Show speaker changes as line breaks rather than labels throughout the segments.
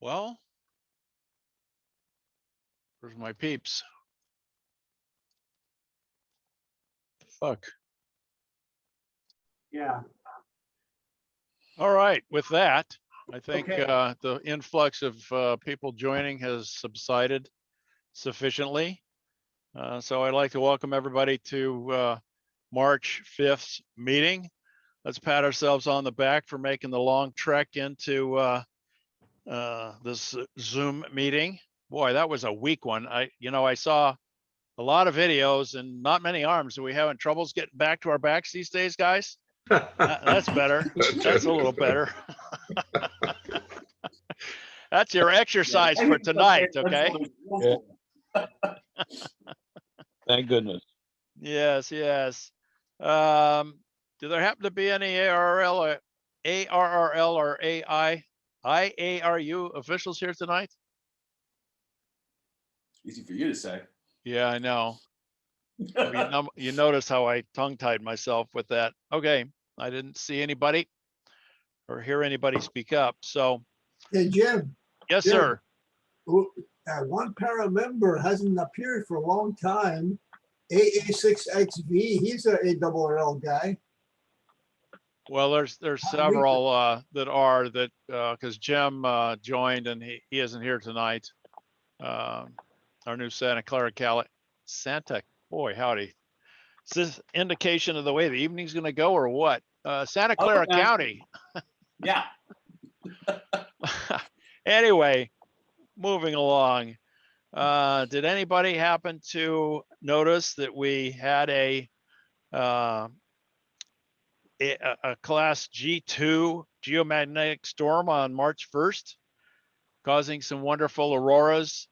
Well, where's my peeps? Fuck.
Yeah.
All right, with that, I think
Okay.
the influx of people joining has subsided sufficiently. So I'd like to welcome everybody to March 5th meeting. Let's pat ourselves on the back for making the long trek into this Zoom meeting. Boy, that was a weak one. I saw a lot of videos and not many arms. Are we having troubles getting back to our backs these days, guys? That's better. That's a little better. That's your exercise for tonight, okay?
Yeah. Thank goodness.
Yes, yes. Do there happen to be any ARRL or IARU officials here tonight?
Easy for you to say.
Yeah, I know. You notice how I tongue-tied myself with that. Okay, I didn't see anybody or hear anybody speak up. So,
Hey, Jim,
yes,
Jim.
sir.
One para member hasn't appeared for a long time. AA6XV, he's a ARRL guy.
Well, there's several that because Jim joined and he isn't here tonight. Our new Santa Clara boy, howdy. Is this indication of the way the evening's gonna go or what? Santa Clara County.
Yeah.
Anyway, moving along. Did anybody happen to notice that we had a class G2 geomagnetic storm on March 1st, causing some wonderful auroras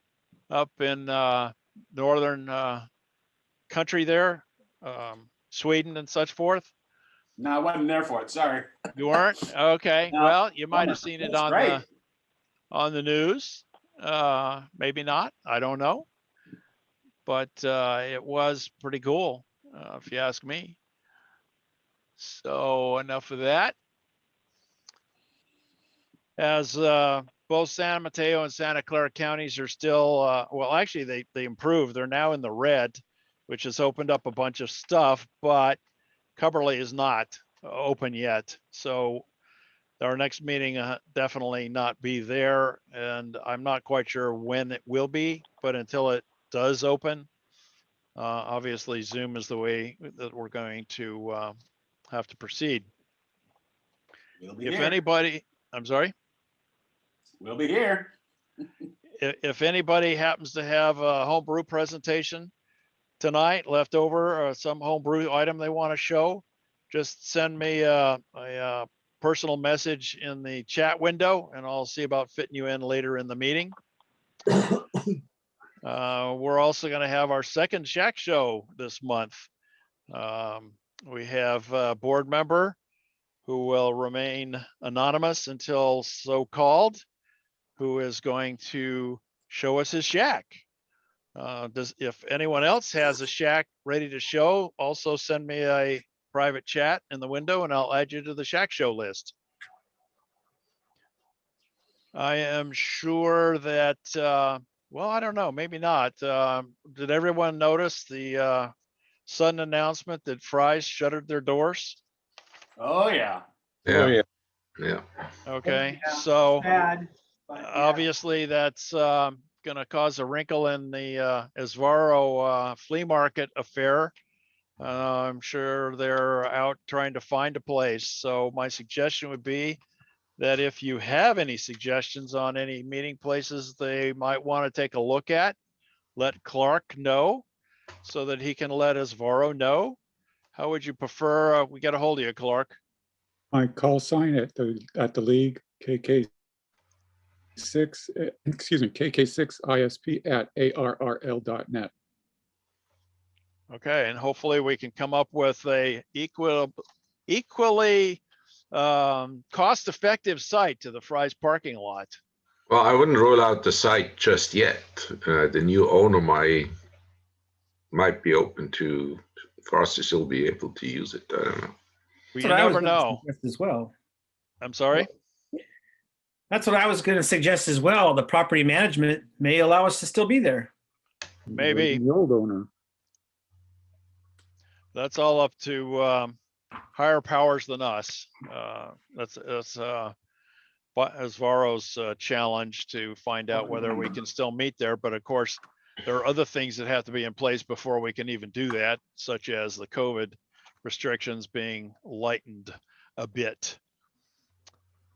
up in northern country there, Sweden and such forth?
No, I wasn't there for it. Sorry.
You weren't? Okay.
No.
Well, you might have seen it
That's
on
great.
the news. Maybe not. I don't know. But it was pretty cool, if you ask me. So enough of that. As both San Mateo and Santa Clara counties are still, well, actually they improved. They're now in the red, which has opened up a bunch of stuff, but Cumberland is not open yet. So our next meeting definitely not be there. And I'm not quite sure when it will be, but until it does open, obviously Zoom is the way that we're going to have to proceed.
We'll be
If
here.
anybody, I'm sorry.
We'll be here.
If anybody happens to have a homebrew presentation tonight left over or some homebrew item they want to show, just send me a personal message in the chat window and I'll see about fitting you in later in the meeting. We're also going to have our second Shack Show this month. We have a board member who will remain anonymous until so called, who is going to show us his shack. If anyone else has a shack ready to show, also send me a private chat in the window and I'll add you to the Shack Show list. I am sure that, well, I don't know, maybe not. Did everyone notice the sudden announcement that Fry's shuttered their doors?
Oh yeah.
Oh,
Yeah,
yeah.
yeah.
Okay,
Yeah,
so
Bad. But yeah.
obviously that's gonna cause a wrinkle in the Esvaro flea market affair. I'm sure they're out trying to find a place. So my suggestion would be that if you have any suggestions on any meeting places they might want to take a look at, let Clark know so that he can let Esvaro know. How would you prefer we get a hold of you, Clark?
My call sign at the league, KK6, KK6ISP@ARRL.net.
Okay, and hopefully we can come up with a equally cost-effective site to the Fry's parking lot.
Well, I wouldn't rule out the site just yet. The new owner might be open for us to still be able to use it. I don't know.
Well,
That's
you
what I was
never
gonna
know.
suggest as well.
I'm sorry.
That's what I was going to suggest as well. The property management may allow us to still be there.
Maybe.
The old owner.
That's all up to higher powers than us. That's Alvaro's challenge to find out whether we can still meet there. But of course, there are other things that have to be in place before we can even do that, such as the COVID restrictions being lightened a bit.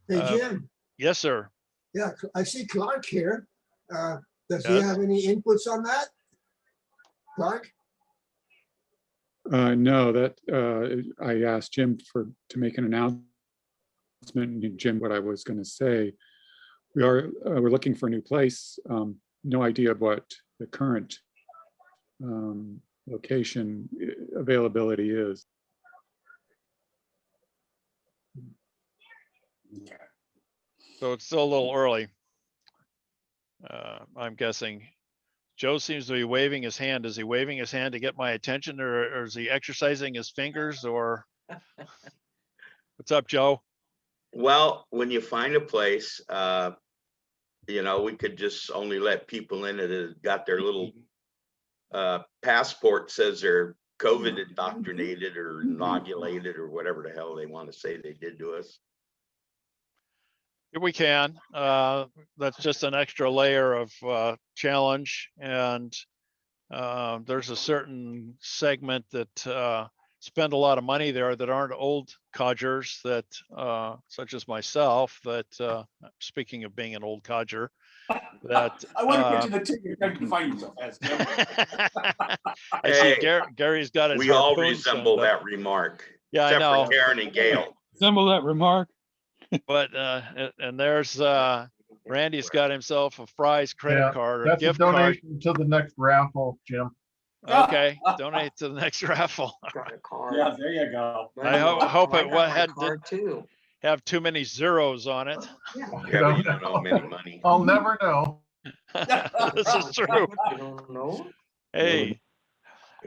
Hey, Jim,
Yes, sir.
yeah, I see Clark here. Does he
Yes.
have any inputs on that? Clark?
No, that I asked Jim to make an announcement. And Jim, what I was going to say, we're looking for a new place. No idea what the current location availability is.
So it's still a little early. I'm guessing. Joe seems to be waving his hand. Is he waving his hand to get my attention, or is he exercising his fingers, or what's up, Joe?
Well, when you find a place, we could just only let people in that have got their little passport says they're COVID indoctrinated or inoculated or whatever the hell they want to say they did to us.
We can. That's just an extra layer of challenge, and there's a certain segment that spend a lot of money there that aren't old codgers, that such as myself, that speaking of being an old codger, that
I want to get you the ticket. I can find you so fast.
I see
Hey,
Gary's got his
we all
harpoon
resemble
signed up.
that remark.
Yeah, I
Except
know.
for Karen and Gail.
Resemble that remark?
But and there's Randy's got himself a Fry's credit
Yeah,
card or
That's a
gift card.
donation to the next raffle, Jim.
Okay, donate to the next raffle.
Got a card.
Yeah, there you go.
I hope it hadn't
Card too.
have too many zeros on it.
Yeah, but you don't know many money.
I'll never know.
This is true.
You don't know?
Hey,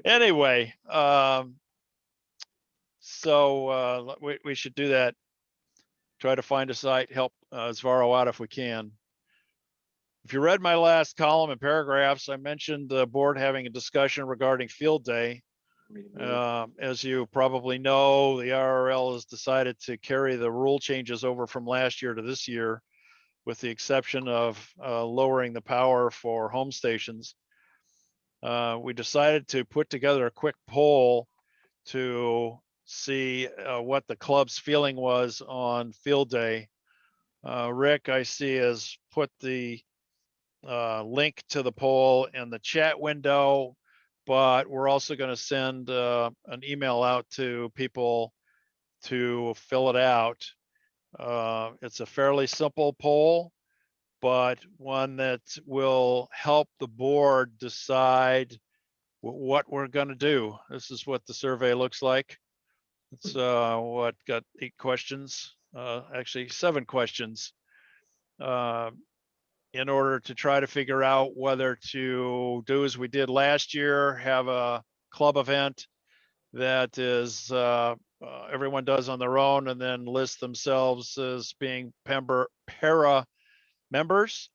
anyway, so we should do that. Try to find a site, help Alvaro out if we can. If you read my last column and paragraphs, I mentioned the board having a discussion regarding field day. As you probably know, the RRL has decided to carry the rule changes over from last year to this year, with the exception of lowering the power for home stations. We decided to put together a quick poll to see what the club's feeling was on field day. Rick, I see, has put the link to the poll in the chat window, but we're also going to send an email out to people to fill it out. It's a fairly simple poll, but one that will help the board decide what we're going to do. This is what the survey looks like. It's got 8 questions, actually 7 questions, in order to try to figure out whether to do as we did last year, have a club event that is everyone does on their own, and then list themselves as being PAARA members,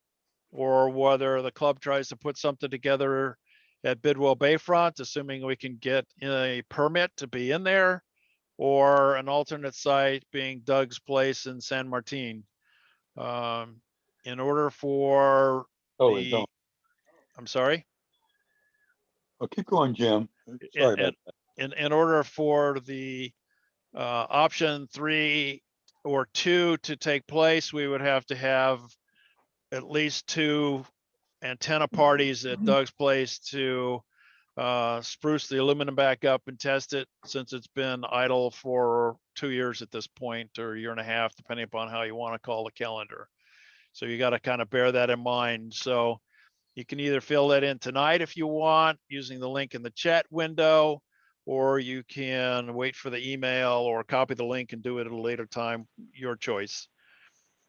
or whether the club tries to put something together at Bidwell Bayfront, assuming we can get a permit to be in there, or an alternate site being Doug's Place in San Martin. In order for
Don't.
I'm sorry?
Oh, keep going, Jim. Sorry about that.
In order for the option 3 or 2 to take place, we would have to have at least 2 antenna parties at Doug's Place to spruce the aluminum back up and test it, since it's been idle for 2 years at this point, or a year and a half, depending upon how you want to call the calendar. So you got to kind of bear that in mind. So you can either fill that in tonight if you want, using the link in the chat window, or you can wait for the email or copy the link and do it at a later time, your choice.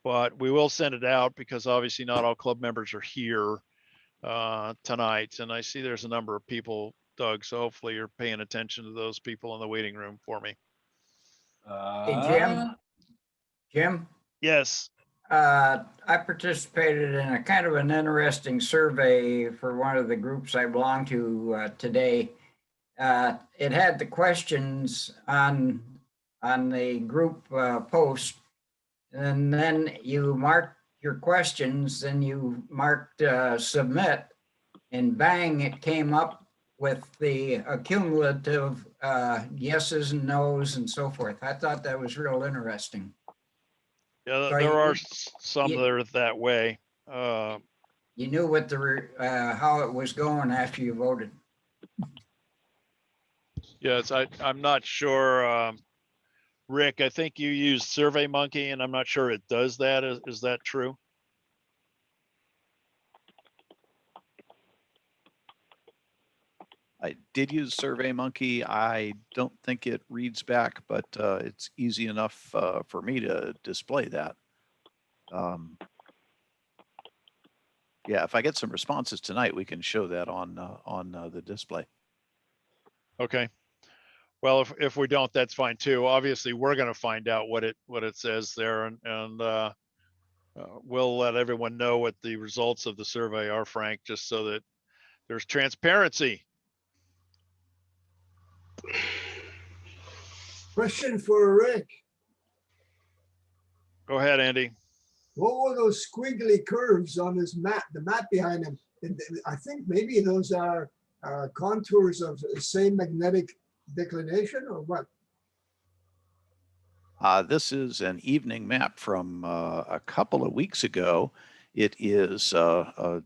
But we will send it out, because obviously not all club members are here tonight. And I see there's a number of people, Doug, so hopefully you're paying attention to those people in the waiting room for me.
Hey, Jim. Jim,
Yes.
I participated in a kind of an interesting survey for one of the groups I belong to today. It had the questions on the group post, and then you marked your questions, then you marked submit, and bang, it came up with the accumulative yeses and nos and so forth. I thought that was real interesting.
Yeah,
So
there
you-
are some
you-
that are that way.
You knew what how it was going after you voted.
Yes, I'm not sure. Rick, I think you used Survey Monkey and I'm not sure it does that. Is that true?
I did use SurveyMonkey. I don't think it reads back, but it's easy enough for me to display that. Yeah, if I get some responses tonight, we can show that on the display.
Okay. Well, if we don't, that's fine too. Obviously, we're going to find out what it says there, and we'll let everyone know what the results of the survey are, Frank, just so that there's transparency.
Question for Rick.
Go ahead, Andy.
What were those squiggly curves on his map, the map behind him? I think maybe those are contours of the same magnetic declination or what?
This is an evening map from a couple of weeks ago. It is a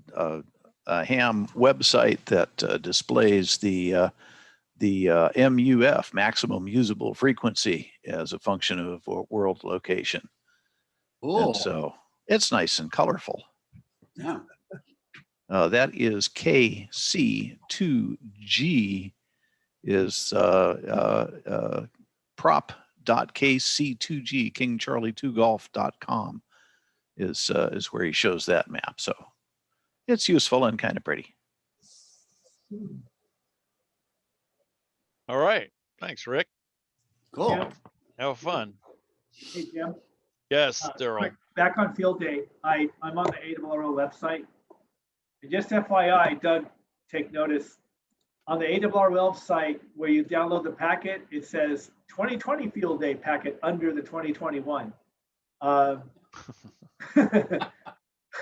ham website that displays the MUF, maximum usable frequency, as a function of world location. And so it's nice and colorful.
Yeah.
That is KC2G is prop.kc2g, King Charlie 2 golf.com is where he shows that map. So it's useful and kind of pretty.
All right. Thanks, Rick.
Cool.
Have fun.
Hey, Jim.
Yes, Daryl.
Quick, back on field day, I'm on the ARRL website. And just FYI, Doug, take notice. On the ARRL website, where you download the packet, it says 2020 field day packet under the 2021.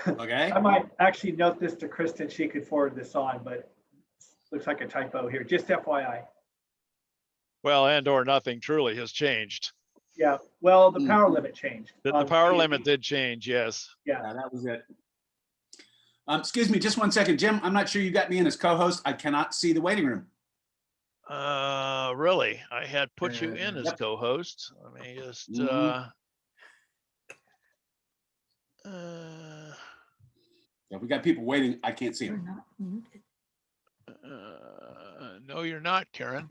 Okay.
I might actually note this to Kristen. She could forward this on, but looks like a typo here. Just FYI.
Well, and or nothing truly has changed.
Yeah, well, the power limit changed.
The power limit did change, yes.
Yeah.
That was it. Excuse me, just 1 second, Jim. I'm not sure you got me in as co-host. I cannot see the waiting room.
Really? I had put you in as
Yep.
co-host. Let me just,
Yeah, we got people waiting. I can't see them.
no, you're not, Karen.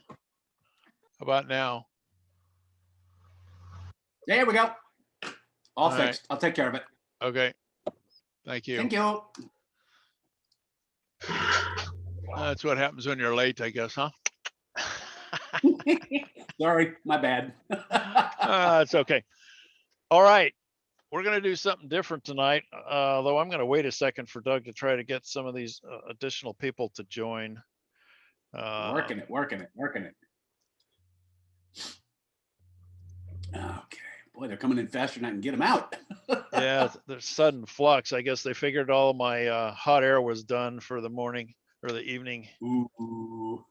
How about now?
There we go. All
right.
fixed. I'll take care of it.
Okay. Thank you.
Thank you.
That's what happens when you're late, I guess, huh?
Sorry, my bad.
It's okay. All right. We're going to do something different tonight, though I'm going to wait a second for Doug to try to get some of these additional people to join.
Working it. Okay. Boy, they're coming in faster than I can get them out.
Yeah, there's sudden flux. I guess they figured all my hot air was done for the morning or the evening.
Ooh.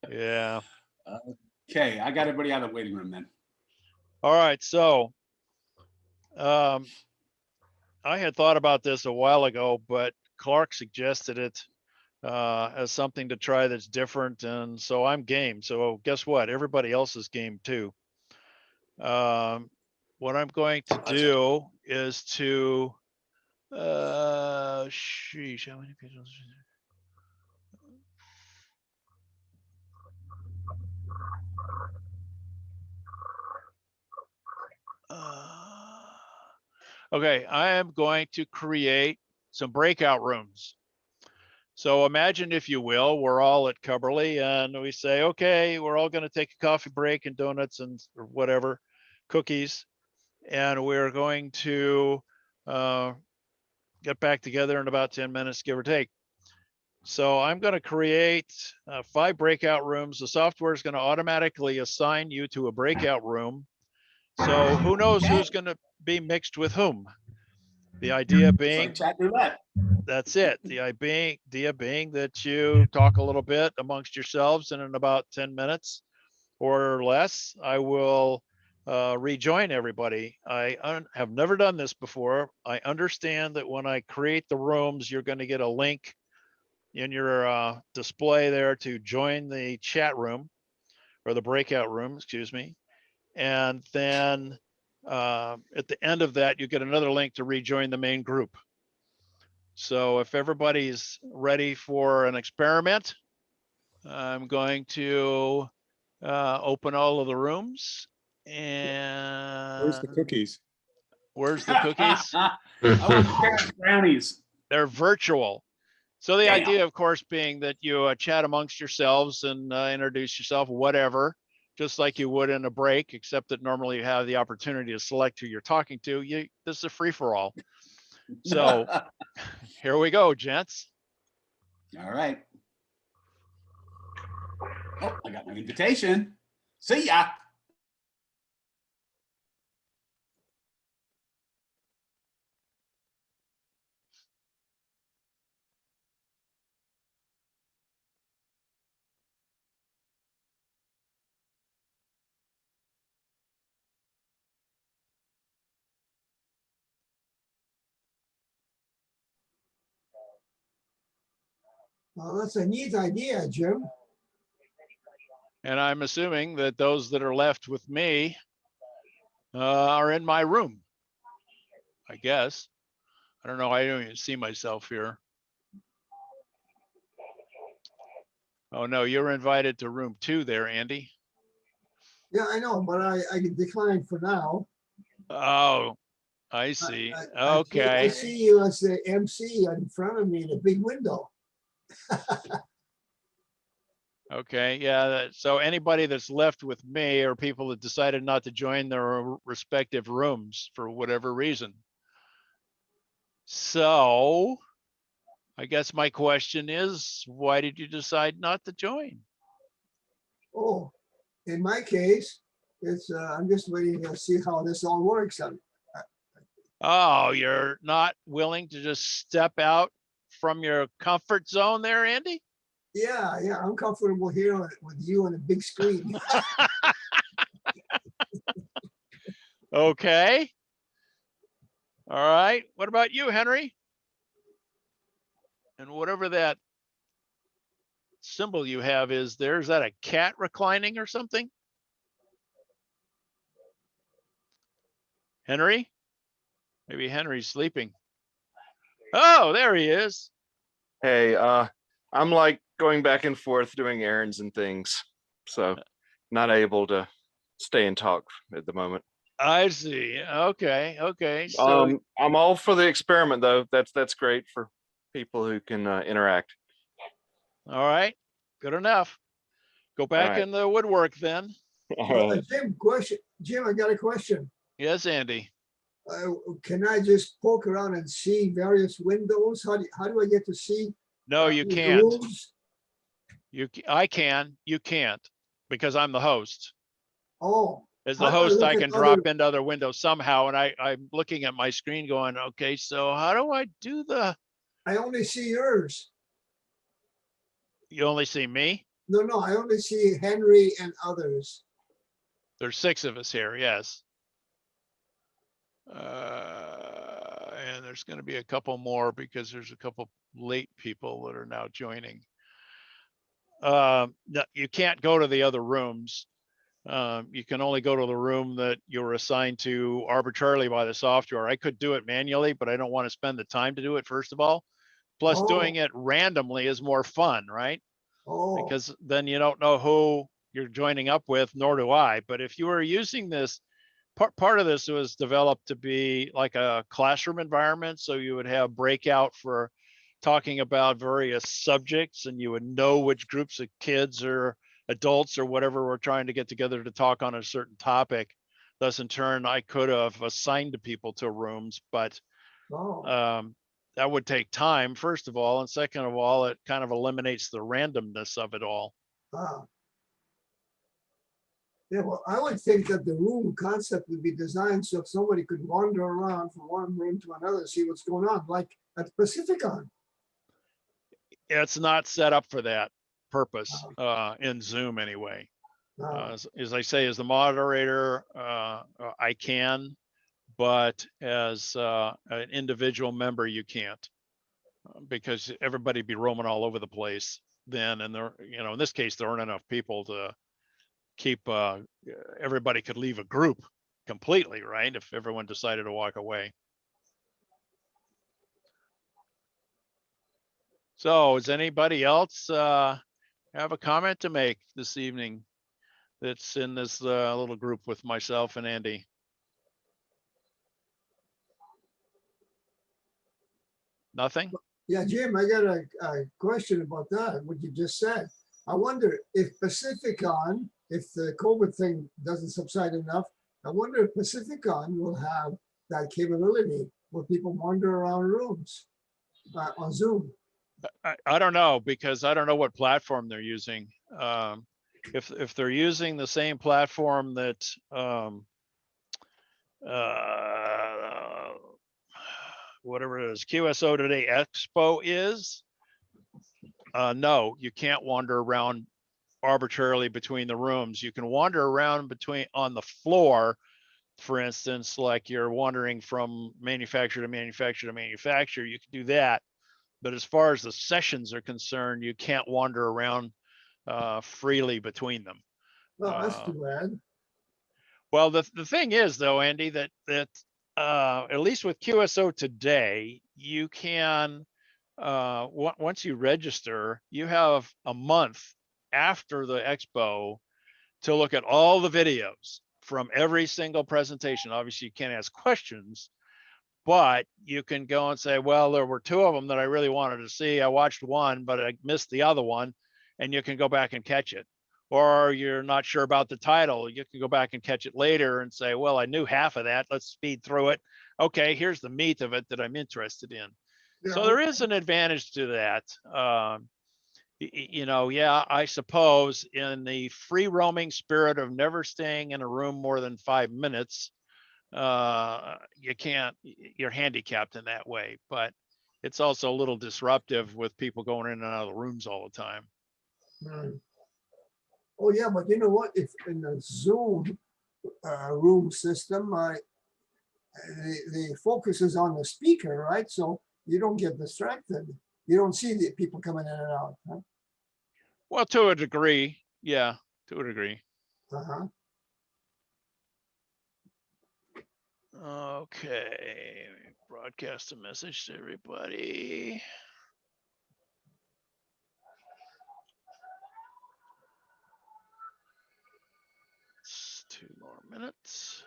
Yeah.
Okay, I got everybody out of the waiting room then.
All right. So I had thought about this a while ago, but Clark suggested it as something to try that's different. And so I'm game. So guess what? Everybody else is game too. What I'm going to do is to, sheesh, how many people? Okay, I am going to create some breakout rooms. So imagine, if you will, we're all at Cubberley and we say, okay, we're all going to take a coffee break and donuts and or whatever, cookies. and we're going to get back together in about 10 minutes, give or take. So I'm going to create 5 breakout rooms. The software is going to automatically assign you to a breakout room. So who knows who's going to be mixed with whom? The idea
It's
being,
like chat roulette.
that's it. The idea being that you talk a little bit amongst yourselves, and in about 10 minutes or less, I will rejoin everybody. I have never done this before. I understand that when I create the rooms, you're going to get a link in your display there to join the chat room, or the breakout room, excuse me. And then at the end of that, you get another link to rejoin the main group. So if everybody's ready for an experiment, I'm going to open all of the rooms. And
Where's the cookies?
where's the cookies?
I want the parents' brownies.
They're virtual. So the
Damn.
idea, of course, being that you chat amongst yourselves and introduce yourself, whatever, just like you would in a break, except that normally you have the opportunity to select who you're talking to. This is a free-for-all. So here we go, gents.
All right. Oh, I got my invitation. See ya.
Well, that's a neat idea, Jim.
And I'm assuming that those that are left with me are in my room, I guess. I don't know. I don't even see myself here. Oh, no, you're invited to room 2 there, Andy.
Yeah, I know, but I declined for now.
Oh, I see.
I
Okay.
see you as the MC in front of me in a big window.
Okay, yeah, so anybody that's left with me are people that decided not to join their respective rooms for whatever reason. So I guess my question is, why did you decide not to join?
Oh, in my case, it's I'm just waiting to see how this all works.
Oh, you're not willing to just step out from your comfort zone there, Andy?
Yeah, I'm comfortable here with you on a big screen.
Okay. All right. What about you, Henry? And whatever that symbol you have is there, is that a cat reclining or something? Henry? Maybe Henry's sleeping. Oh, there he is.
Hey, I'm like going back and forth doing errands and things, so not able to stay and talk at the moment.
I see. Okay. So
I'm all for the experiment though. That's great for people who can interact.
all right, good enough. Go back
right.
in the woodwork then.
All right.
Jim, I got a question.
Yes, Andy.
Can I just poke around and see various windows? How do I get to see?
No, you
the
can't.
rooms?
I can. You can't, because I'm the host.
Oh.
As the
how do I
host,
look
I
at
can
other-
drop into other windows somehow, and I'm looking at my screen going, okay, so how do I do the?
I only see yours.
You only see me?
No, I only see Henry and others.
There's 6 of us here, yes. And there's going to be a couple more because there's a couple late people that are now joining. No, you can't go to the other rooms. You can only go to the room that you're assigned to arbitrarily by the software. I could do it manually, but I don't want to spend the time to do it, first of all. Plus, doing it randomly is more fun, right?
Oh.
Because then you don't know who you're joining up with, nor do I. But if you were using this, part of this was developed to be like a classroom environment. So you would have breakout for talking about various subjects, and you would know which groups of kids or adults or whatever were trying to get together to talk on a certain topic. Thus, in turn, I could have assigned people to rooms, but
Oh,
that would take time, first of all, and second of all, it kind of eliminates the randomness of it all.
ah. Yeah, well, I would think that the room concept would be designed so if somebody could wander around from one room to another, see what's going on, like at Pacificon.
It's not set up for that purpose in Zoom anyway. As I say, as the moderator, I can, but as an individual member, you can't, because everybody be roaming all over the place then. And there, you know, in this case, there aren't enough people to keep, everybody could leave a group completely, right? If everyone decided to walk away. So does anybody else have a comment to make this evening that's in this little group with myself and Andy? Nothing?
Yeah, Jim, I got a question about that, what you just said. I wonder if Pacificon, if the COVID thing doesn't subside enough, I wonder if Pacificon will have that capability where people wander around rooms on Zoom.
I don't know, because I don't know what platform they're using. If they're using the same platform that whatever it is, QSO Today Expo is, no, you can't wander around arbitrarily between the rooms. You can wander around between on the floor, for instance, like you're wandering from manufacturer to manufacturer to manufacturer. You can do that. But as far as the sessions are concerned, you can't wander around freely between them.
Well, that's too bad.
Well, the thing is, though, Andy, that at least with QSO Today, you can, once you register, you have a month after the expo to look at all the videos from every single presentation. Obviously, you can't ask questions, but you can go and say, well, there were two of them that I really wanted to see. I watched one, but I missed the other one, and you can go back and catch it. Or you're not sure about the title, you can go back and catch it later and say, well, I knew half of that. Let's speed through it. Okay, here's the meat of it that I'm interested in.
Yeah.
So there is an advantage to that. You know, yeah, I suppose in the free roaming spirit of never staying in a room more than 5 minutes, you can't, you're handicapped in that way, but it's also a little disruptive with people going in and out of the rooms all the time.
Oh yeah, but you know what? If in the Zoom room system, the focus is on the speaker, right? So you don't get distracted. You don't see the people coming in and out. Huh?
Well, to a degree, yeah, to a degree. Okay, broadcast a message to everybody. It's 2 more minutes.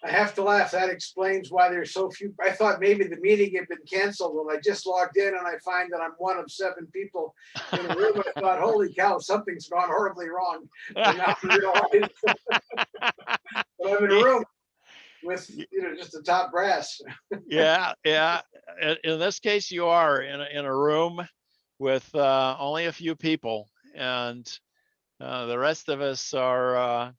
I have to laugh. That explains why there's so few. I thought maybe the meeting had been canceled when I just logged in and I find that I'm one of 7 people in a room. I thought, holy cow, something's gone horribly wrong. And now I realize that I'm in a room with, you know, just the top brass.
Yeah. In this case, you are in a room with only a few people, and the rest of us are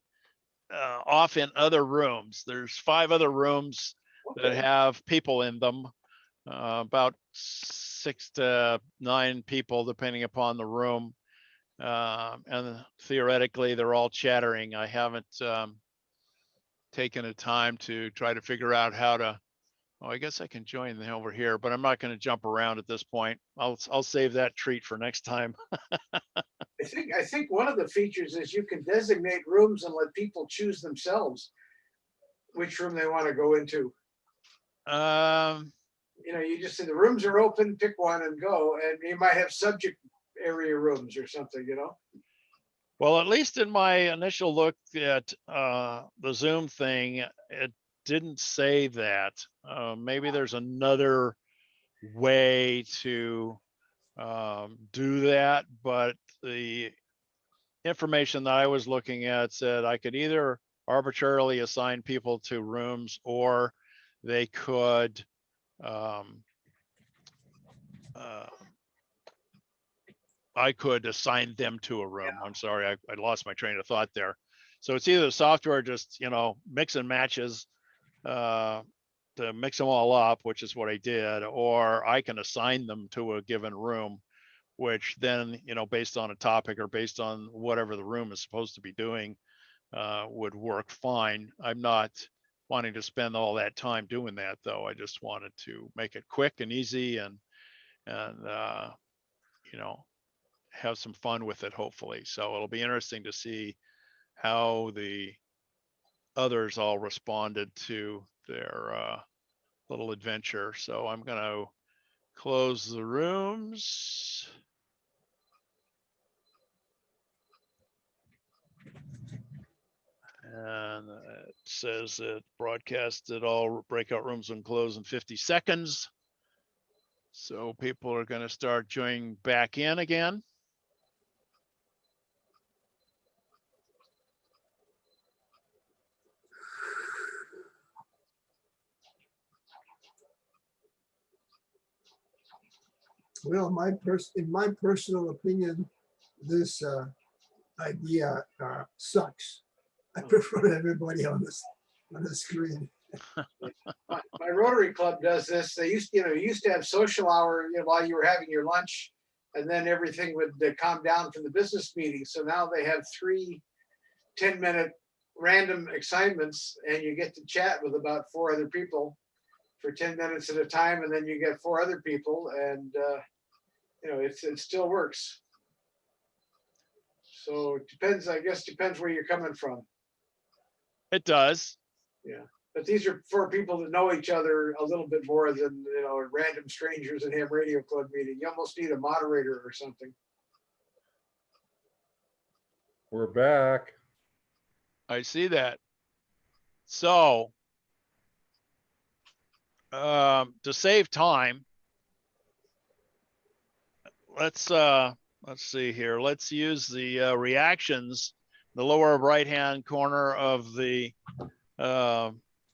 off in other rooms. There's 5 other rooms that have people in them, about 6 to 9 people, depending upon the room. And theoretically, they're all chattering. I haven't taken the time to try to figure out how to, oh, I guess I can join them over here, but I'm not going to jump around at this point. I'll save that treat for next time.
I think one of the features is you can designate rooms and let people choose themselves which room they want to go into. You know, you just say the rooms are open, pick one and go, and you might have subject area rooms or something, you know?
Well, at least in my initial look at the Zoom thing, it didn't say that. Maybe there's another way to do that, but the information that I was looking at said I could either arbitrarily assign people to rooms, or they could I could assign them to a room. I'm sorry, I lost my train of thought there. So it's either the software just, mix and matches to mix them all up, which is what I did, or I can assign them to a given room, which then, based on a topic or based on whatever the room is supposed to be doing, would work fine. I'm not wanting to spend all that time doing that, though. I just wanted to make it quick and easy and have some fun with it, hopefully. So it'll be interesting to see how the others all responded to their little adventure. So I'm going to close the rooms. And it says that broadcasted all breakout rooms and close in 50 seconds. So people are going to start joining back in again.
Well, in my personal opinion, this idea sucks. I prefer everybody on the screen.
My Rotary Club does this. They used to have social hour, while you were having your lunch, and then everything would calm down from the business meeting. So now they have 3 10-minute random assignments, and you get to chat with about 4 other people for 10 minutes at a time, and then you get 4 other people, and it still works. So it depends, I guess, where you're coming from.
It does.
Yeah, but these are for people that know each other a little bit more than random strangers at Ham Radio Club meeting. You almost need a moderator or something.
We're back.
I see that. So to save time, let's see here. Let's use the reactions, the lower right-hand corner of the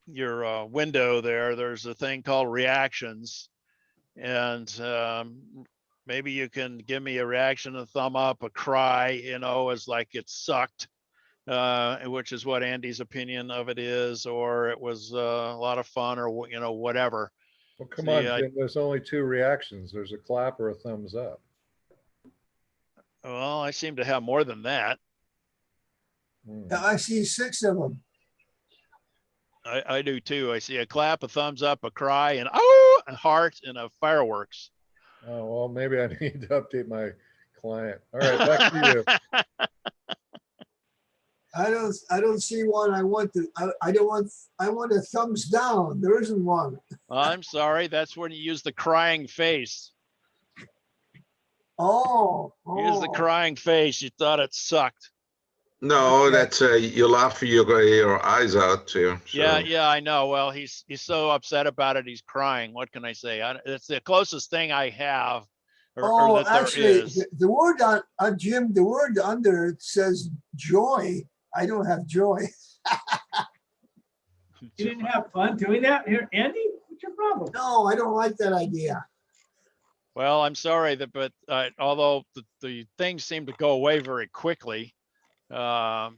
your window there. There's a thing called reactions, and maybe you can give me a reaction, a thumb up, a cry, as like it sucked, which is what Andy's opinion of it is, or it was a lot of fun, or whatever.
Well, come on, Jim, there's only 2 reactions. There's a clap or a thumbs up.
Well, I seem to have more than that.
I see 6 of them.
I do too. I see a clap, a thumbs up, a cry, and oh, a heart, and a fireworks.
Oh, well, maybe I need to update my client. All right, back to you.
I don't see one. I want a thumbs down. There isn't one.
I'm sorry. That's when you use the crying face. Use the crying face. You thought it sucked.
No, that's you laugh your eyes out too. So.
Yeah, I know. Well, he's so upset about it. He's crying. What can I say? It's the closest thing I have. Or that
actually,
there is.
the word on Jim, the word under it says joy. I don't have joy.
You didn't have fun doing that here, Andy? What's your problem?
No, I don't like that idea.
Well, I'm sorry but although the things seem to go away very quickly, it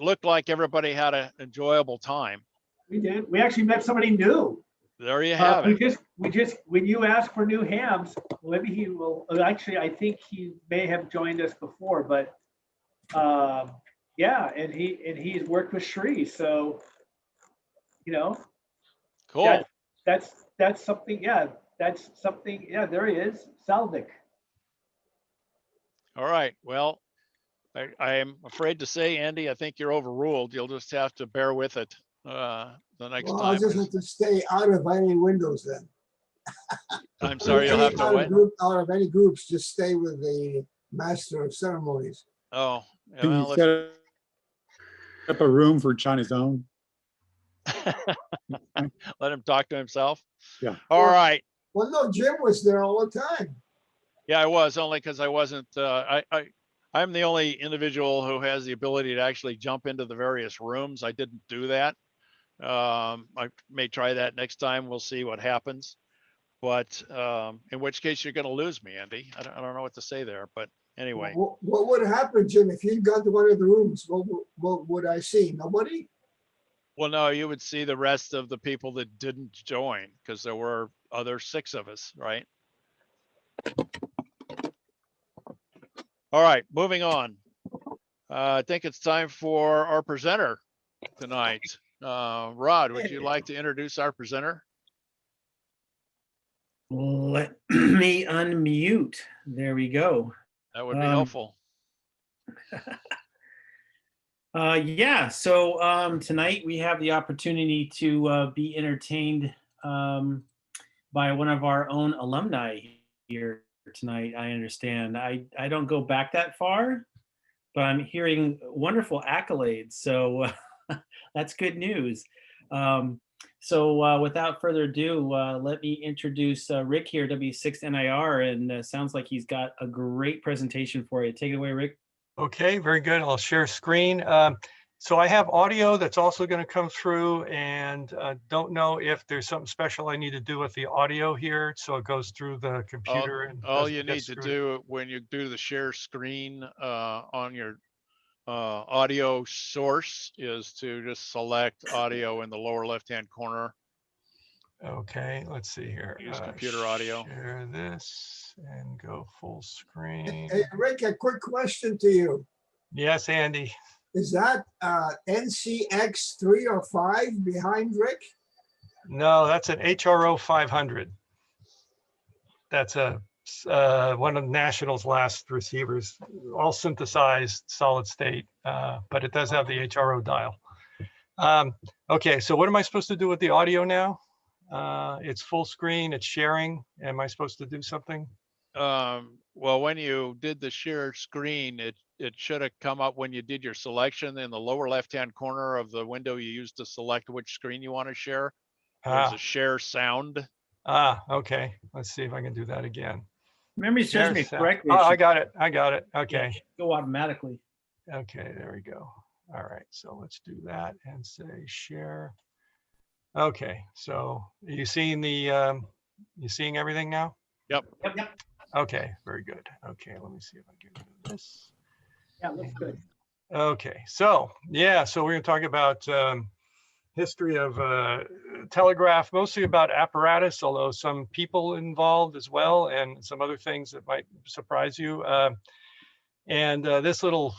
looked like everybody had an enjoyable time.
We did. We actually met somebody new.
There you have it.
We just when you ask for new hams, maybe he will. Actually, I think he may have joined us before, but yeah, and he's worked with Sri, so
cool.
That's something. Yeah, that's something. Yeah, there he is, Salvik.
All right. Well, I am afraid to say, Andy, I think you're overruled. You'll just have to bear with it the next time.
I'll just have to stay out of any windows then.
I'm sorry, you'll have to what?
Out of any groups, just stay with the master of ceremonies.
Oh,
Can you set up a room for China's own?
Let him talk to himself.
Yeah.
All right.
Well, no, Jim was there all the time.
Yeah, I was only because I wasn't, I'm the only individual who has the ability to actually jump into the various rooms. I didn't do that. I may try that next time. We'll see what happens. But in which case you're going to lose me, Andy. I don't know what to say there, but anyway.
What would happen, Jim, if you'd gone to one of the rooms? What would I see? Nobody?
Well, no, you would see the rest of the people that didn't join because there were other 6 of us, right? All right, moving on. I think it's time for our presenter tonight. Rod, would you like to introduce our presenter?
Let me unmute. There we go.
That would be helpful.
Yeah, so tonight we have the opportunity to be entertained by one of our own alumni here tonight. I understand. I don't go back that far, but I'm hearing wonderful accolades. So that's good news. So without further ado, let me introduce Rick here, W6NIR, and sounds like he's got a great presentation for you. Take it away, Rick.
Okay, very good. I'll share screen. So I have audio that's also going to come through, and don't know if there's something special I need to do with the audio here. So it goes through the computer. And
all you need to do when you do the share screen on your audio source is to just select audio in the lower left-hand corner.
Okay, let's see here.
Use computer audio.
Share this and go full screen.
Hey, Rick, a quick question to you.
Yes, Andy.
Is that NCX 3 or 5 behind Rick?
No, that's an HRO 500. That's one of National's last receivers, all synthesized solid state, but it does have the HRO dial. Okay, so what am I supposed to do with the audio now? It's full screen, it's sharing. Am I supposed to do something?
Well, when you did the share screen, it should have come up when you did your selection in the lower left-hand corner of the window you used to select which screen you want to share. There's a share sound.
Okay. Let's see if I can do that again.
Memory serves me correctly.
Oh, I got it. Okay.
It should go automatically.
Okay, there we go. All right, so let's do that and say share. Okay, so are you seeing you seeing everything now?
Yep.
Okay, very good. Okay, let me see if I can get rid of this.
Yeah, looks good.
Okay, so yeah, so we're going to talk about history of telegraph, mostly about apparatus, although some people involved as well, and some other things that might surprise you. And this little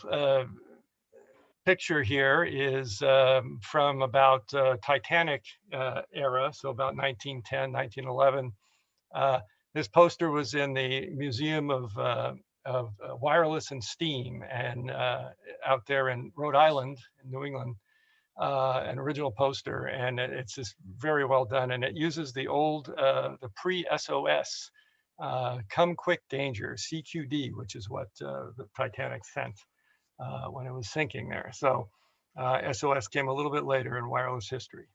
picture here is from about Titanic era, so about 1910, 1911. This poster was in the Museum of Wireless and Steam, and out there in Rhode Island, in New England, an original poster, and it's just very well done. And it uses the old, the pre-SOS, come quick danger, CQD, which is what the Titanic sent when it was sinking there. So SOS came a little bit later in wireless history,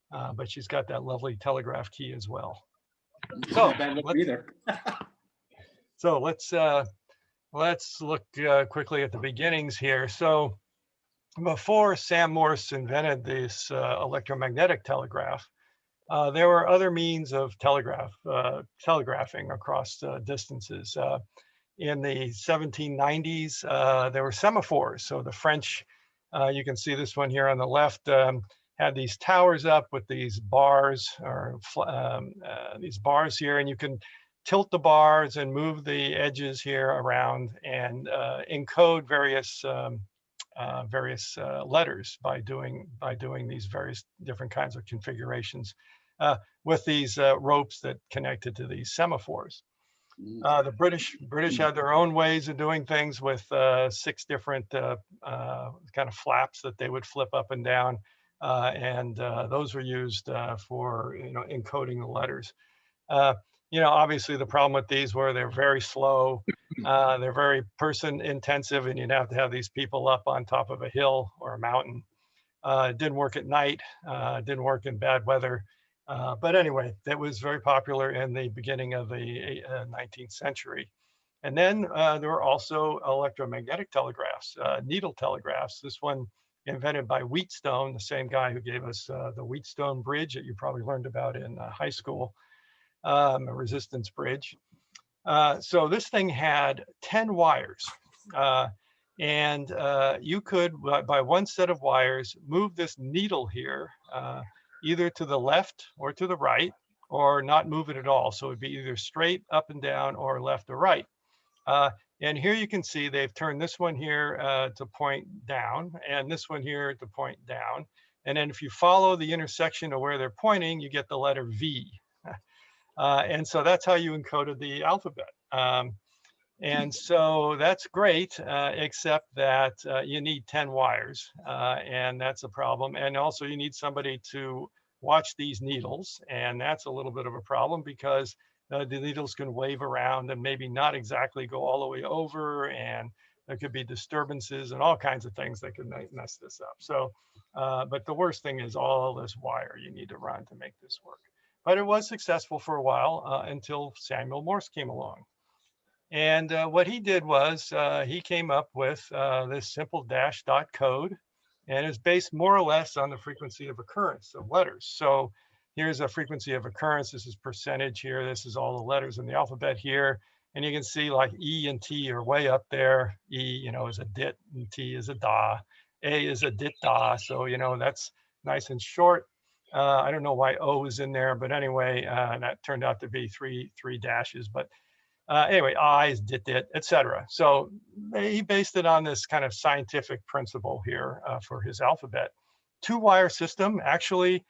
but she's got that lovely telegraph key as well. So so let's look quickly at the beginnings here. So before Sam Morse invented this electromagnetic telegraph, there were other means of telegraphing across distances. In the 1790s, there were semaphores. So the French, you can see this one here on the left, had these towers up with these bars, or these bars here, and you can tilt the bars and move the edges here around and encode various letters by doing these various different kinds of configurations with these ropes that connected to these semaphores. The British had their own ways of doing things with 6 different kind of flaps that they would flip up and down, and those were used for encoding the letters. Obviously the problem with these were they're very slow, they're very person intensive, and you'd have to have these people up on top of a hill or a mountain. It didn't work at night, didn't work in bad weather. But anyway, that was very popular in the beginning of the 19th century. And then there were also electromagnetic telegraphs, needle telegraphs. This one invented by Wheatstone, the same guy who gave us the Wheatstone bridge that you probably learned about in high school, a resistance bridge. So this thing had 10 wires. And you could, by one set of wires, move this needle here, either to the left or to the right, or not move it at all. So it'd be either straight up and down or left or right. And here you can see they've turned this one here to point down and this one here to point down. And then if you follow the intersection of where they're pointing, you get the letter V. And so that's how you encoded the alphabet. And so that's great, except that you need 10 wires, and that's a problem. And also you need somebody to watch these needles, and that's a little bit of a problem because the needles can wave around and maybe not exactly go all the way over, and there could be disturbances and all kinds of things that could mess this up. So, but the worst thing is all this wire you need to run to make this work. But it was successful for a while until Samuel Morse came along. And what he did was he came up with this simple dash dot code, and it's based more or less on the frequency of occurrence of letters. So here's a frequency of occurrence. This is percentage here. This is all the letters in the alphabet here. And you can see like E and T are way up there. E, you know, is a dit, and T is a da. A is a dit da. So, you know, that's nice and short. I don't know why O is in there, but anyway, that turned out to be three dashes. But anyway, I is dit, etc. So he based it on this kind of scientific principle here for his alphabet. Two-wire system, actually,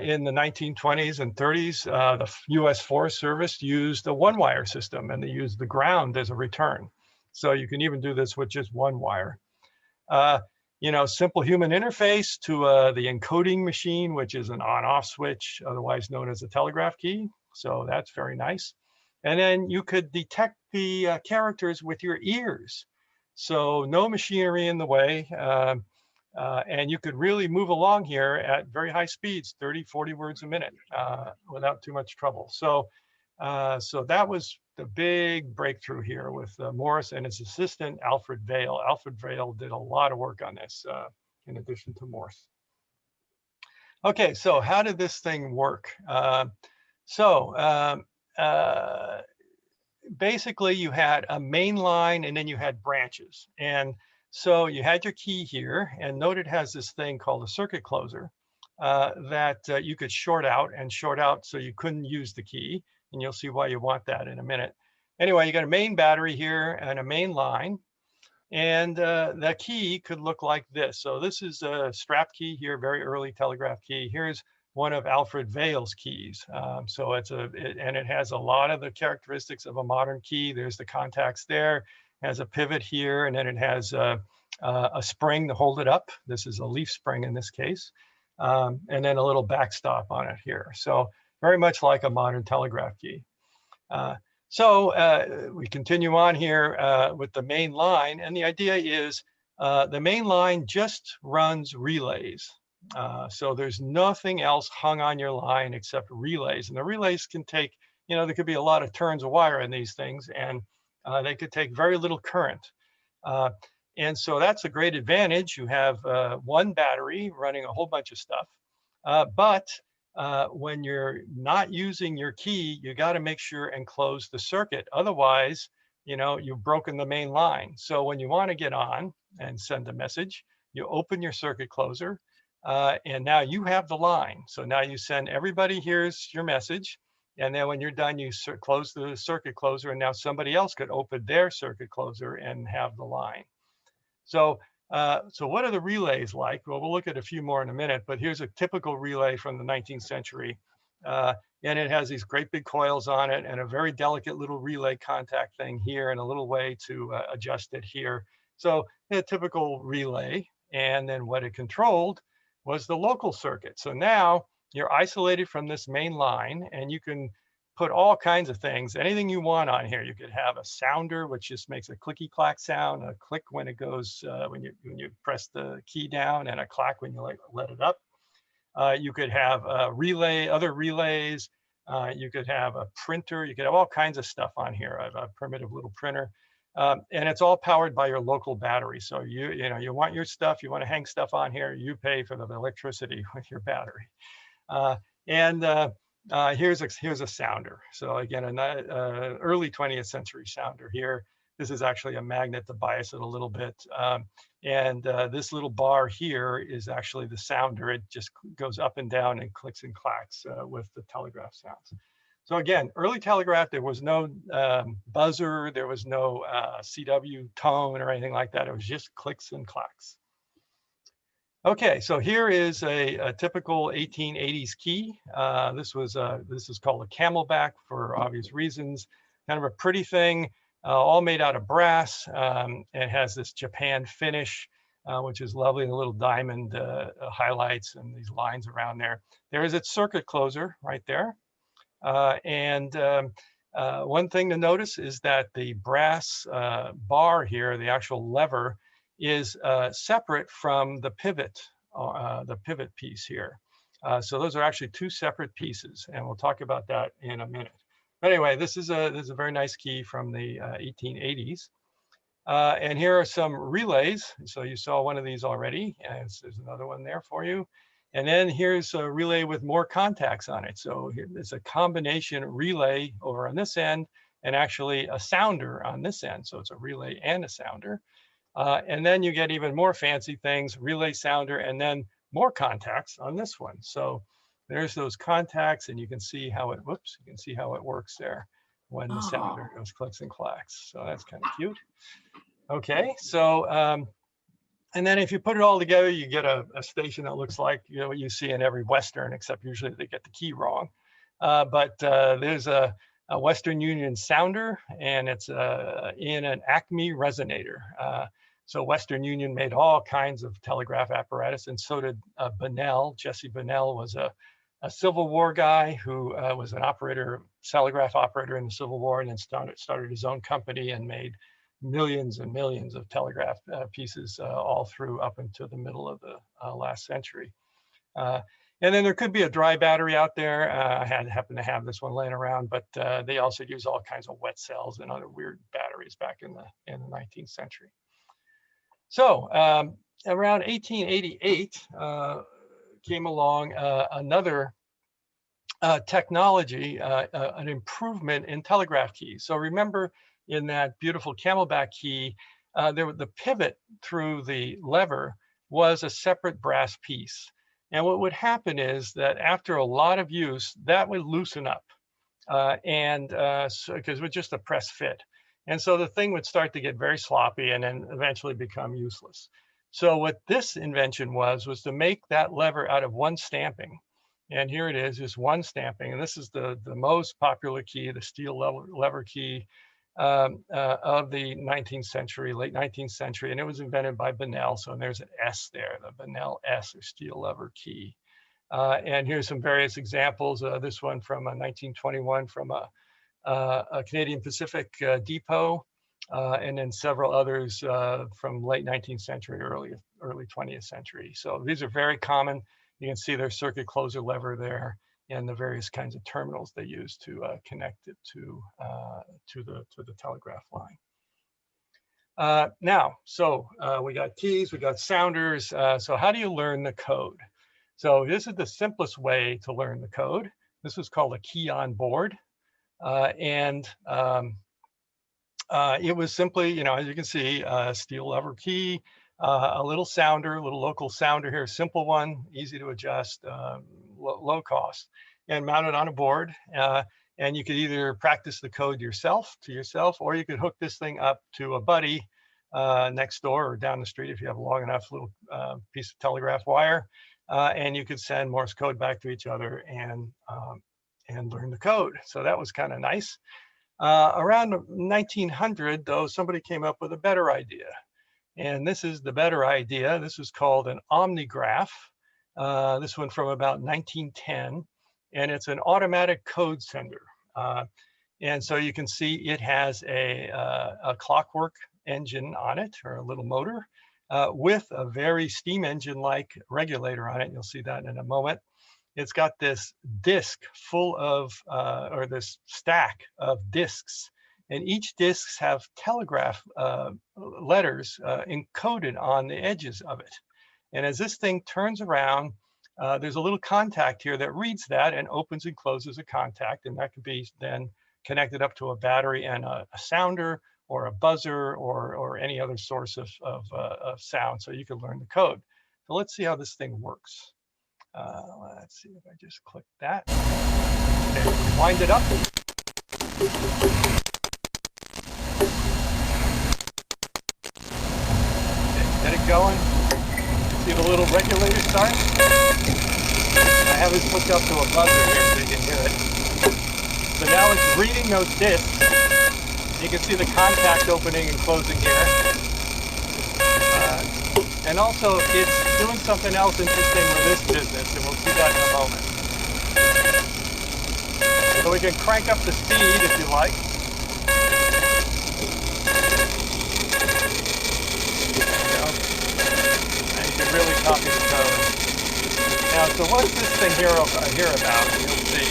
in the 1920s and 30s, the U.S. Forest Service used a one-wire system, and they used the ground as a return. So you can even do this with just one wire. You know, simple human interface to the encoding machine, which is an on-off switch, otherwise known as a telegraph key. So that's very nice. And then you could detect the characters with your ears. So no machinery in the way. And you could really move along here at very high speeds, 30, 40 words a minute without too much trouble. So, so that was the big breakthrough here with Morse and his assistant, Alfred Vail. Alfred Vail did a lot of work on this in addition to Morse. Okay, so how did this thing work? Basically you had a main line and then you had branches. And so you had your key here, and note it has this thing called a circuit closer that you could short out so you couldn't use the key. And you'll see why you want that in a minute. Anyway, you got a main battery here and a main line. And the key could look like this. So this is a strap key here, very early telegraph key. Here's one of Alfred Vail's keys. So it's and it has a lot of the characteristics of a modern key. There's the contacts there, has a pivot here, and then it has a spring to hold it up. This is a leaf spring in this case. And then a little backstop on it here. So very much like a modern telegraph key. So we continue on here with the main line. And the idea is the main line just runs relays. So there's nothing else hung on your line except relays. And the relays can take, you know, there could be a lot of turns of wire in these things, and they could take very little current. And so that's a great advantage. You have one battery running a whole bunch of stuff. But when you're not using your key, you got to make sure and close the circuit. Otherwise, you know, you've broken the main line. So when you want to get on and send a message, you open your circuit closer. And now you have the line. So now you send everybody, here's your message. And then when you're done, you close the circuit closer, and now somebody else could open their circuit closer and have the line. So, so what are the relays like? Well, we'll look at a few more in a minute, but here's a typical relay from the 19th century. And it has these great big coils on it and a very delicate little relay contact thing here and a little way to adjust it here. So a typical relay. And then what it controlled was the local circuit. So now you're isolated from this main line, and you can put all kinds of things, anything you want on here. You could have a sounder, which just makes a clicky clack sound, a click when it goes, when you press the key down, and a clack when you let it up. You could have a relay, other relays. You could have a printer. You could have all kinds of stuff on here, a primitive little printer. And it's all powered by your local battery. So you want your stuff, you want to hang stuff on here, you pay for the electricity with your battery. Here's a sounder. So again, an early 20th century sounder here. This is actually a magnet to bias it a little bit. This little bar here is actually the sounder. It just goes up and down and clicks and clacks with the telegraph sounds. So again, early telegraph, there was no buzzer, there was no CW tone or anything like that. It was just clicks and clacks. Okay, so here is a typical 1880s key. This is called a camelback for obvious reasons. Kind of a pretty thing, all made out of brass. It has this Japan finish, which is lovely, the little diamond highlights and these lines around there. There is its circuit closer right there. One thing to notice is that the brass bar here, the actual lever, is separate from the pivot piece here. So those are actually two separate pieces, and we'll talk about that in a minute. But anyway, this is a very nice key from the 1880s. And here are some relays. So you saw one of these already, and there's another one there for you. And then here's a relay with more contacts on it. So there's a combination relay over on this end, and actually a sounder on this end. So it's a relay and a sounder. And then you get even more fancy things, relay, sounder, and then more contacts on this one. So there's those contacts, and you can see how it, whoops, you can see how it works there when the sounder goes clicks and clacks. So that's kind of cute. Okay, so, and then if you put it all together, you get a station that looks like, you know, what you see in every Western, except usually they get the key wrong. There's a Western Union sounder, and it's in an Acme resonator. So Western Union made all kinds of telegraph apparatus, and so did Bunnell. Jesse Bunnell was a Civil War guy who was an operator, telegraph operator in the Civil War, and then started his own company and made millions and millions of telegraph pieces all through up into the middle of the last century. And then there could be a dry battery out there. I happen to have this one laying around, but they also use all kinds of wet cells and other weird batteries back in the 19th century. So around 1888 came along another technology, an improvement in telegraph keys. So remember, in that beautiful camelback key, the pivot through the lever was a separate brass piece. And what would happen is that after a lot of use, that would loosen up, because it was just a press fit. And so the thing would start to get very sloppy and then eventually become useless. So what this invention was to make that lever out of one stamping. And here it is, just one stamping. And this is the most popular key, the steel lever key of the 19th century, late 19th century. And it was invented by Bunnell. So there's an S there, the Bunnell S, or steel lever key. And here's some various examples. This one from 1921 from a Canadian Pacific depot, and then several others from late 19th century, early 20th century. So these are very common. You can see their circuit closer lever there and the various kinds of terminals they use to connect it to the telegraph line. We got keys, we got sounders. So how do you learn the code? So this is the simplest way to learn the code. This was called a key on board. It was simply, you know, as you can see, a steel lever key, a little sounder, a little local sounder here, simple one, easy to adjust, low cost, and mounted on a board. And you could either practice the code yourself, or you could hook this thing up to a buddy next door or down the street if you have a long enough little piece of telegraph wire, and you could send Morse code back to each other and learn the code. So that was kind of nice. Around 1900, though, somebody came up with a better idea. And this is the better idea. This was called an omnigraph. This one from about 1910. And it's an automatic code sender. And so you can see it has a clockwork engine on it, or a little motor, with a very steam engine-like regulator on it. You'll see that in a moment. It's got this disc full of, or this stack of discs, and each discs have telegraph letters encoded on the edges of it. And as this thing turns around, there's a little contact here that reads that and opens and closes a contact, and that could be then connected up to a battery and a sounder or a buzzer or any other source of sound, so you can learn the code. So let's see how this thing works. Let's see if I just click that. Okay, wind it up. Okay, get it going. See the little regulator start? I have it hooked up to a buzzer here so you can hear it. So now it's reading those discs. You can see the contact opening and closing here. And also it's doing something else interesting with this business, and we'll see that in a moment. So we can crank up the speed if you like. There we go. And you can really copy the code. Now, so what's this thing here about? You'll see.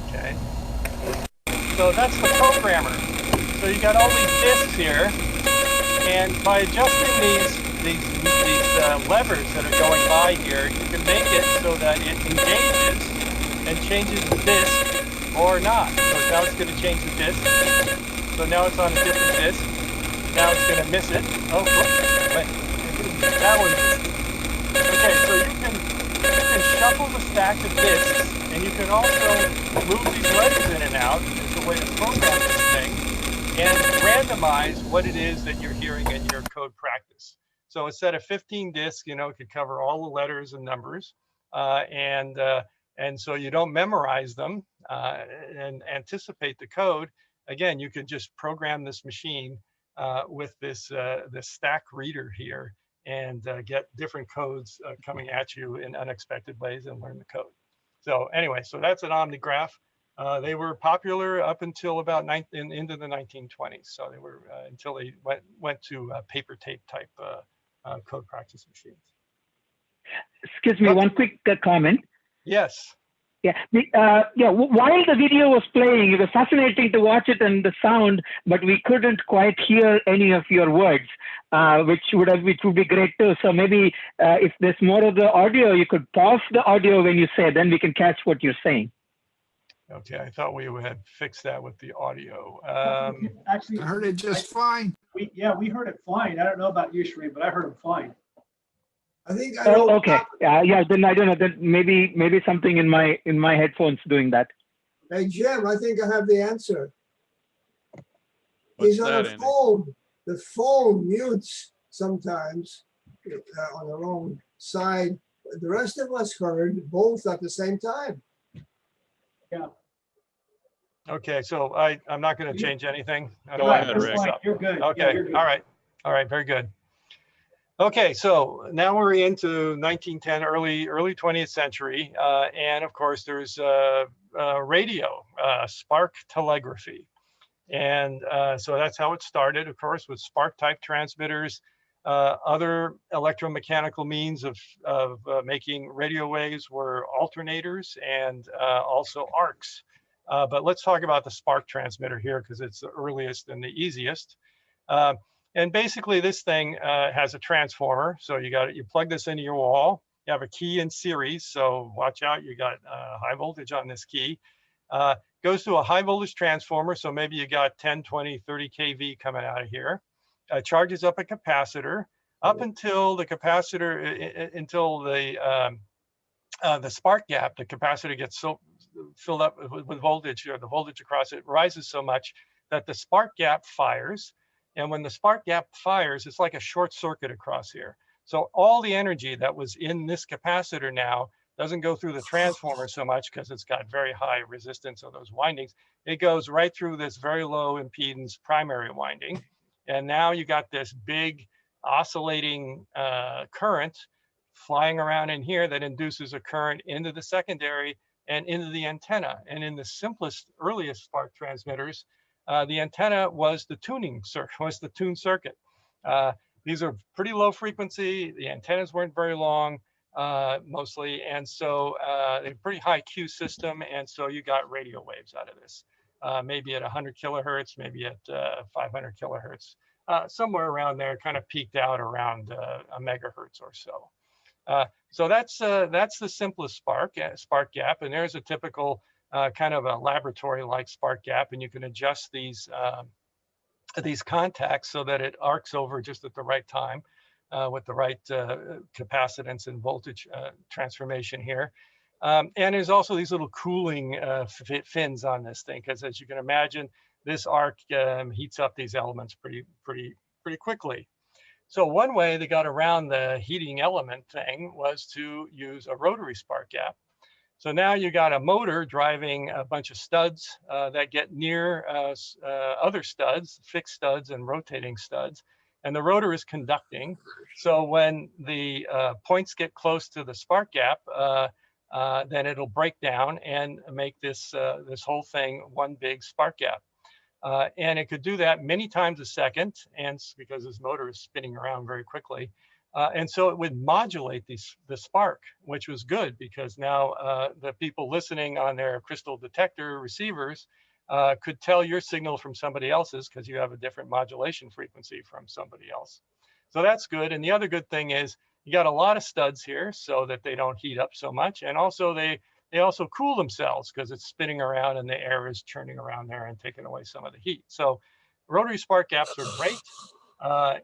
Okay. So that's the programmer. So you got all these discs here, and by adjusting these levers that are going by here, you can make it so that it engages and changes the disc or not. So now it's going to change the disc. So now it's on a different disc. Now it's going to miss it. Oh, wait. That one missed it. Okay, so you can shuffle the stack of discs, and you can also move these letters in and out. There's a way to program this thing and randomize what it is that you're hearing in your code practice. So instead of 15 discs, you know, it could cover all the letters and numbers, and so you don't memorize them and anticipate the code. Again, you could just program this machine with this stack reader here, and get different codes coming at you in unexpected ways and learn the code. So anyway, so that's an omnigraph. They were popular up until about into the 1920s. So they were until they went to paper tape type code practice machines.
Excuse me, one quick comment.
Yes.
Yeah, while the video was playing, it was fascinating to watch it and the sound, but we couldn't quite hear any of your words, which would be great too. So maybe if there's more of the audio, you could pause the audio when you say, then we can catch what you're saying.
Okay, I thought we had fixed that with the audio.
Actually,
I heard it just fine.
we heard it fine. I don't know about you, Shereen, but I heard it fine.
I think I
Oh,
know.
okay. Yeah, then I don't know. Then maybe something in my headphones doing that.
Hey, Jim, I think I have the answer.
What's
He's on
that,
a
Andy?
phone. The phone mutes sometimes on the wrong side. The rest of us heard both at the same time.
Yeah.
Okay, so I'm not going to change anything.
Go ahead,
That's
Rick.
fine. You're good.
Okay,
Yeah, you're good.
all right, very good. Okay, so now we're into 1910, early 20th century, and of course there's radio, spark telegraphy, and so that's how it started, of course, with spark type transmitters. Other electromechanical means of making radio waves were alternators and also arcs. But let's talk about the spark transmitter here because it's the earliest and the easiest. And basically this thing has a transformer. So you plug this into your wall. You have a key in series. So watch out, you got high voltage on this key. Goes to a high voltage transformer. So maybe you got 10, 20, 30 kV coming out of here. Charges up a capacitor up until the capacitor, until the spark gap, the capacitor gets so filled up with voltage, or the voltage across it rises so much that the spark gap fires. And when the spark gap fires, it's like a short circuit across here. So all the energy that was in this capacitor now doesn't go through the transformer so much because it's got very high resistance of those windings. It goes right through this very low impedance primary winding. And now you got this big oscillating current flying around in here that induces a current into the secondary and into the antenna. And in the simplest, earliest spark transmitters, the antenna was the tune circuit. These are pretty low frequency. The antennas weren't very long, mostly, and so they're pretty high Q system, and so you got radio waves out of this. Maybe at 100 kilohertz, maybe at 500 kilohertz, somewhere around there. Kind of peaked out around a megahertz or so. So that's the simplest spark gap, and there's a typical kind of a laboratory-like spark gap, and you can adjust these contacts so that it arcs over just at the right time with the right capacitance and voltage transformation here. And there's also these little cooling fins on this thing, because as you can imagine, this arc heats up these elements pretty quickly. So one way they got around the heating element thing was to use a rotary spark gap. So now you got a motor driving a bunch of studs that get near other studs, fixed studs and rotating studs, and the rotor is conducting. So when the points get close to the spark gap, then it'll break down and make this whole thing one big spark gap. And it could do that many times a second, and because this motor is spinning around very quickly. And so it would modulate the spark, which was good, because now the people listening on their crystal detector receivers could tell your signal from somebody else's, because you have a different modulation frequency from somebody else. So that's good. And the other good thing is you got a lot of studs here so that they don't heat up so much. And also they also cool themselves, because it's spinning around and the air is churning around there and taking away some of the heat. So rotary spark gaps are great.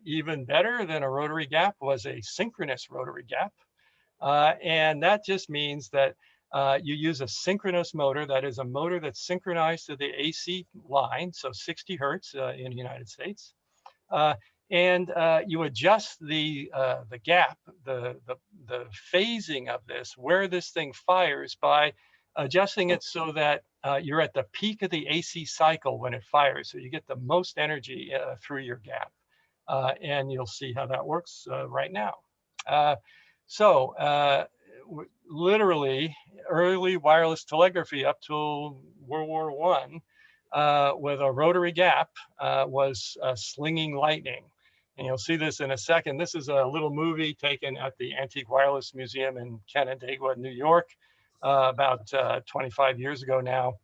Even better than a rotary gap was a synchronous rotary gap. And that just means that you use a synchronous motor, that is a motor that's synchronized to the AC line, so 60 hertz in the United States. And you adjust the gap, the phasing of this, where this thing fires, by adjusting it so that you're at the peak of the AC cycle when it fires. So you get the most energy through your gap. And you'll see how that works right now. Literally, early wireless telegraphy up till World War I with a rotary gap was slinging lightning. And you'll see this in a second. This is a little movie taken at the Antique Wireless Museum in Canandaigua, New York, about 25 years ago now.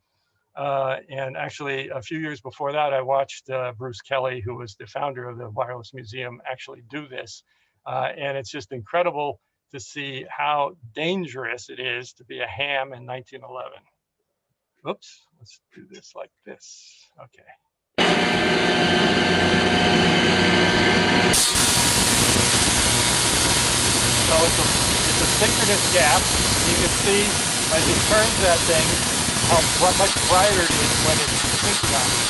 And actually, a few years before that, I watched Bruce Kelly, who was the founder of the Wireless Museum, actually do this. And it's just incredible to see how dangerous it is to be a ham in 1911. Oops, let's do this like this. Okay. So it's a synchronous gap. You can see as he turns that thing, how much brighter it is when it's synchronized.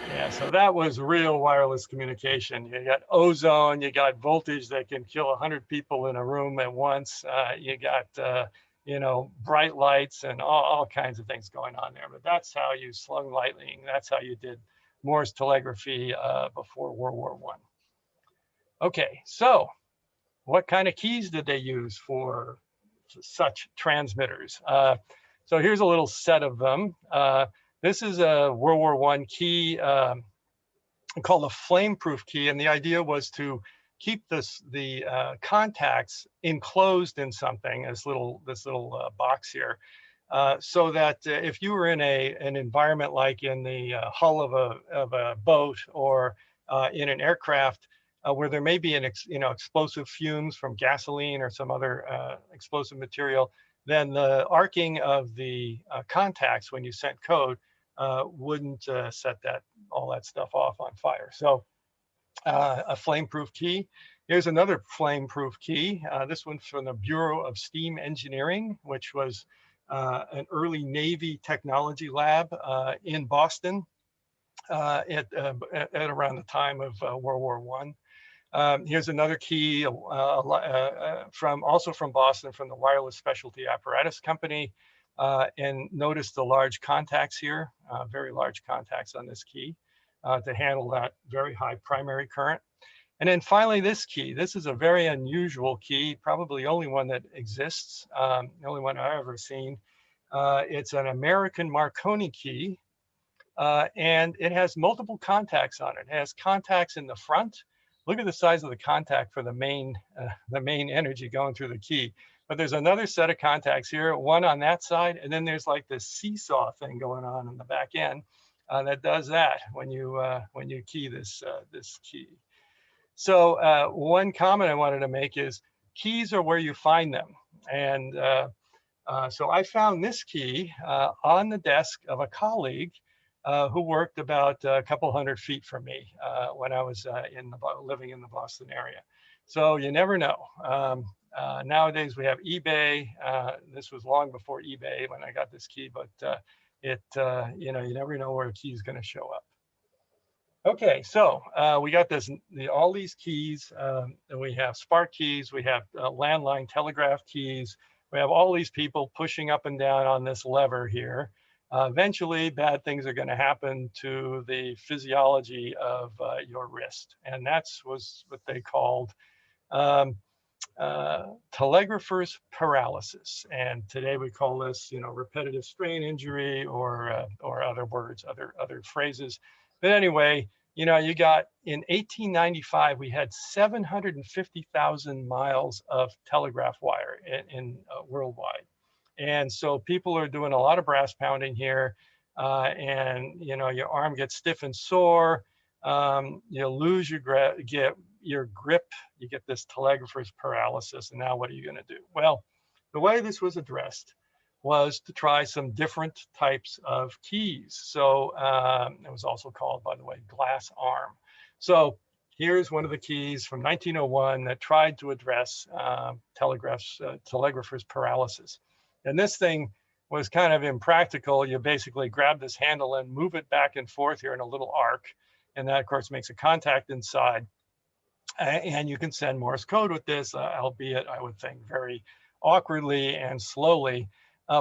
Yeah, so that was real wireless communication. You got ozone, you got voltage that can kill 100 people in a room at once. You got bright lights and all kinds of things going on there. But that's how you slung lightning. That's how you did Morse telegraphy before World War I. Okay, so what kind of keys did they use for such transmitters? So here's a little set of them. This is a World War I key called a flame-proof key, and the idea was to keep the contacts enclosed in something, this little box here, so that if you were in an environment like in the hull of a boat or in an aircraft where there may be explosive fumes from gasoline or some other explosive material, then the arcing of the contacts when you sent code wouldn't set all that stuff off on fire. So a flame-proof key. Here's another flame-proof key. This one's from the Bureau of Steam Engineering, which was an early Navy technology lab in Boston at around the time of World War I. Here's another key also from Boston, from the Wireless Specialty Apparatus Company. and notice the large contacts here, very large contacts on this key to handle that very high primary current. And then finally, this key. This is a very unusual key, probably the only one that exists, the only one I've ever seen. It's an American Marconi key, and it has multiple contacts on it. It has contacts in the front. Look at the size of the contact for the main energy going through the key. But there's another set of contacts here, one on that side, and then there's like this seesaw thing going on in the back end that does that when you key this key. So one comment I wanted to make is keys are where you find them. And so I found this key on the desk of a colleague who worked about a couple hundred feet from me when I was living in the Boston area. So you never know. Nowadays we have eBay. This was long before eBay when I got this key, but you never know where a key is going to show up. Okay, so we got all these keys, and we have spark keys, we have landline telegraph keys, we have all these people pushing up and down on this lever here. Eventually, bad things are going to happen to the physiology of your wrist, and was what they called telegrapher's paralysis. And today we call this, repetitive strain injury, or other words, other phrases. But anyway, you got in 1895, we had 750,000 miles of telegraph wire in worldwide. And so people are doing a lot of brass pounding here, and your arm gets stiff and sore. You lose your grip, you get this telegrapher's paralysis. And now what are you going to do? Well, the way this was addressed was to try some different types of keys. So it was also called, by the way, glass arm. So here's one of the keys from 1901 that tried to address telegrapher's paralysis. And this thing was kind of impractical. You basically grab this handle and move it back and forth here in a little arc. And that, of course, makes a contact inside. And you can send Morse code with this, albeit, I would think, very awkwardly and slowly.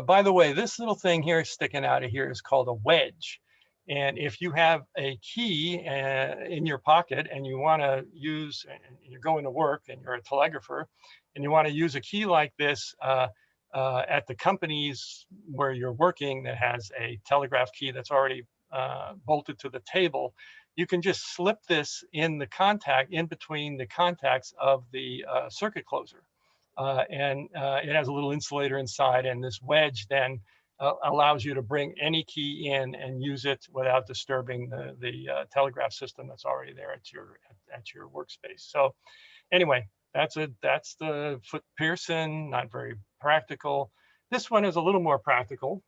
By the way, this little thing here sticking out of here is called a wedge. And if you have a key in your pocket and you want to use, and you're going to work and you're a telegrapher, and you want to use a key like this at the companies where you're working that has a telegraph key that's already bolted to the table, you can just slip this in between the contacts of the circuit closer. And it has a little insulator inside, and this wedge then allows you to bring any key in and use it without disturbing the telegraph system that's already there at your workspace. So anyway, that's the Foot Pearson, not very practical. This one is a little more practical.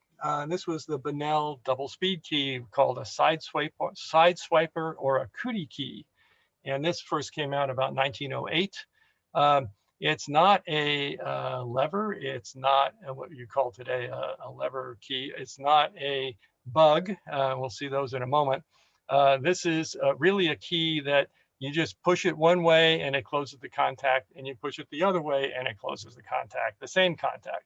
This was the Bonnell double speed key called a side swiper or a cootie key. And this first came out about 1908. It's not a lever. It's not what you call today a lever key. It's not a bug. We'll see those in a moment. This is really a key that you just push it one way and it closes the contact, and you push it the other way and it closes the contact, the same contact.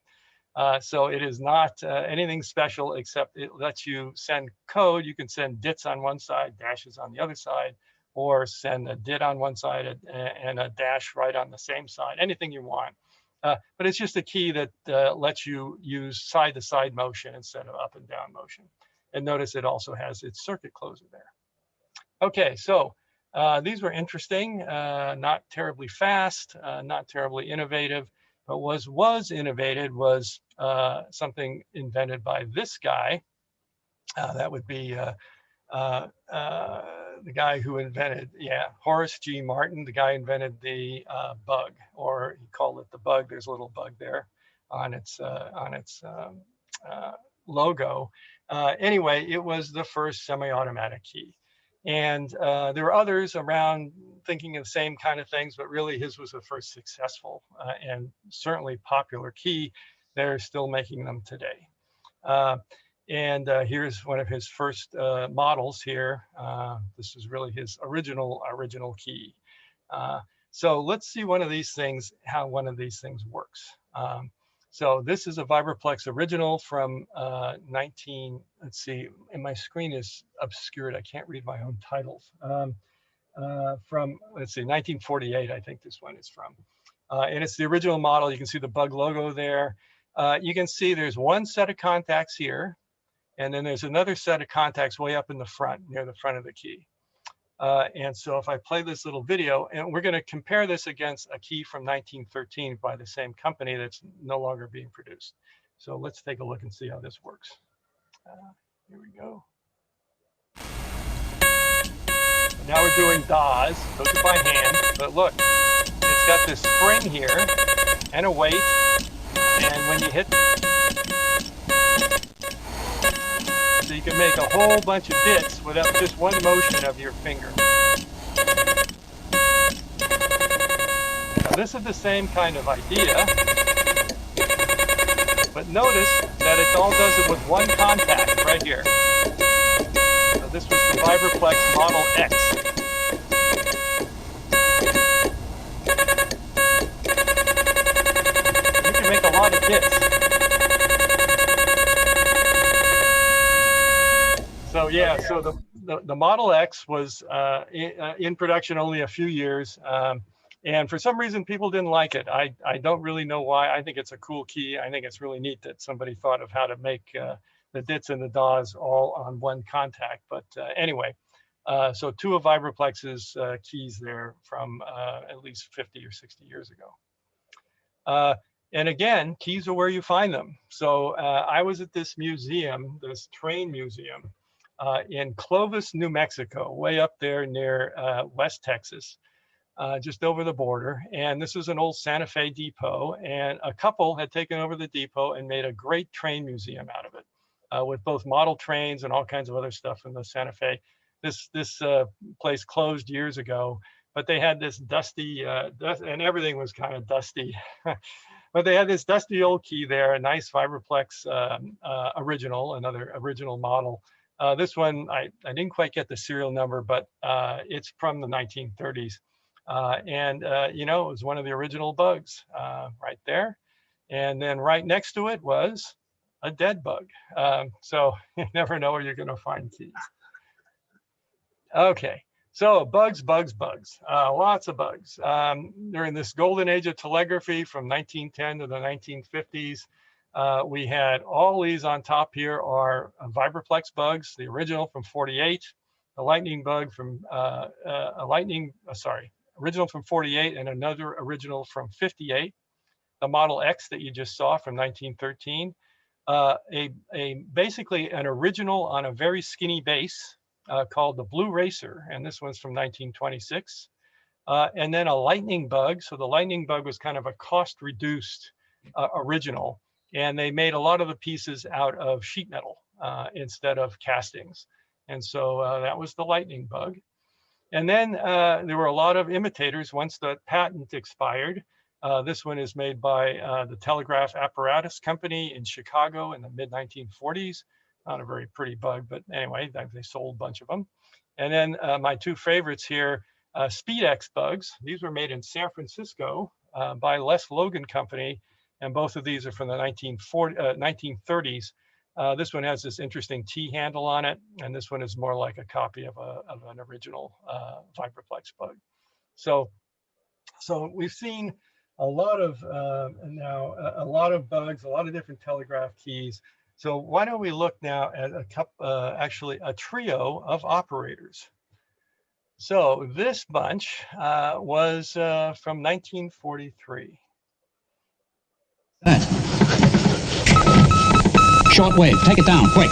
So it is not anything special, except it lets you send code. You can send dits on one side, dashes on the other side, or send a dit on one side and a dash right on the same side, anything you want. But it's just a key that lets you use side-to-side motion instead of up and down motion. And notice it also has its circuit closer there. Okay, so these were interesting, not terribly fast, not terribly innovative, but what was innovated was something invented by this guy. That would be the guy who invented, Horace G. Martin, the guy invented the bug, or he called it the bug. There's a little bug there on its logo. Anyway, it was the first semi-automatic key. And there were others around thinking of the same kind of things, but really his was the first successful and certainly popular key. They're still making them today. And here's one of his first models here. This is really his original key. So let's see how one of these things works. So this is a Vibraplex original from let's see, and my screen is obscured. I can't read my own titles. From, let's see, 1948, I think this one is from. And it's the original model. You can see the bug logo there. You can see there's one set of contacts here, and then there's another set of contacts way up in the front, near the front of the key. And so if I play this little video, and we're going to compare this against a key from 1913 by the same company that's no longer being produced. So let's take a look and see how this works. Here we go. Now we're doing DAWs. Those are by hand, but look, it's got this spring here and a weight. And when you hit, so you can make a whole bunch of bits without just one motion of your finger. Now this is the same kind of idea, but notice that it all does it with one contact right here. So this was the Vibraplex Model X. You can make a lot of bits. So yeah, so the Model X was in production only a few years, and for some reason people didn't like it. I don't really know why. I think it's a cool key. I think it's really neat that somebody thought of how to make the DITs and the DAWs all on one contact. But anyway, so two of Vibraplex's keys there from at least 50 or 60 years ago. And again, keys are where you find them. So I was at this museum, this train museum, in Clovis, New Mexico, way up there near West Texas, just over the border. And this was an old Santa Fe depot, and a couple had taken over the depot and made a great train museum out of it, with both model trains and all kinds of other stuff in the Santa Fe. This place closed years ago, but they had this dusty, and everything was kind of dusty. But they had this dusty old key there, a nice Vibraplex original, another original model. This one, I didn't quite get the serial number, but it's from the 1930s. You know, it was one of the original bugs right there. And then right next to it was a dead bug. So you never know where you're going to find keys. Okay, so bugs. Lots of bugs. During this golden age of telegraphy from 1910 to the 1950s, we had all these on top here are Vibraplex bugs, the original from 48, the lightning bug from original from 48 and another original from 58, the Model X that you just saw from 1913, basically an original on a very skinny base called the Blue Racer, and this one's from 1926, and then a lightning bug. So the lightning bug was kind of a cost-reduced original. And they made a lot of the pieces out of sheet metal instead of castings. And so that was the lightning bug. And then there were a lot of imitators once the patent expired. This one is made by the Telegraph Apparatus Company in Chicago in the mid-1940s. Not a very pretty bug, but anyway, they sold a bunch of them. And then my two favorites here, SpeedX bugs. These were made in San Francisco by Les Logan Company. And both of these are from the 1930s. This one has this interesting T handle on it, and this one is more like a copy of an original Vibraplex bug. So we've seen a lot of a lot of bugs, a lot of different telegraph keys. So why don't we look now at actually a trio of operators. So this bunch was from 1943.
Short wave, take it down, quick.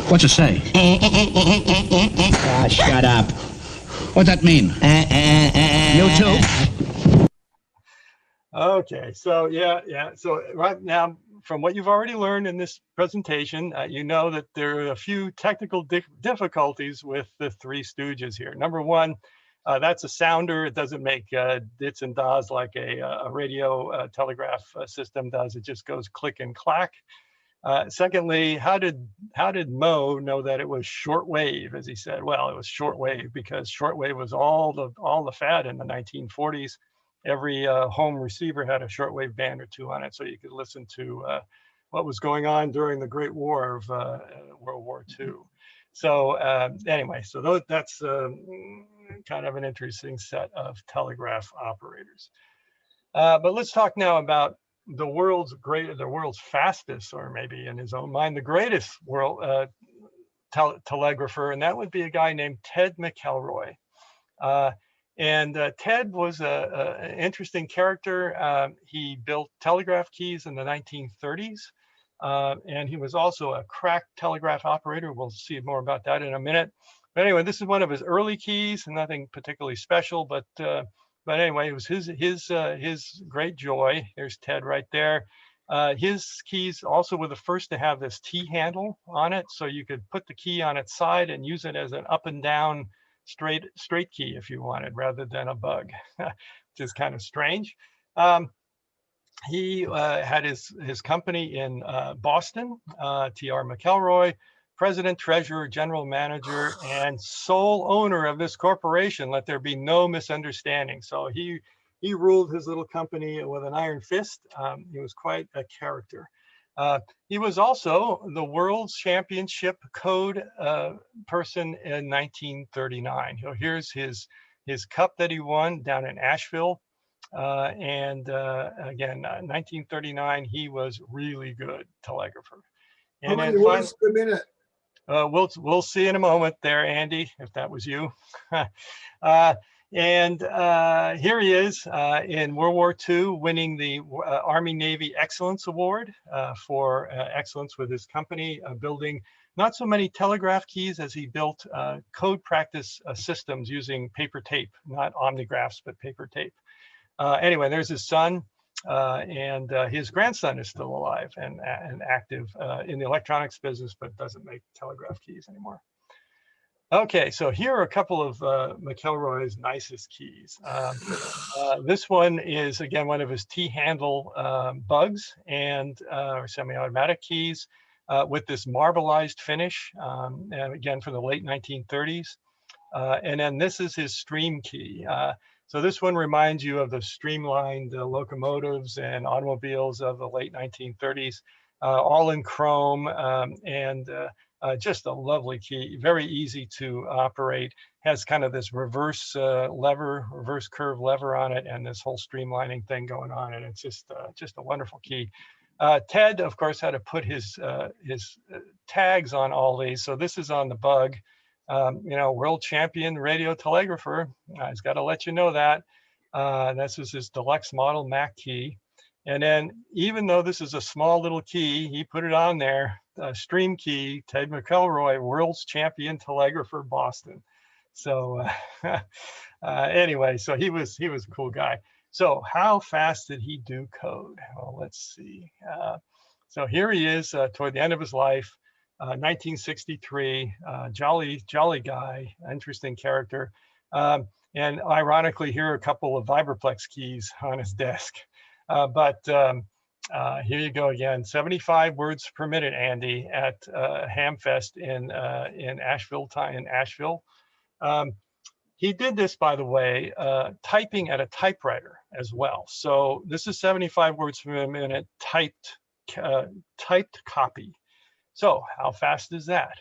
What's it say? Ah, shut up. What's that mean? You too?
Okay, so yeah. So right now, from what you've already learned in this presentation, you know that there are a few technical difficulties with the Three Stooges here. Number one, that's a sounder. It doesn't make dits and dahs like a radio telegraph system does. It just goes click and clack. Secondly, how did Mo know that it was shortwave, as he said? Well, it was shortwave because shortwave was all the fad in the 1940s. Every home receiver had a shortwave band or two on it, so you could listen to what was going on during the Great War of World War II. So anyway, so that's kind of an interesting set of telegraph operators. But let's talk now about the world's fastest, or maybe in his own mind, the greatest world telegrapher, and that would be a guy named Ted McElroy. Ted was an interesting character. He built telegraph keys in the 1930s, and he was also a crack telegraph operator. We'll see more about that in a minute. But anyway, this is one of his early keys, nothing particularly special, but anyway, it was his great joy. There's Ted right there. His keys also were the first to have this T handle on it, so you could put the key on its side and use it as an up and down straight key if you wanted, rather than a bug, which is kind of strange. He had his company in Boston, T.R. McElroy, president, treasurer, general manager, and sole owner of this corporation. Let there be no misunderstanding. So he ruled his little company with an iron fist. He was quite a character. He was also the world championship code person in 1939. Here's his cup that he won down in Asheville. Again, 1939, he was really good telegrapher.
How many words per minute?
We'll see in a moment there, Andy, if that was you. Here he is in World War II, winning the Army Navy Excellence Award for excellence with his company, building not so many telegraph keys as he built code practice systems using paper tape, not omnigraphs, but paper tape. Anyway, there's his son, and his grandson is still alive and active in the electronics business, but doesn't make telegraph keys anymore. Okay, so here are a couple of McElroy's nicest keys. This one is, again, one of his T-handle bugs and or semi-automatic keys with this marbleized finish, and again, from the late 1930s. And then this is his stream key. So this one reminds you of the streamlined locomotives and automobiles of the late 1930s, all in chrome, and just a lovely key, very easy to operate, has kind of this reverse curve lever on it, and this whole streamlining thing going on, and it's just a wonderful key. Ted, of course, had to put his tags on all these. So this is on the bug. World champion radio telegrapher. He's got to let you know that. This is his deluxe model Mac key. And then, even though this is a small little key, he put it on there, stream key, Ted McElroy, world's champion telegrapher, Boston. So anyway, so he was a cool guy. So how fast did he do code? Well, let's see. So here he is toward the end of his life. 1963, jolly guy, interesting character. And ironically, here are a couple of Vibraplex keys on his desk. But here you go again, 75 words per minute, Andy, at Hamfest in Asheville. He did this, by the way, typing at a typewriter as well. So this is 75 words per minute typed copy. So how fast is that?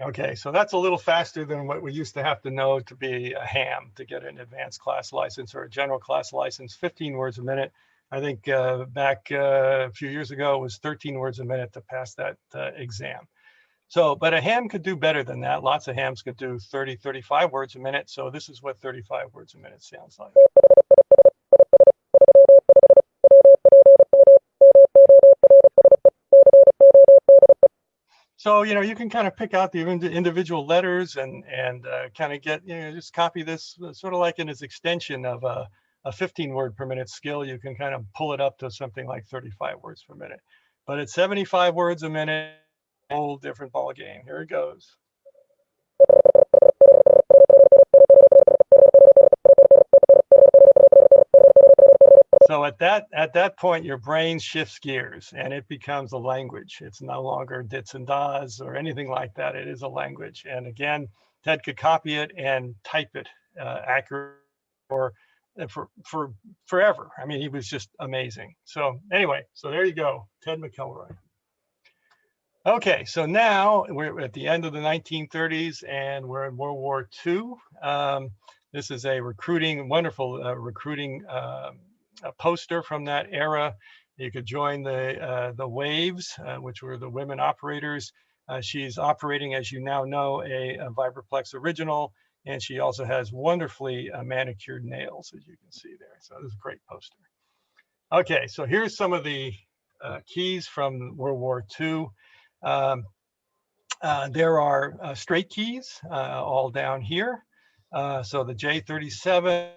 Okay, so that's a little faster than what we used to have to know to be a ham, to get an advanced class license or a general class license, 15 words a minute. I think back a few years ago, it was 13 words a minute to pass that exam. So, but a ham could do better than that. Lots of hams could do 30, 35 words a minute. So this is what 35 words a minute sounds like. So, you can kind of pick out the individual letters and kind of get, just copy this sort of like in its extension of a 15 word per minute skill. You can kind of pull it up to something like 35 words per minute. But at 75 words a minute, whole different ball game. Here it goes. So at that point, your brain shifts gears and it becomes a language. It's no longer dits and das or anything like that. It is a language. And again, Ted could copy it and type it accurate for forever. I mean, he was just amazing. So anyway, so there you go, Ted McElroy. Okay, so now we're at the end of the 1930s and we're in World War II. This is a wonderful recruiting a poster from that era. You could join the Waves, which were the women operators. She's operating, as you now know, a Vibraplex original, and she also has wonderfully manicured nails, as you can see there. So this is a great poster. Okay, so here's some of the keys from World War II. There are straight keys all down here. So the J37,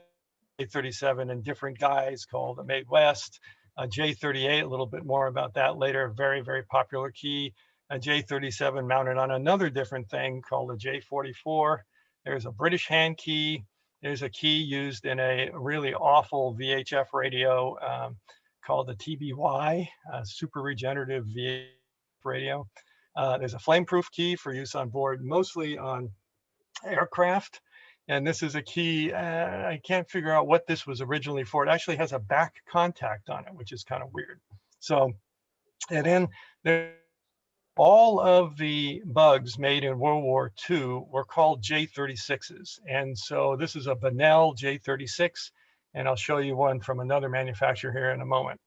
J37 in different guys called the Made West, J38, a little bit more about that later, very, very popular key. A J37 mounted on another different thing called a J44. There's a British hand key. There's a key used in a really awful VHF radio called the TBY, Super Regenerative VHF radio. There's a flame-proof key for use on board, mostly on aircraft. And this is a key, I can't figure out what this was originally for. It actually has a back contact on it, which is kind of weird. So, and then there, all of the bugs made in World War II were called J36s. And so this is a Benell J36, and I'll show you one from another manufacturer here in a moment.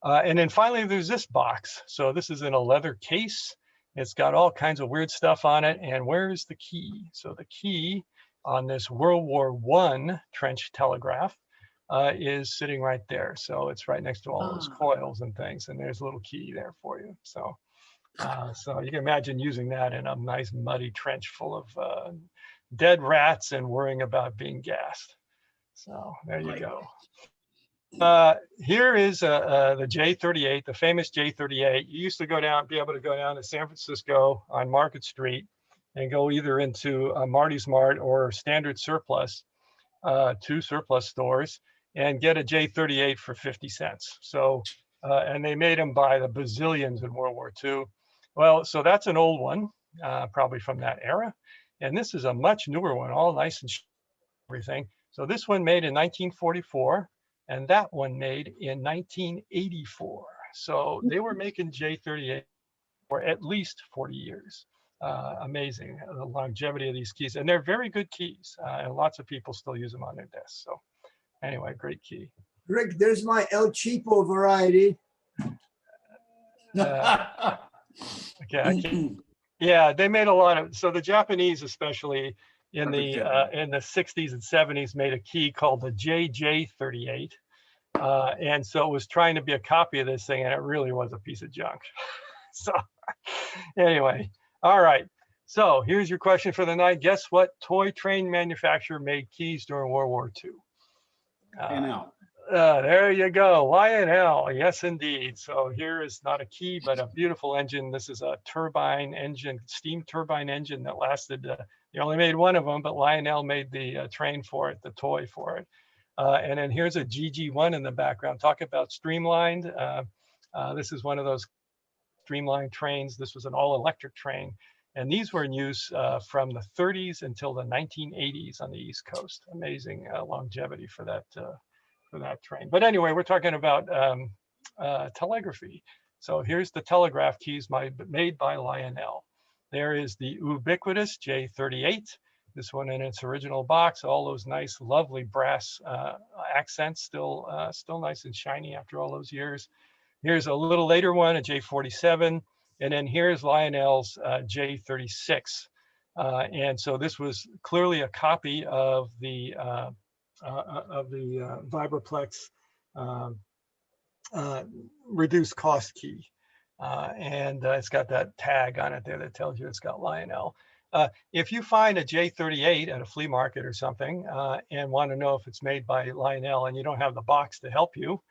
And then finally, there's this box. So this is in a leather case. It's got all kinds of weird stuff on it. And where's the key? So the key on this World War I trench telegraph is sitting right there. So it's right next to all those coils and things. And there's a little key there for you. So, so you can imagine using that in a nice muddy trench full of dead rats and worrying about being gassed. So there you go. Here is the J38, the famous J38. You used to be able to go down to San Francisco on Market Street and go either into Marty's Mart or Standard Surplus, two surplus stores, and get a J38 for 50 cents. So, and they made them by the bazillions in World War II. Well, so that's an old one, probably from that era. And this is a much newer one, all nice and everything. So this one made in 1944, and that one made in 1984. So they were making J38 for at least 40 years. Amazing, the longevity of these keys. And they're very good keys, and lots of people still use them on their desks. So anyway, great key.
Rick, there's my El Cheapo variety.
Okay, yeah, they made a lot of, so the Japanese especially in the 60s and 70s made a key called the JJ38. And so it was trying to be a copy of this thing, and it really was a piece of junk. So anyway, all right. So here's your question for the night. Guess what toy train manufacturer made keys during World War II? There you go, Lionel. Yes, indeed. So here is not a key, but a beautiful engine. This is a turbine engine, steam turbine engine that lasted, they only made one of them, but Lionel made the train for it, the toy for it. And then here's a GG1 in the background. Talk about streamlined. This is one of those streamlined trains. This was an all-electric train. And these were in use from the 30s until the 1980s on the East Coast. Amazing longevity for that train. But anyway, we're talking about telegraphy. So here's the telegraph keys made by Lionel. There is the ubiquitous J38. This one in its original box, all those nice, lovely brass accents, still nice and shiny after all those years. Here's a little later one, a J47, and then here's Lionel's J36. And so this was clearly a copy of the Vibraplex reduced cost key. And it's got that tag on it there that tells you it's got Lionel. If you find a J38 at a flea market or something and want to know if it's made by Lionel and you don't have the box to help you,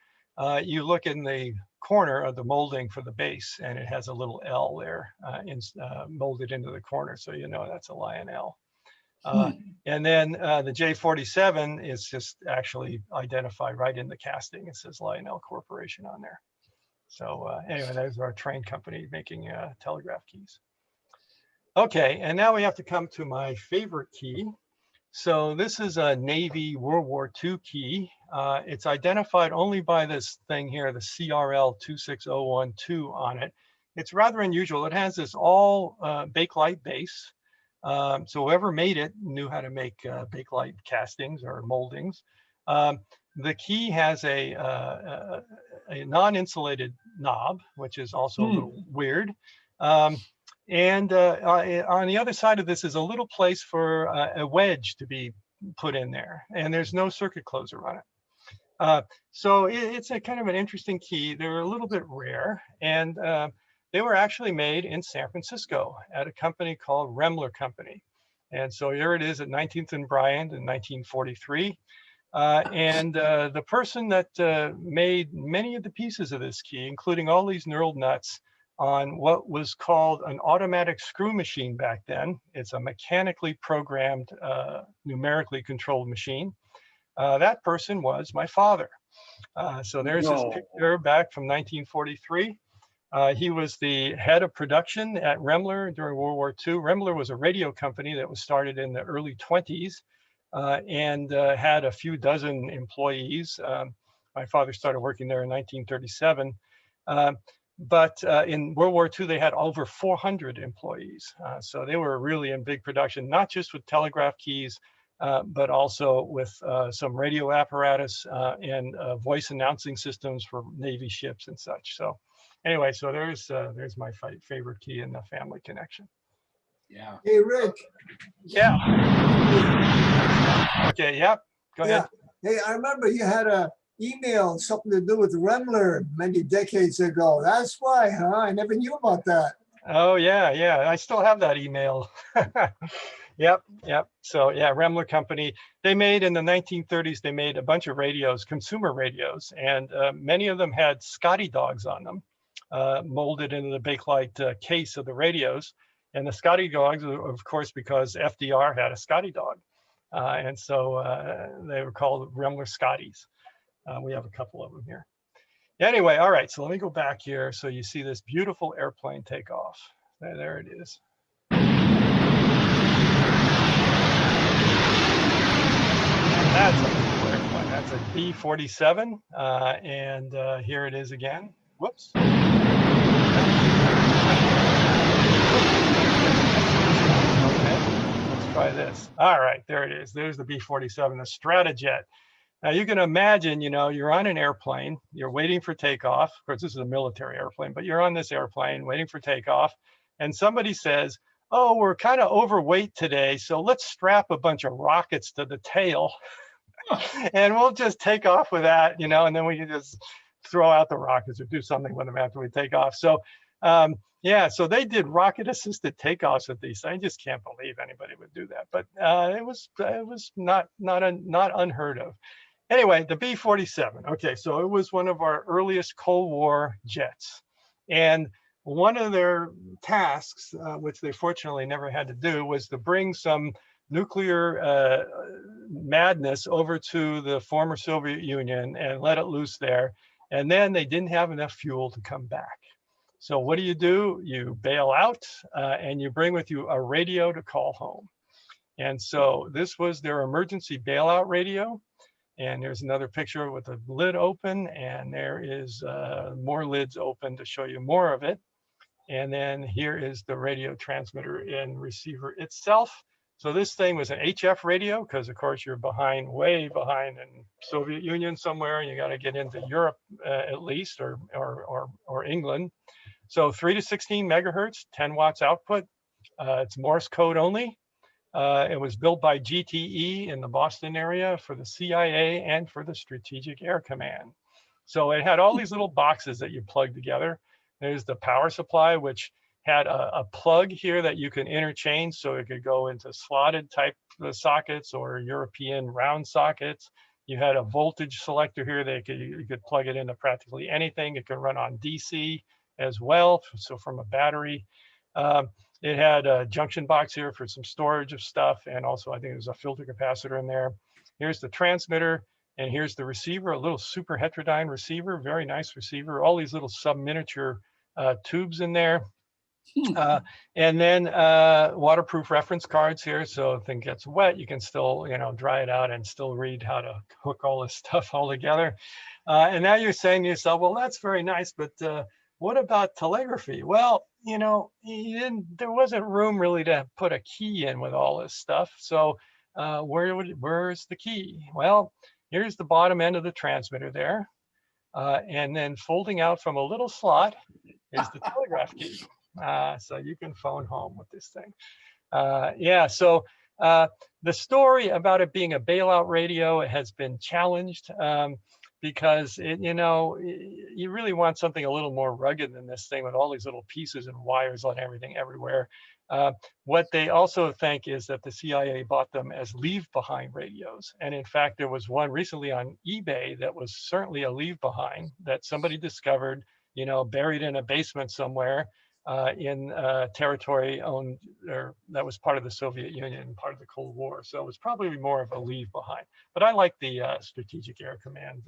you look in the corner of the molding for the base and it has a little L there molded into the corner, so you know that's a Lionel. And then the J47 is just actually identified right in the casting. It says Lionel Corporation on there. So anyway, there's our train company making telegraph keys. Okay, and now we have to come to my favorite key. So this is a Navy World War II key. It's identified only by this thing here, the CRL 26012 on it. It's rather unusual. It has this all Bakelite base. So whoever made it knew how to make Bakelite castings or moldings. The key has a non-insulated knob, which is also a little weird. And on the other side of this is a little place for a wedge to be put in there, and there's no circuit closer on it. So it's a kind of an interesting key. They're a little bit rare, and they were actually made in San Francisco at a company called Remler Company. And so here it is at 19th and Bryant in 1943. And the person that made many of the pieces of this key, including all these knurled nuts, on what was called an automatic screw machine back then. It's a mechanically programmed, numerically controlled machine. That person was my father. So there's this picture back from 1943. He was the head of production at Remler during World War II. Remler was a radio company that was started in the early 20s and had a few dozen employees. My father started working there in 1937. But in World War II, they had over 400 employees. So they were really in big production, not just with telegraph keys, but also with some radio apparatus and voice announcing systems for Navy ships and such. So anyway, so there's my favorite key in the family connection.
Yeah.
Hey, Rick.
Yeah. Okay, yep. Go ahead.
Hey, I remember you had a email, something to do with Remler many decades ago. That's why, huh? I never knew about that.
Oh, yeah. I still have that email. Yep. So yeah, Remler Company, they made in the 1930s, they made a bunch of radios, consumer radios, and many of them had Scotty dogs on them, molded into the Bakelite case of the radios. And the Scotty dogs, of course, because FDR had a Scotty dog. And so they were called Remler Scotties. We have a couple of them here. Anyway, all right, so let me go back here so you see this beautiful airplane take off. There it is. That's a cool airplane. That's a B-47, and here it is again. Whoops. Okay, let's try this. All right, there it is. There's the B-47, the Stratojet. Now you can imagine, you're on an airplane, you're waiting for takeoff. Of course, this is a military airplane, but you're on this airplane waiting for takeoff. And somebody says, oh, we're kind of overweight today, so let's strap a bunch of rockets to the tail and we'll just take off with that, and then we can just throw out the rockets or do something with them after we take off. So yeah, so they did rocket assisted takeoffs with these. I just can't believe anybody would do that, but it was not unheard of. Anyway, the B-47. Okay, so it was one of our earliest Cold War jets. And one of their tasks, which they fortunately never had to do, was to bring some nuclear madness over to the former Soviet Union and let it loose there. And then they didn't have enough fuel to come back. So what do? You bail out and you bring with you a radio to call home. And so this was their emergency bailout radio. And there's another picture with the lid open, and there is more lids open to show you more of it. And then here is the radio transmitter and receiver itself. So this thing was an HF radio, because of course you're way behind in Soviet Union somewhere. You got to get into Europe at least, or England. So 3 to 16 megahertz, 10 watts output. It's Morse code only. It was built by GTE in the Boston area for the CIA and for the Strategic Air Command. So it had all these little boxes that you plug together. There's the power supply, which had a plug here that you can interchange, so it could go into slotted type sockets or European round sockets. You had a voltage selector here that you could plug it into practically anything. It could run on DC as well, so from a battery. It had a junction box here for some storage of stuff. And also I think there's a filter capacitor in there. Here's the transmitter. And here's the receiver, a little super heterodyne receiver, very nice receiver. All these little sub-miniature tubes in there. And then waterproof reference cards here. So if thing gets wet, you can still, dry it out and still read how to hook all this stuff all together. And now you're saying to yourself, well, that's very nice, but what about telegraphy? Well, there wasn't room really to put a key in with all this stuff. So where's the key? Well, here's the bottom end of the transmitter there. And then folding out from a little slot is the telegraph key. So you can phone home with this thing. So the story about it being a bailout radio has been challenged because you really want something a little more rugged than this thing with all these little pieces and wires on everything everywhere. What they also think is that the CIA bought them as leave behind radios. And in fact, there was one recently on eBay that was certainly a leave behind that somebody discovered, buried in a basement somewhere. In territory owned, or that was part of the Soviet Union, part of the Cold War. So it was probably more of a leave behind. But I like the Strategic Air Command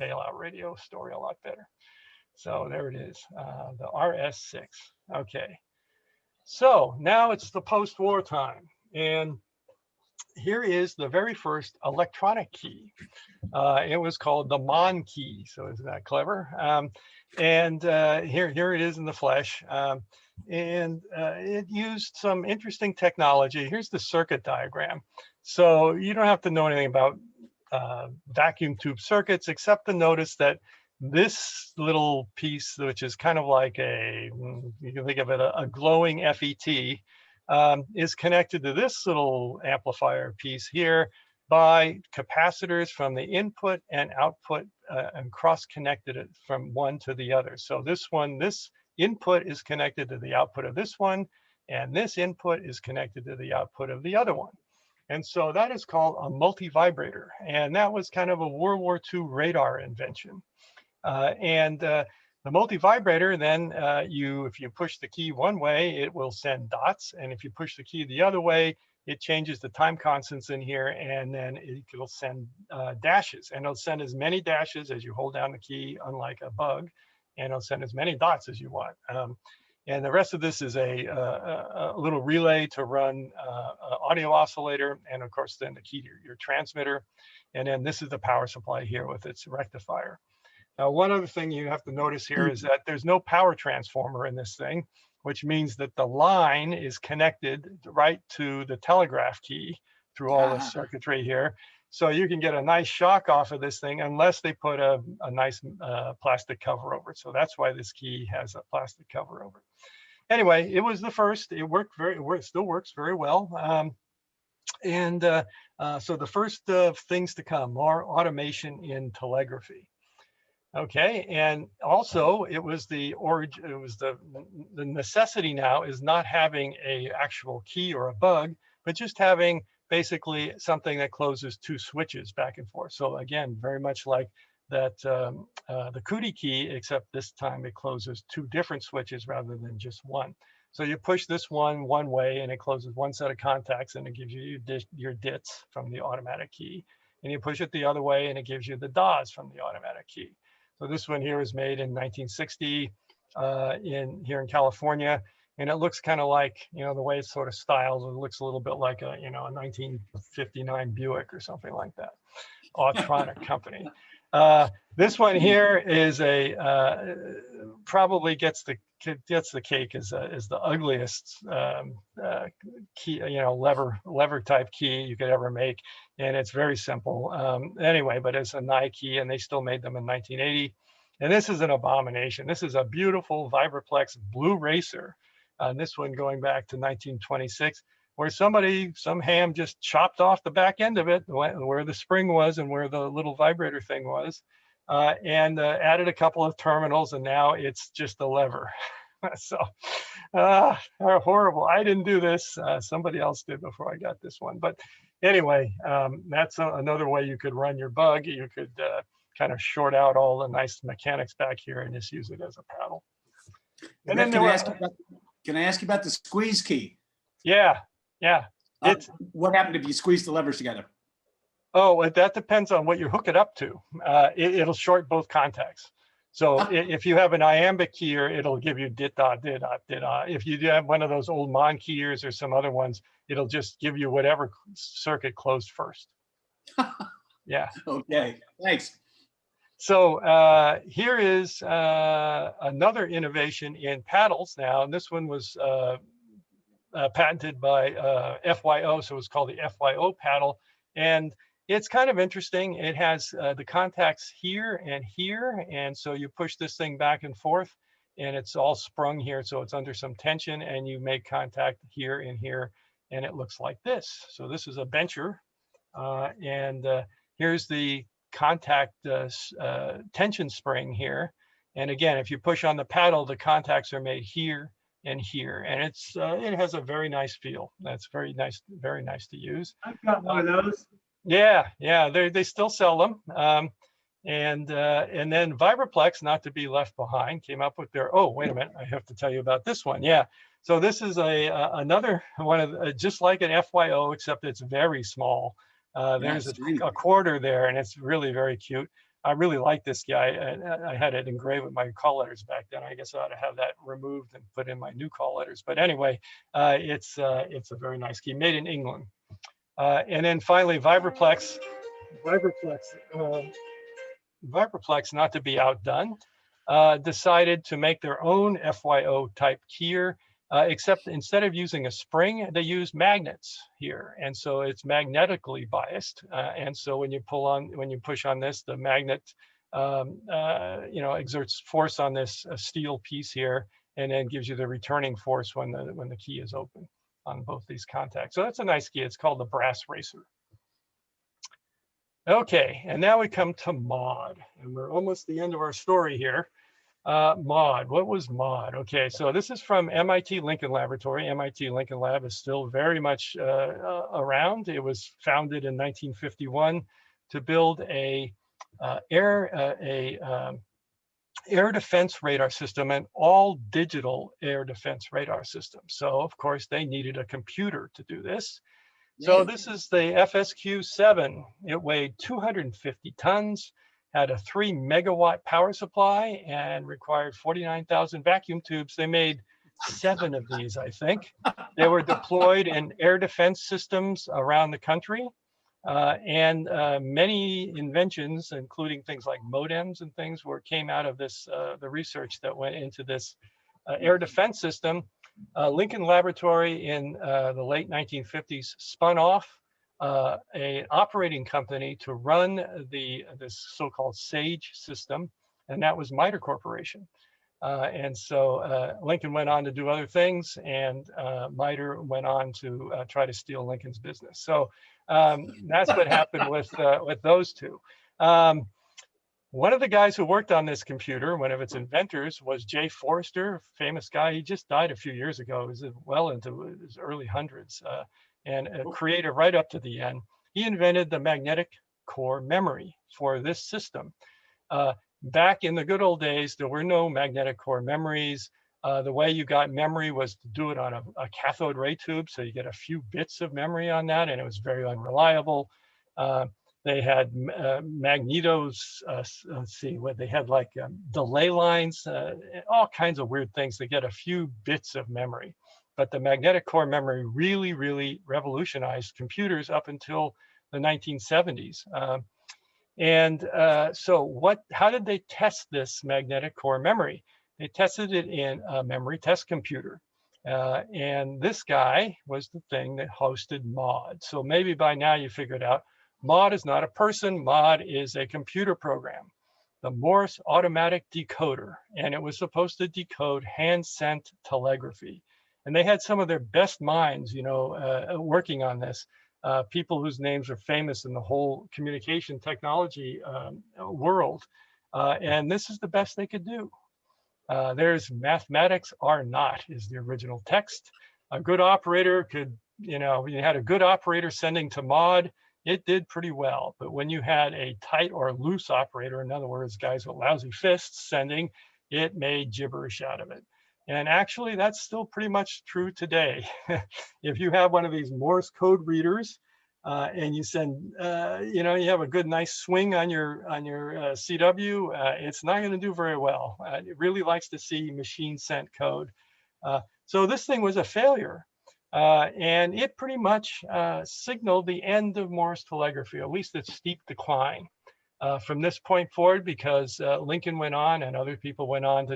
bailout radio story a lot better. So there it is, the RS-6. Okay. So now it's the post-war time. And here is the very first electronic key. It was called the Mon key. So isn't that clever? And here it is in the flesh. It used some interesting technology. Here's the circuit diagram. So you don't have to know anything about vacuum tube circuits, except to notice that this little piece, which is kind of like you can think of it, a glowing FET, is connected to this little amplifier piece here by capacitors from the input and output and cross-connected it from one to the other. So this input is connected to the output of this one, and this input is connected to the output of the other one. And so that is called a multivibrator. And that was kind of a World War II radar invention. The multivibrator, then if you push the key one way, it will send dots. And if you push the key the other way, it changes the time constants in here, and then it'll send dashes. And it'll send as many dashes as you hold down the key, unlike a bug. And it'll send as many dots as you want. And the rest of this is a little relay to run audio oscillator, and of course then the key to your transmitter. And then this is the power supply here with its rectifier. Now, one other thing you have to notice here is that there's no power transformer in this thing, which means that the line is connected right to the telegraph key through all this circuitry here. So you can get a nice shock off of this thing unless they put a nice plastic cover over it. So that's why this key has a plastic cover over it. Anyway, it was the first. It worked it still works very well. So the first of things to come, more automation in telegraphy. Okay, and also it was the origin. It was the necessity now is not having a actual key or a bug, but just having basically something that closes two switches back and forth. So again, very much like that the Cootie key, except this time it closes two different switches rather than just one. So you push this one way and it closes one set of contacts and it gives you your DITs from the automatic key. And you push it the other way and it gives you the DAWs from the automatic key. So this one here was made in 1960 here in California. And it looks kind of like, the way it's sort of styled, it looks a little bit like a 1959 Buick or something like that. Autronic company. This one here is probably gets the cake as the ugliest key, lever type key you could ever make, and it's very simple. Anyway, but it's a Nye key, and they still made them in 1980. And this is an abomination. This is a beautiful Vibraplex Blue Racer. This one going back to 1926, where some ham just chopped off the back end of it, where the spring was and where the little vibrator thing was, and added a couple of terminals, and now it's just a lever. So horrible. I didn't do this. Somebody else did before I got this one. But anyway, that's another way you could run your bug. You could kind of short out all the nice mechanics back here and just use it as a paddle. And then
Can I ask you about the squeeze key?
Yeah, yeah. It's
What happened if you squeeze the levers together?
Oh, that depends on what you hook it up to. It'll short both contacts. So if you have an iambic keyer, it'll give you dit da dit da dit da. If you do have one of those old Mon keyers or some other ones, it'll just give you whatever circuit closed first. Yeah.
Okay, thanks.
So here is another innovation in paddles now, and this one was patented by FYO, so it's called the FYO paddle. And it's kind of interesting. It has the contacts here, and so you push this thing back and forth, and it's all sprung here, so it's under some tension, and you make contact here and here, and it looks like this. So this is a bencher, and here's the contact tension spring here. And again, if you push on the paddle, the contacts are made here and here, and it has a very nice feel. That's very nice to use.
I've got one of those.
Yeah, they still sell them. And then Vibraplex, not to be left behind, came up with their, oh, wait a minute, I have to tell you about this one. Yeah, so this is another one of just like an FYO, except it's very small. There's a quarter there, and it's really very cute. I really like this guy. I had it engraved with my call letters back then. I guess I ought to have that removed and put in my new call letters. But anyway, it's a very nice key, made in England. And then finally, Vibraplex, not to be outdone, decided to make their own FYO type keyer, except instead of using a spring, they use magnets here. And so it's magnetically biased. And so when you push on this, the magnet, exerts force on this steel piece here, and then gives you the returning force when the key is open on both these contacts. So that's a nice key. It's called the Brass Racer. Okay, and now we come to MOD, and we're almost the end of our story here. MOD, what was MOD? Okay, so this is from MIT Lincoln Laboratory. MIT Lincoln Lab is still very much around. It was founded in 1951 to build a air defense radar system, and all digital air defense radar system. So of course they needed a computer to do this. So this is the FSQ-7. It weighed 250 tons, had a 3 megawatt power supply, and required 49,000 vacuum tubes. They made 7 of these, I think. They were deployed in air defense systems around the country. And many inventions, including things like modems and things, came out of this, the research that went into this air defense system. Lincoln Laboratory in the late 1950s spun off an operating company to run this so-called SAGE system, and that was MITRE Corporation. And so Lincoln went on to do other things, and MITRE went on to try to steal Lincoln's business. So that's what happened with those two. One of the guys who worked on this computer, one of its inventors, was Jay Forrester, famous guy. He just died a few years ago. He was well into his early hundreds, and a creator right up to the end. He invented the magnetic core memory for this system. Back in the good old days, there were no magnetic core memories. The way you got memory was to do it on a cathode ray tube, so you get a few bits of memory on that, and it was very unreliable. They had magnetos, let's see, what they had, like delay lines, all kinds of weird things to get a few bits of memory. But the magnetic core memory really, really revolutionized computers up until the 1970s. So how did they test this magnetic core memory? They tested it in a memory test computer. And this guy was the thing that hosted MOD. So maybe by now you figured out MOD is not a person, MOD is a computer program, the Morse Automatic Decoder. And it was supposed to decode hand-sent telegraphy. And they had some of their best minds, working on this. People whose names are famous in the whole communication technology world. And this is the best they could do. There's mathematics are not is the original text. A good operator could, you had a good operator sending to MOD, it did pretty well. But when you had a tight or loose operator, in other words, guys with lousy fists sending, it made gibberish out of it. And actually, that's still pretty much true today. If you have one of these Morse code readers and you send, you know, you have a good nice swing on your CW, it's not going to do very well. It really likes to see machine sent code. So this thing was a failure. And it pretty much signaled the end of Morse telegraphy, at least its steep decline. From this point forward, because Lincoln went on and other people went on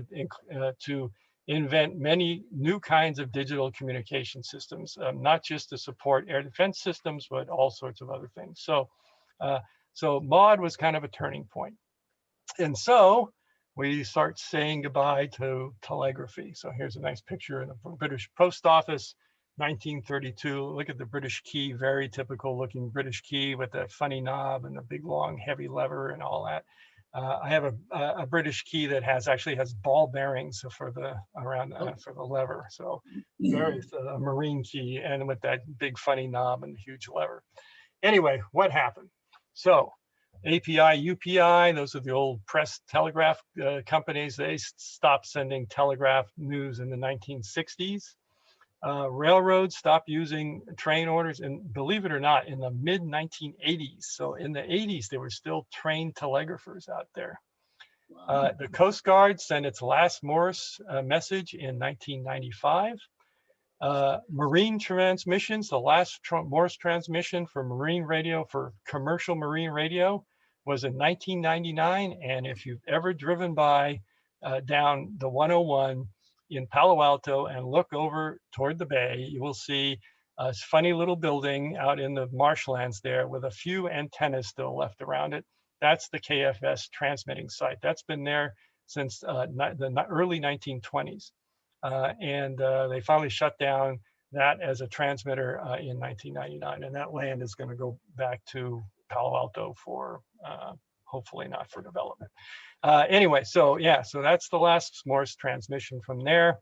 to invent many new kinds of digital communication systems, not just to support air defense systems, but all sorts of other things. So, so MAUD was kind of a turning point. And so we start saying goodbye to telegraphy. So here's a nice picture in the British Post Office, 1932. Look at the British key, very typical looking British key with that funny knob and the big long heavy lever and all that. I have a British key that actually has ball bearings for the for the lever. So very a marine key, and with that big funny knob and huge lever. Anyway, what happened? So API, UPI, those are the old press telegraph companies. They stopped sending telegraph news in the 1960s. Railroads stopped using train orders, and believe it or not, in the mid 1980s. So in the 80s, there were still trained telegraphers out there. The Coast Guard sent its last Morse message in 1995. Marine transmissions, the last Morse transmission for marine radio, for commercial marine radio, was in 1999. And if you've ever driven by down the 101 in Palo Alto and look over toward the bay, you will see a funny little building out in the marshlands there with a few antennas still left around it. That's the KFS transmitting site. That's been there since the early 1920s. And they finally shut down that as a transmitter in 1999. And that land is going to go back to Palo Alto for hopefully not for development. Anyway, so yeah, so that's the last Morse transmission from there.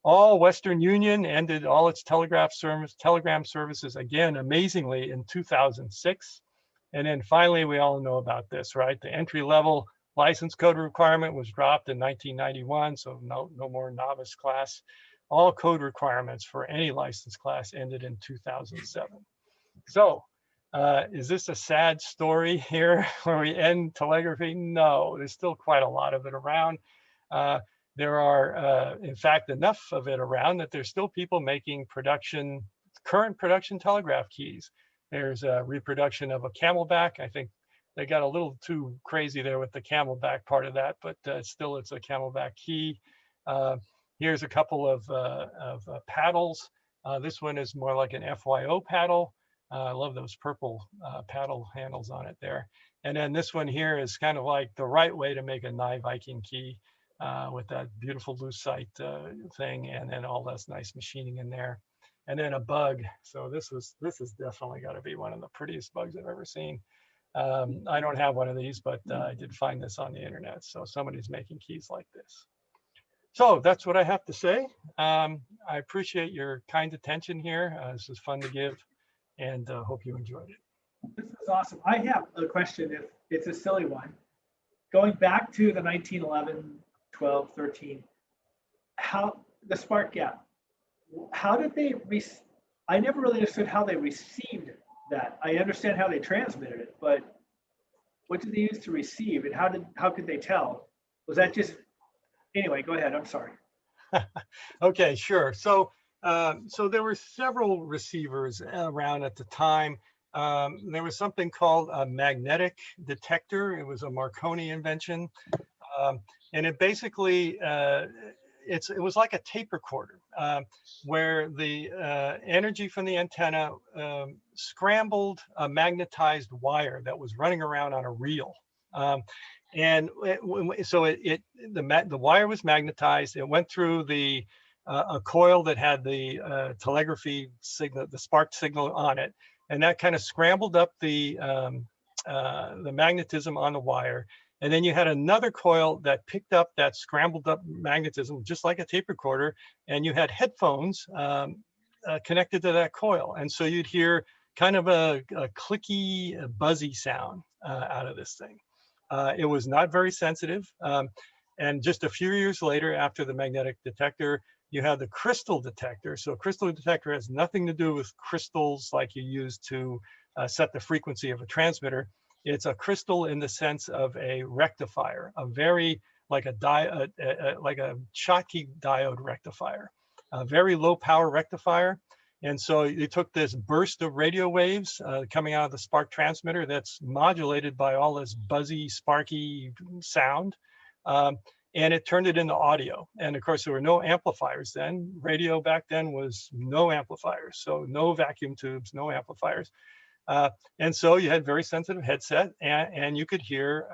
All Western Union ended all its telegram services again, amazingly, in 2006. And then finally, we all know about this, right? The entry-level license code requirement was dropped in 1991, so no more novice class. All code requirements for any license class ended in 2007. So is this a sad story here where we end telegraphy? No, there's still quite a lot of it around. There are, in fact, enough of it around that there's still people making current production telegraph keys. There's a reproduction of a Camelback. I think they got a little too crazy there with the Camelback part of that, but still it's a Camelback key. Here's a couple of paddles. This one is more like an FYO paddle. I love those purple paddle handles on it there. And then this one here is kind of like the right way to make a Nye Viking key with that beautiful lucite thing, and then all this nice machining in there. And then a bug. So this is definitely got to be one of the prettiest bugs I've ever seen. I don't have one of these, but I did find this on the internet. So somebody's making keys like this. So that's what I have to say. I appreciate your kind attention here. This was fun to give, and hope you enjoyed it.
This is awesome. I have a question, if it's a silly one. Going back to the 1911, 12, 13, how the spark gap, how did they, I never really understood how they received that. I understand how they transmitted it, but what did they use to receive, and how could they tell? Was that just, anyway, go ahead, I'm sorry.
Okay, sure. So there were several receivers around at the time. There was something called a magnetic detector. It was a Marconi invention. And it basically, it was like a tape recorder where the energy from the antenna scrambled a magnetized wire that was running around on a reel. And so the wire was magnetized. It went through a coil that had the telegraphy signal, the spark signal on it, and that kind of scrambled up the magnetism on the wire. And then you had another coil that picked up that scrambled up magnetism, just like a tape recorder, and you had headphones connected to that coil. And so you'd hear kind of a clicky, buzzy sound out of this thing. It was not very sensitive. And just a few years later, after the magnetic detector, you have the crystal detector. So a crystal detector has nothing to do with crystals like you use to set the frequency of a transmitter. It's a crystal in the sense of a rectifier, a very like a Schottky diode rectifier, a very low power rectifier. And so you took this burst of radio waves coming out of the spark transmitter that's modulated by all this buzzy, sparky sound. And it turned it into audio. And of course, there were no amplifiers then. Radio back then was no amplifiers. So no vacuum tubes, no amplifiers. And so you had very sensitive headset, and you could hear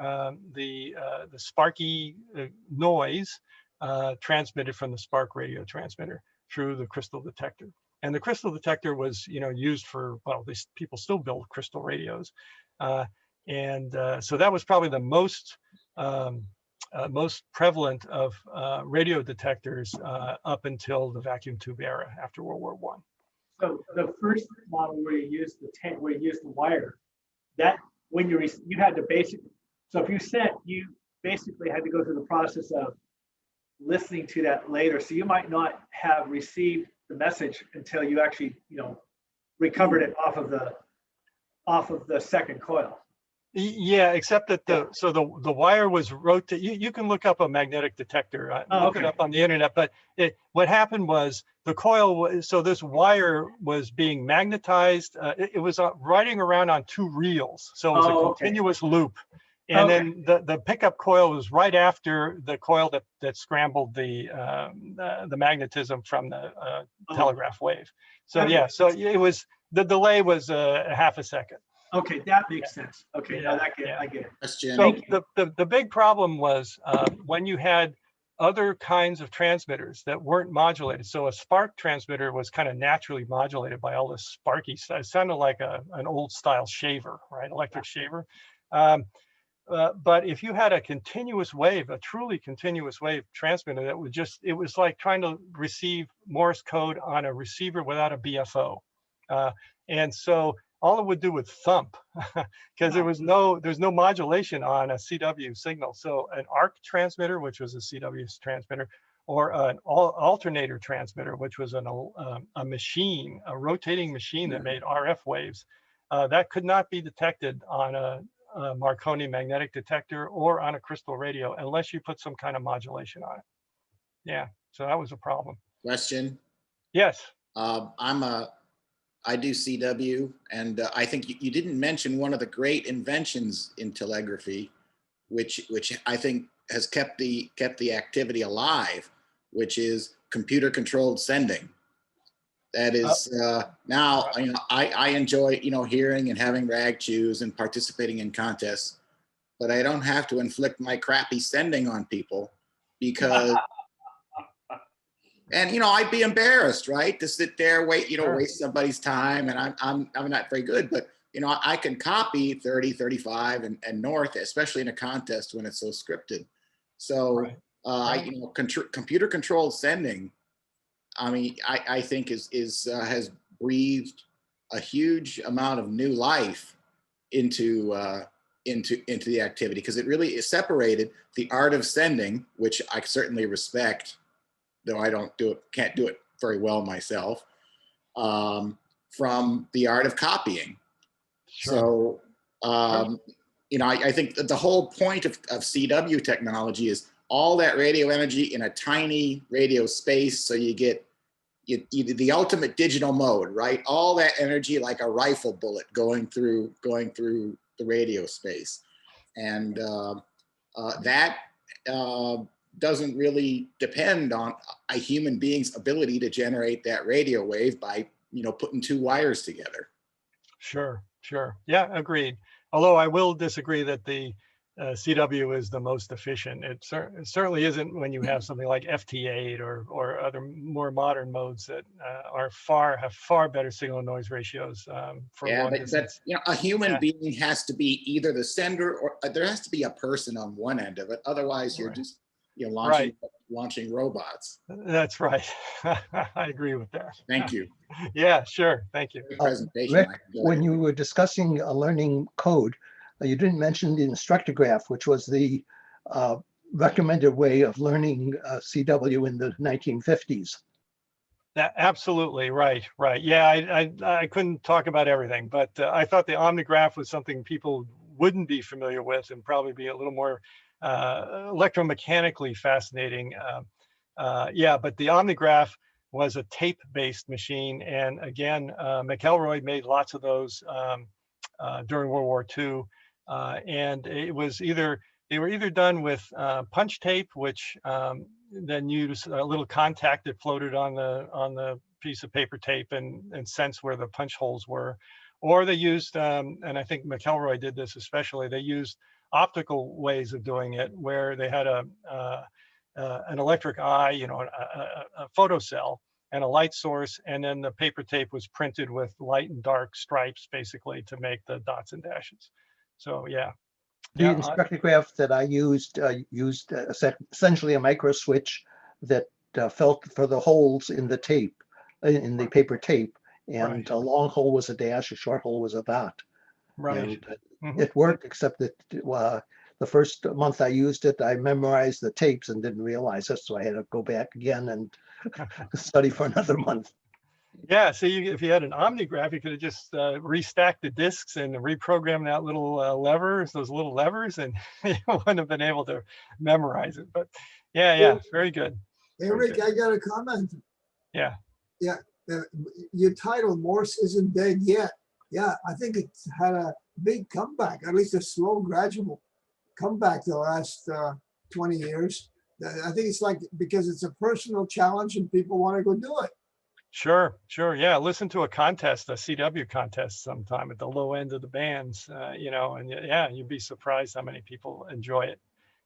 the sparky noise transmitted from the spark radio transmitter through the crystal detector. And the crystal detector was, used for, well, these people still build crystal radios. So that was probably the most prevalent of radio detectors up until the vacuum tube era after World War I.
So the first model where you used the wire, that when you had to so if you basically had to go through the process of listening to that later. So you might not have received the message until you actually, recovered it off of the second coil.
Yeah, except that the wire was rotated. You can look up a magnetic detector, look it up on the internet. But what happened was the coil. So this wire was being magnetized. It was riding around on two reels, so it was a continuous loop. And then the pickup coil was right after the coil that scrambled the magnetism from the telegraph wave. So yeah, so it was the delay was a half a second.
Okay, that makes sense. Okay, now I get it.
So the big problem was when you had other kinds of transmitters that weren't modulated. So a spark transmitter was kind of naturally modulated by all this sparky stuff. It sounded like an old style shaver, right? Electric shaver. But if you had a continuous wave, a truly continuous wave transmitter, that would it was like trying to receive Morse code on a receiver without a BFO. And so all it would do would thump because there's no modulation on a CW signal. So an ARC transmitter, which was a CW transmitter, or an alternator transmitter, which was a machine, a rotating machine that made RF waves, that could not be detected on a Marconi magnetic detector or on a crystal radio unless you put some kind of modulation on it. Yeah, so that was a problem.
Question?
Yes.
I do CW, and I think you didn't mention one of the great inventions in telegraphy, which I think has kept the activity alive, which is computer-controlled sending. That is now, I enjoy hearing and having rag chews and participating in contests, but I don't have to inflict my crappy sending on people because. And I'd be embarrassed, right, to sit there, waste somebody's time, and I'm not very good, but I can copy 30, 35, and north, especially in a contest when it's so scripted. So, computer-controlled sending, I think has breathed a huge amount of new life into the activity, because it really is separated the art of sending, which I certainly respect, though I can't do it very well myself, from the art of copying. Sure. So, I think that the whole point of CW technology is all that radio energy in a tiny radio space, so you get the ultimate digital mode, right? All that energy like a rifle bullet going through the radio space, and that doesn't really depend on a human being's ability to generate that radio wave by putting two wires together.
Sure. Yeah, agreed. Although I will disagree that the CW is the most efficient. It certainly isn't when you have something like FT8 or other more modern modes that have far better signal noise ratios.
But a human being has to be either the sender or there has to be a person on one end of it. Otherwise, you're just launching robots.
That's right. I agree with that.
Thank you.
Yeah, sure. Thank you.
Presentation.
Rick, when you were discussing learning code, you didn't mention the instructor graph, which was the
recommended way of learning CW in the 1950s.
Absolutely right, right. Yeah, I couldn't talk about everything, but I thought the omnigraph was something people wouldn't be familiar with and probably be a little more electromechanically fascinating. Yeah, but the omnigraph was a tape-based machine, and again, McElroy made lots of those during World War II, and it was they were either done with punch tape, which then used a little contact that floated on the piece of paper tape and sense where the punch holes were, or they used, and I think McElroy did this especially, they used optical ways of doing it, where they had an electric eye, you know, a photocell and a light source, and then the paper tape was printed with light and dark stripes, basically, to make the dots and dashes. So yeah.
The spectrograph that I used essentially a micro switch that felt for the holes in the tape, in the paper tape, and
Right.
a long hole was a dash, a short hole was a dot.
Right.
And it worked, except that the first month I used it, I memorized the tapes and didn't realize it, so I had to go back again and study for another month.
Yeah, so if you had an omnigraph, you could have just restacked the discs and reprogrammed that little those little levers, and you wouldn't have been able to memorize it. But yeah, very good.
Hey, Rick, I got a comment.
Yeah.
Yeah, your title, Morse Isn't Dead Yet. Yeah, I think it's had a big comeback, at least a slow, gradual comeback the last 20 years. I think it's like because it's a personal challenge and people want to go do it.
Sure. Yeah, listen to a contest, a CW contest sometime at the low end of the bands, you know, and yeah, you'd be surprised how many people enjoy it.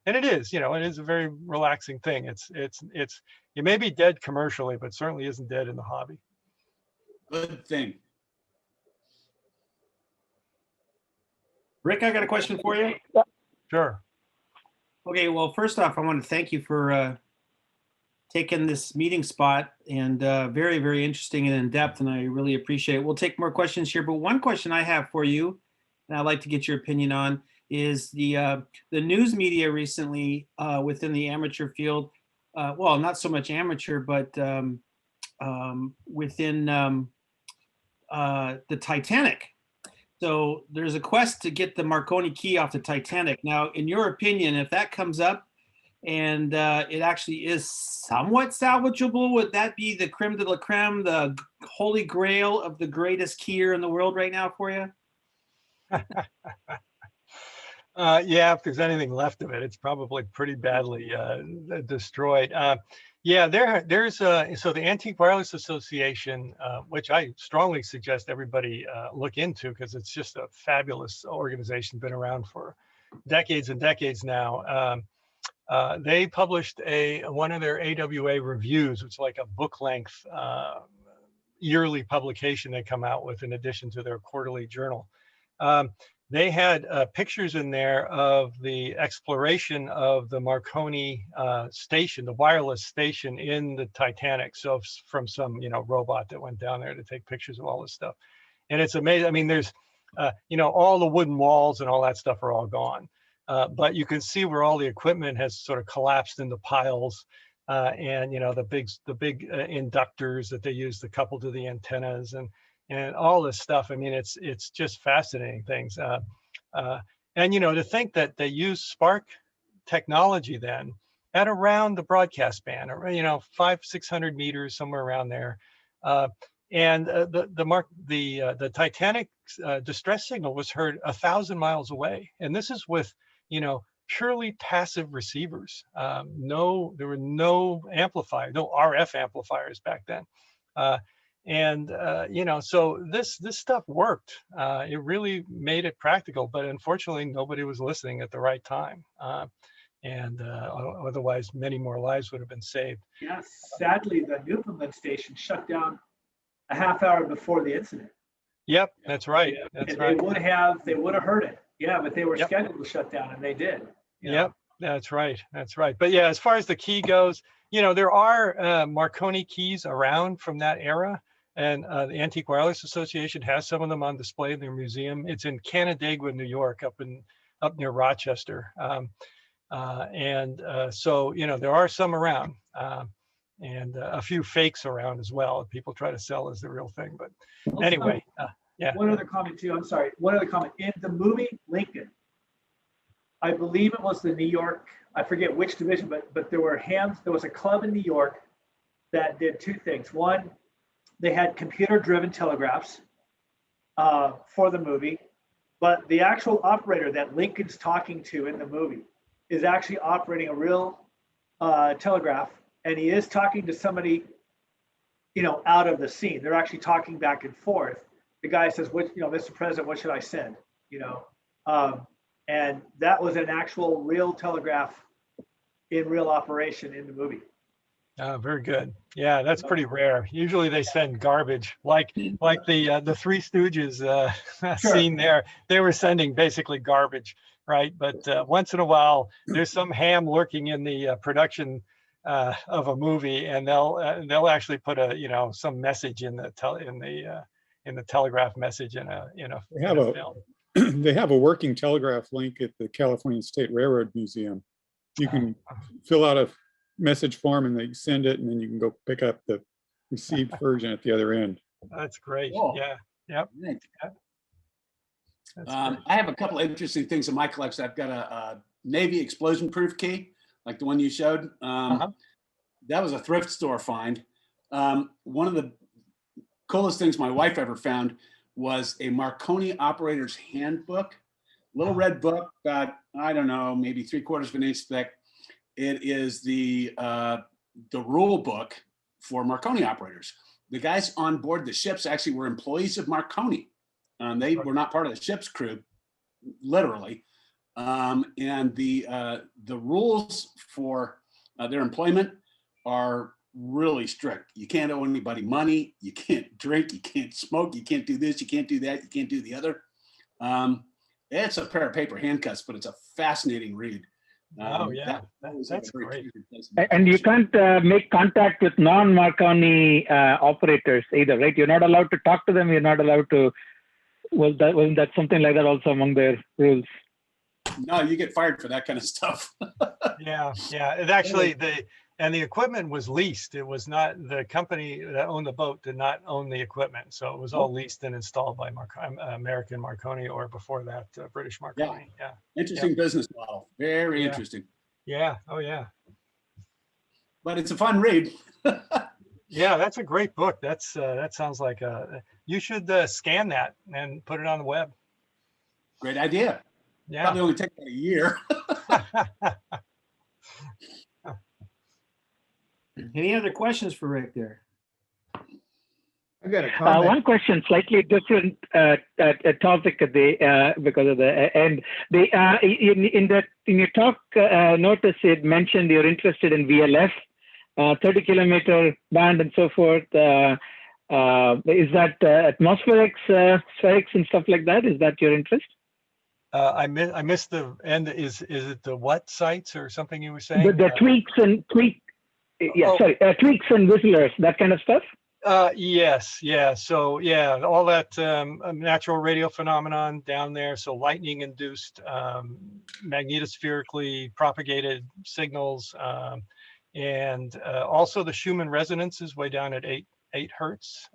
And it is, you know, it is a very relaxing thing. It's it may be dead commercially, but certainly isn't dead in the hobby.
Good thing.
Rick, I got a question for you.
Sure.
Okay, well, first off, I want to thank you for taking this meeting spot, and very, very interesting and in depth, and I really appreciate it. We'll take more questions here, but one question I have for you, and I'd like to get your opinion on, is the news media recently within the amateur field, well, not so much amateur, but within the Titanic. So there's a quest to get the Marconi key off the Titanic. Now, in your opinion, if that comes up and it actually is somewhat salvageable, would that be the creme de la creme, the holy grail of the greatest keyer in the world right now for you?
Yeah, if there's anything left of it, it's probably pretty badly destroyed. Yeah, there's so the Antique Wireless Association, which I strongly suggest everybody look into, because it's just a fabulous organization, been around for decades and decades now. They published one of their AWA reviews, which is like a book length yearly publication they come out with in addition to their quarterly journal. They had pictures in there of the exploration of the Marconi station, the wireless station in the Titanic. So from some, you know, robot that went down there to take pictures of all this stuff. And it's amazing. I mean, there's, you know, all the wooden walls and all that stuff are all gone. But you can see where all the equipment has sort of collapsed into piles. And, you know, the big inductors that they use to couple to the antennas and all this stuff. I mean, it's just fascinating things. And, you know, to think that they use spark technology then at around the broadcast band, or, you know, 500-600 meters, somewhere around there. And the Titanic distress signal was heard 1,000 miles away. And this is with, you know, purely passive receivers. There were no amplifier, no RF amplifiers back then. You know, so this stuff worked. It really made it practical, but unfortunately, nobody was listening at the right time. Otherwise, many more lives would have been saved.
Yes, sadly, the Newfoundland station shut down a half hour before the incident.
Yep, that's right. That's right.
They would have heard it. Yeah, but they were scheduled to shut down, and they did.
Yep, that's right. That's right. But yeah, as far as the key goes, you know, there are Marconi keys around from that era. And the Antique Wireless Association has some of them on display in their museum. It's in Canandaigua, New York, up near Rochester. So, you know, there are some around, and a few fakes around as well. People try to sell as the real thing, but anyway, yeah.
One other comment too, I'm sorry, one other comment. In the movie Lincoln, I believe it was the New York, I forget which division, but there was a club in New York that did two things. One, they had computer-driven telegraphs for the movie, but the actual operator that Lincoln's talking to in the movie is actually operating a real telegraph, and he is talking to somebody, you know, out of the scene. They're actually talking back and forth. The guy says, "What, you know, Mr. President, what should I send?" You know, and that was an actual real telegraph in real operation in the movie.
Very good. Yeah, that's pretty rare. Usually they send garbage, like the Three Stooges scene there. They were sending basically garbage, right? But once in a while, there's some ham lurking in the production of a movie, and they'll actually put some message in the telegraph message in a film.
They have a working telegraph link at the California State Railroad Museum. You can fill out a message form and they send it, and then you can go pick up the received version at the other end.
That's great.
Cool.
Yeah. Yep.
I have a couple of interesting things in my collection. I've got a Navy explosion proof key, like the one you showed. That was a thrift store find. One of the coolest things my wife ever found was a Marconi operator's handbook, little red book, about, I don't know, maybe 3/4 of an inch thick. It is the rule book for Marconi operators. The guys on board the ships actually were employees of Marconi. They were not part of the ship's crew, literally. And the rules for their employment are really strict. You can't owe anybody money. You can't drink. You can't smoke. You can't do this. You can't do that. You can't do the other. It's a pair of paper handcuffs, but it's a fascinating read.
Oh yeah, that's great.
And you can't make contact with non-Marconi operators either, right? You're not allowed to talk to them. You're not allowed to. Wasn't that something like that also among their rules?
No, you get fired for that kind of stuff.
Yeah. It actually the equipment was leased. It was not the company that owned the boat did not own the equipment, so it was all leased and installed by American Marconi, or before that British Marconi. Yeah.
Interesting business model. Very interesting.
Yeah. Oh yeah.
But it's a fun read.
Yeah, that's a great book. That sounds like you should scan that and put it on the web.
Great idea.
Yeah.
Probably only take about a year.
Any other questions for Rick there?
I got a comment.
One question, slightly different topic at the because of the end. In your talk notice, it mentioned you're interested in VLF, 30-kilometer band and so forth. Is that atmospherics, spherics, and stuff like that? Is that your interest?
I missed the end. Is it the what sites or something you were saying?
The tweaks and tweaks and whistlers, that kind of stuff.
Yes, yeah. So yeah, all that natural radio phenomenon down there. So lightning induced, magnetospherically propagated signals, and also the Schumann resonances way down at 8 hertz.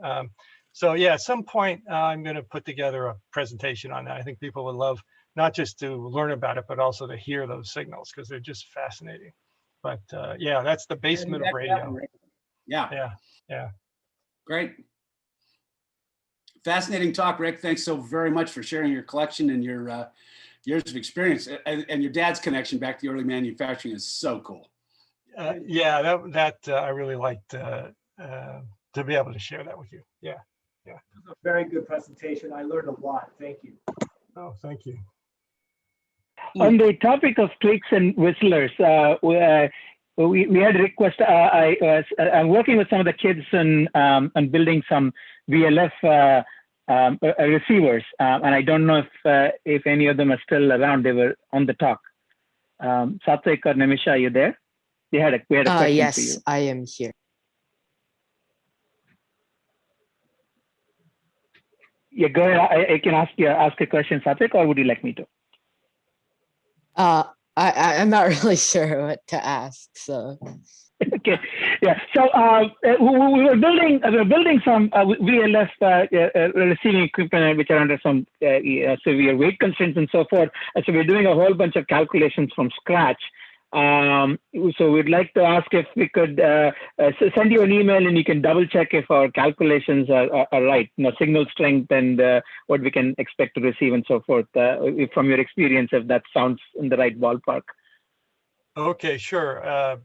So yeah, at some point I'm going to put together a presentation on that. I think people would love not just to learn about it, but also to hear those signals, because they're just fascinating. But yeah, that's the basement of radio.
Yeah.
Yeah.
Great. Fascinating talk, Rick. Thanks so very much for sharing your collection and your years of experience, and your dad's connection back to early manufacturing is so cool.
Yeah, that I really liked to be able to share that with you. Yeah.
It was a very good presentation. I learned a lot. Thank you.
Oh, thank you.
On the topic of tweaks and whistlers, we had a request. I'm working with some of the kids and building some VLF receivers, and I don't know if any of them are still around. They were on the talk. Satvik or Nimisha, are you there? We had a question for you.
Yes, I am here.
Yeah, go ahead. I can ask a question, Satvik, or would you like me to?
I'm not really sure what to ask. So.
Okay, yeah. So we were building some VLF receiving equipment which are under some severe weight constraints and so forth. And so we're doing a whole bunch of calculations from scratch. So we'd like to ask if we could send you an email and you can double check if our calculations are right. Signal strength and what we can expect to receive and so forth. From your experience, if that sounds in the right ballpark.
Okay, sure.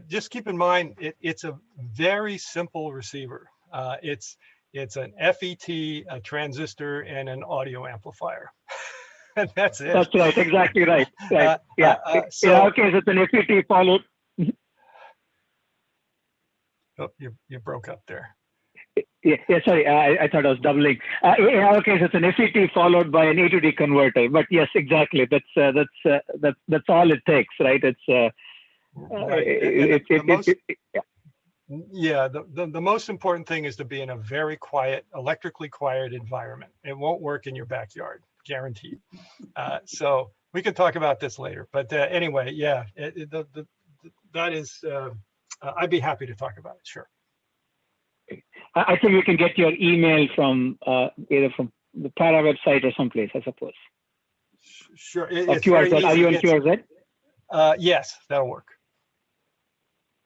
Just keep in mind, it's a very simple receiver. It's an FET, a transistor, and an audio amplifier. And that's it.
That's right, exactly right. Right. Yeah.
So,
in our case, it's an FET followed.
Oh, you broke up there.
Yeah, sorry, I thought I was doubling. In our case, it's an FET followed by an A to D converter. But yes, exactly. That's all it takes, right? It's
yeah. The most important thing is to be in a very quiet, electrically quiet environment. It won't work in your backyard, guaranteed. So we can talk about this later. But anyway, yeah, that is. I'd be happy to talk about it. Sure.
I think we can get your email from either from the PAARA website or someplace, I suppose.
Sure.
It's QRZ. Are you on QRZ?
Yes, that'll work.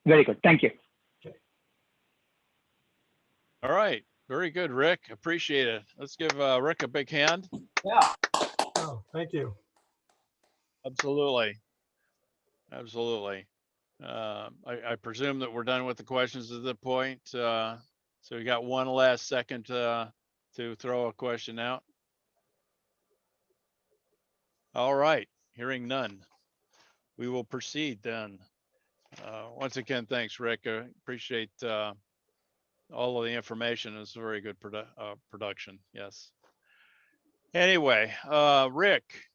Very good. Thank you.
Okay.
All right. Very good, Rick. Appreciate it. Let's give Rick a big hand.
Yeah.
Oh, thank you.
Absolutely. Absolutely. I presume that we're done with the questions at this point. So we got one last second to throw a question out. All right, hearing none. We will proceed then. Once again, thanks, Rick. I appreciate all of the information. It's a very good production. Yes. Anyway, Rick,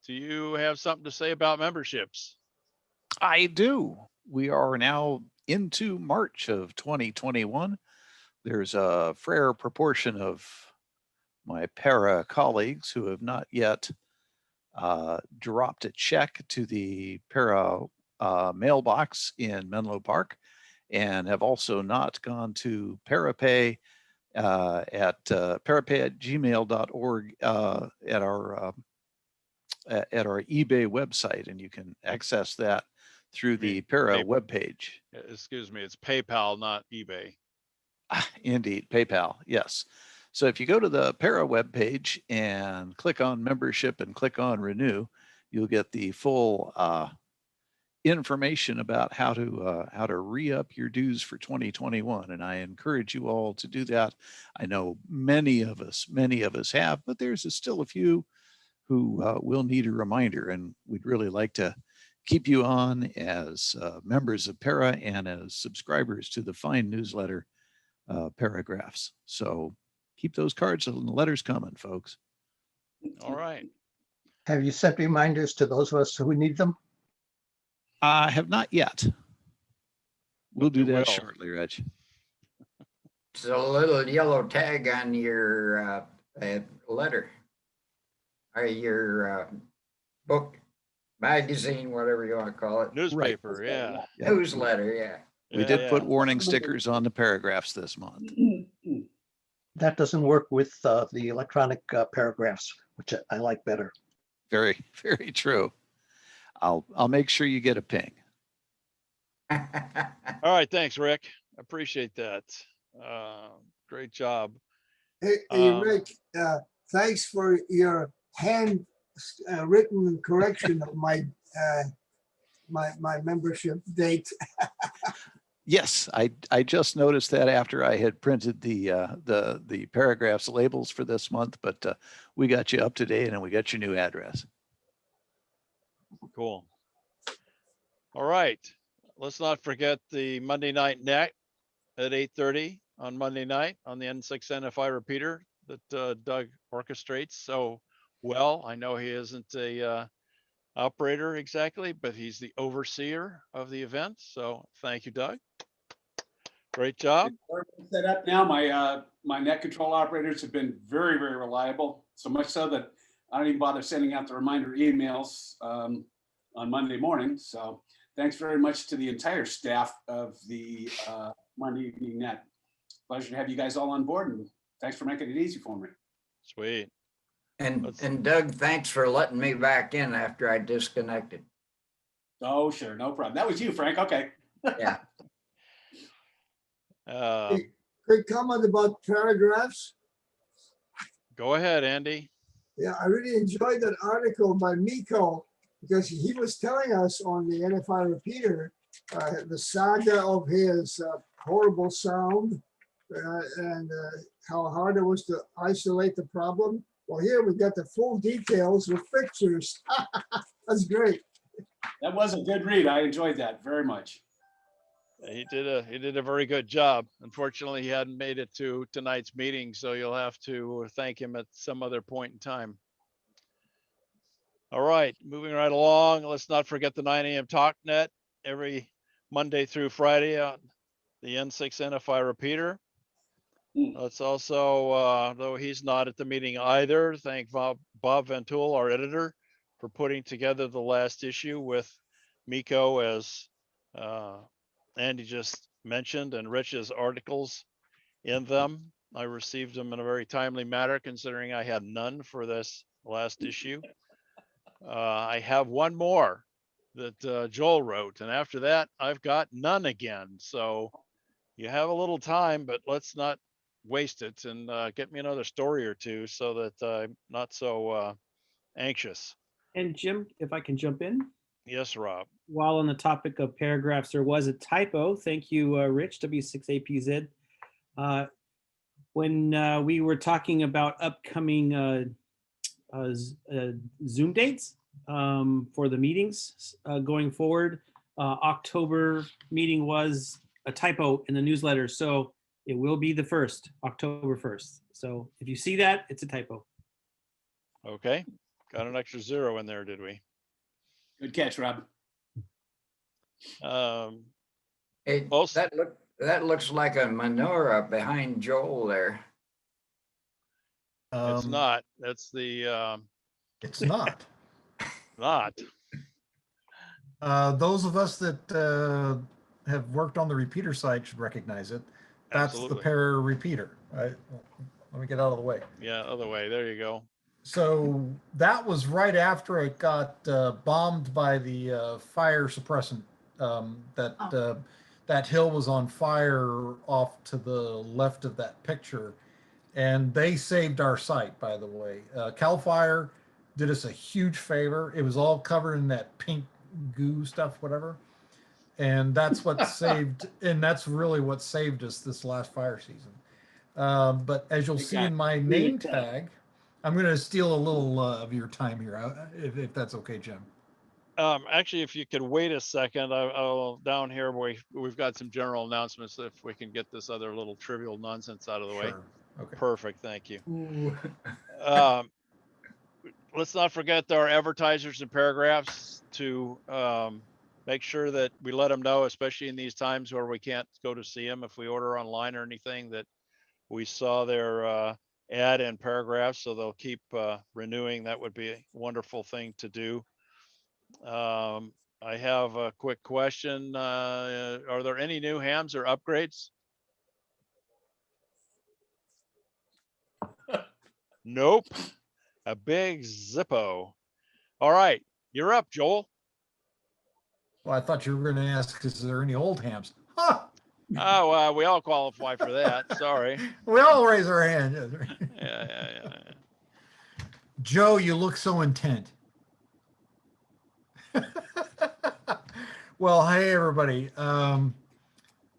do you have something to say about memberships?
I do. We are now into March of 2021. There's a fair proportion of my PAARA colleagues who have not yet dropped a check to the PAARA mailbox in Menlo Park, and have also not gone to PAARAPay at PAARAPay@gmail.org at our eBay website, and you can access that through the PAARA webpage.
Excuse me, it's PayPal, not eBay.
Indeed, PayPal, yes. So if you go to the PAARA webpage and click on membership and click on renew, you'll get the full information about how to re-up your dues for 2021. And I encourage you all to do that. I know many of us have, but there's still a few who will need a reminder, and we'd really like to keep you on as members of PAARA and as subscribers to the fine newsletter Paragraphs. So keep those cards and letters coming, folks.
All right.
Have you sent reminders to those of us who need them?
I have not yet. We'll do that
will.
shortly, Reg.
It's a little yellow tag on your letter, or your book, magazine, whatever you want to call it.
Newspaper, yeah.
Newsletter, yeah.
We did put warning stickers on the paragraphs this month.
That doesn't work with the electronic paragraphs, which I like better.
Very, very true. I'll make sure you get a ping.
All right, thanks, Rick. I appreciate that. Great job.
Hey, Rick, thanks for your hand written correction of my membership date.
Yes, I just noticed that after I had printed the paragraphs labels for this month, but we got you up to date and we got your new address.
Cool. All right. Let's not forget the Monday Night Net at 8:30 on Monday night on the N6 NFI repeater that Doug orchestrates so well. I know he isn't a operator exactly, but he's the overseer of the event. So thank you, Doug. Great job.
Set up now. My net control operators have been very, very reliable. So much so that I don't even bother sending out the reminder emails on Monday morning. So thanks very much to the entire staff of the Monday Evening Net. Pleasure to have you guys all on board, and thanks for making it easy for me.
Sweet.
And Doug, thanks for letting me back in after I disconnected.
Oh, sure, no problem. That was you, Frank. Okay.
Yeah.
Quick comment about paragraphs.
Go ahead, Andy.
Yeah, I really enjoyed that article by Miko because he was telling us on the NFI repeater the saga of his horrible sound and how hard it was to isolate the problem. Well, here we got the full details with pictures. That's great.
That was a good read. I enjoyed that very much.
He did a very good job. Unfortunately, he hadn't made it to tonight's meeting, so you'll have to thank him at some other point in time. All right, moving right along. Let's not forget the 9 a.m. TalkNet every Monday through Friday on the N6 NFI repeater. Let's also, though he's not at the meeting either, thank Bob Ventoul, our editor, for putting together the last issue with Miko, as Andy just mentioned, and Rich's articles in them. I received them in a very timely manner, considering I had none for this last issue. I have one more that Joel wrote, and after that, I've got none again. So you have a little time, but let's not waste it, and get me another story or two so that I'm not so anxious.
And Jim, if I can jump in.
Yes, Rob.
While on the topic of paragraphs, there was a typo. Thank you, Rich, W6APZ. When we were talking about upcoming Zoom dates for the meetings going forward, October meeting was a typo in the newsletter. So it will be the 1st, October 1st. So if you see that, it's a typo.
Okay, got an extra 0 in there, did we?
Good catch, Rob.
Hey, that looks like a menorah behind Joel there.
It's not. That's the.
It's not.
Not.
Those of us that have worked on the repeater site should recognize it. That's
Absolutely.
the PAARA repeater. Right? Let me get out of the way.
Yeah, other way. There you go.
So that was right after it got bombed by the fire suppressant. That hill was on fire off to the left of that picture, and they saved our site, by the way. Cal Fire did us a huge favor. It was all covered in that pink goo stuff, whatever. And that's what saved, and that's really what saved us this last fire season. But as you'll see in my name tag, I'm going to steal a little of your time here, if that's okay, Jim.
Actually, if you could wait a second, I'll down here we've got some general announcements. If we can get this other little trivial nonsense out of the way.
Okay.
Perfect. Thank you. Let's not forget our advertisers and paragraphs to make sure that we let them know, especially in these times where we can't go to see them if we order online or anything, that we saw their ad and paragraphs, so they'll keep renewing. That would be a wonderful thing to do. I have a quick question. Are there any new hams or upgrades? Nope. A big Zippo. All right, you're up, Joel.
Well, I thought you were going to ask, is there any old hams? Huh!
Oh, we all qualify for that. Sorry.
We all raise our hand.
Yeah.
Joe, you look so intent. Well, hey, everybody.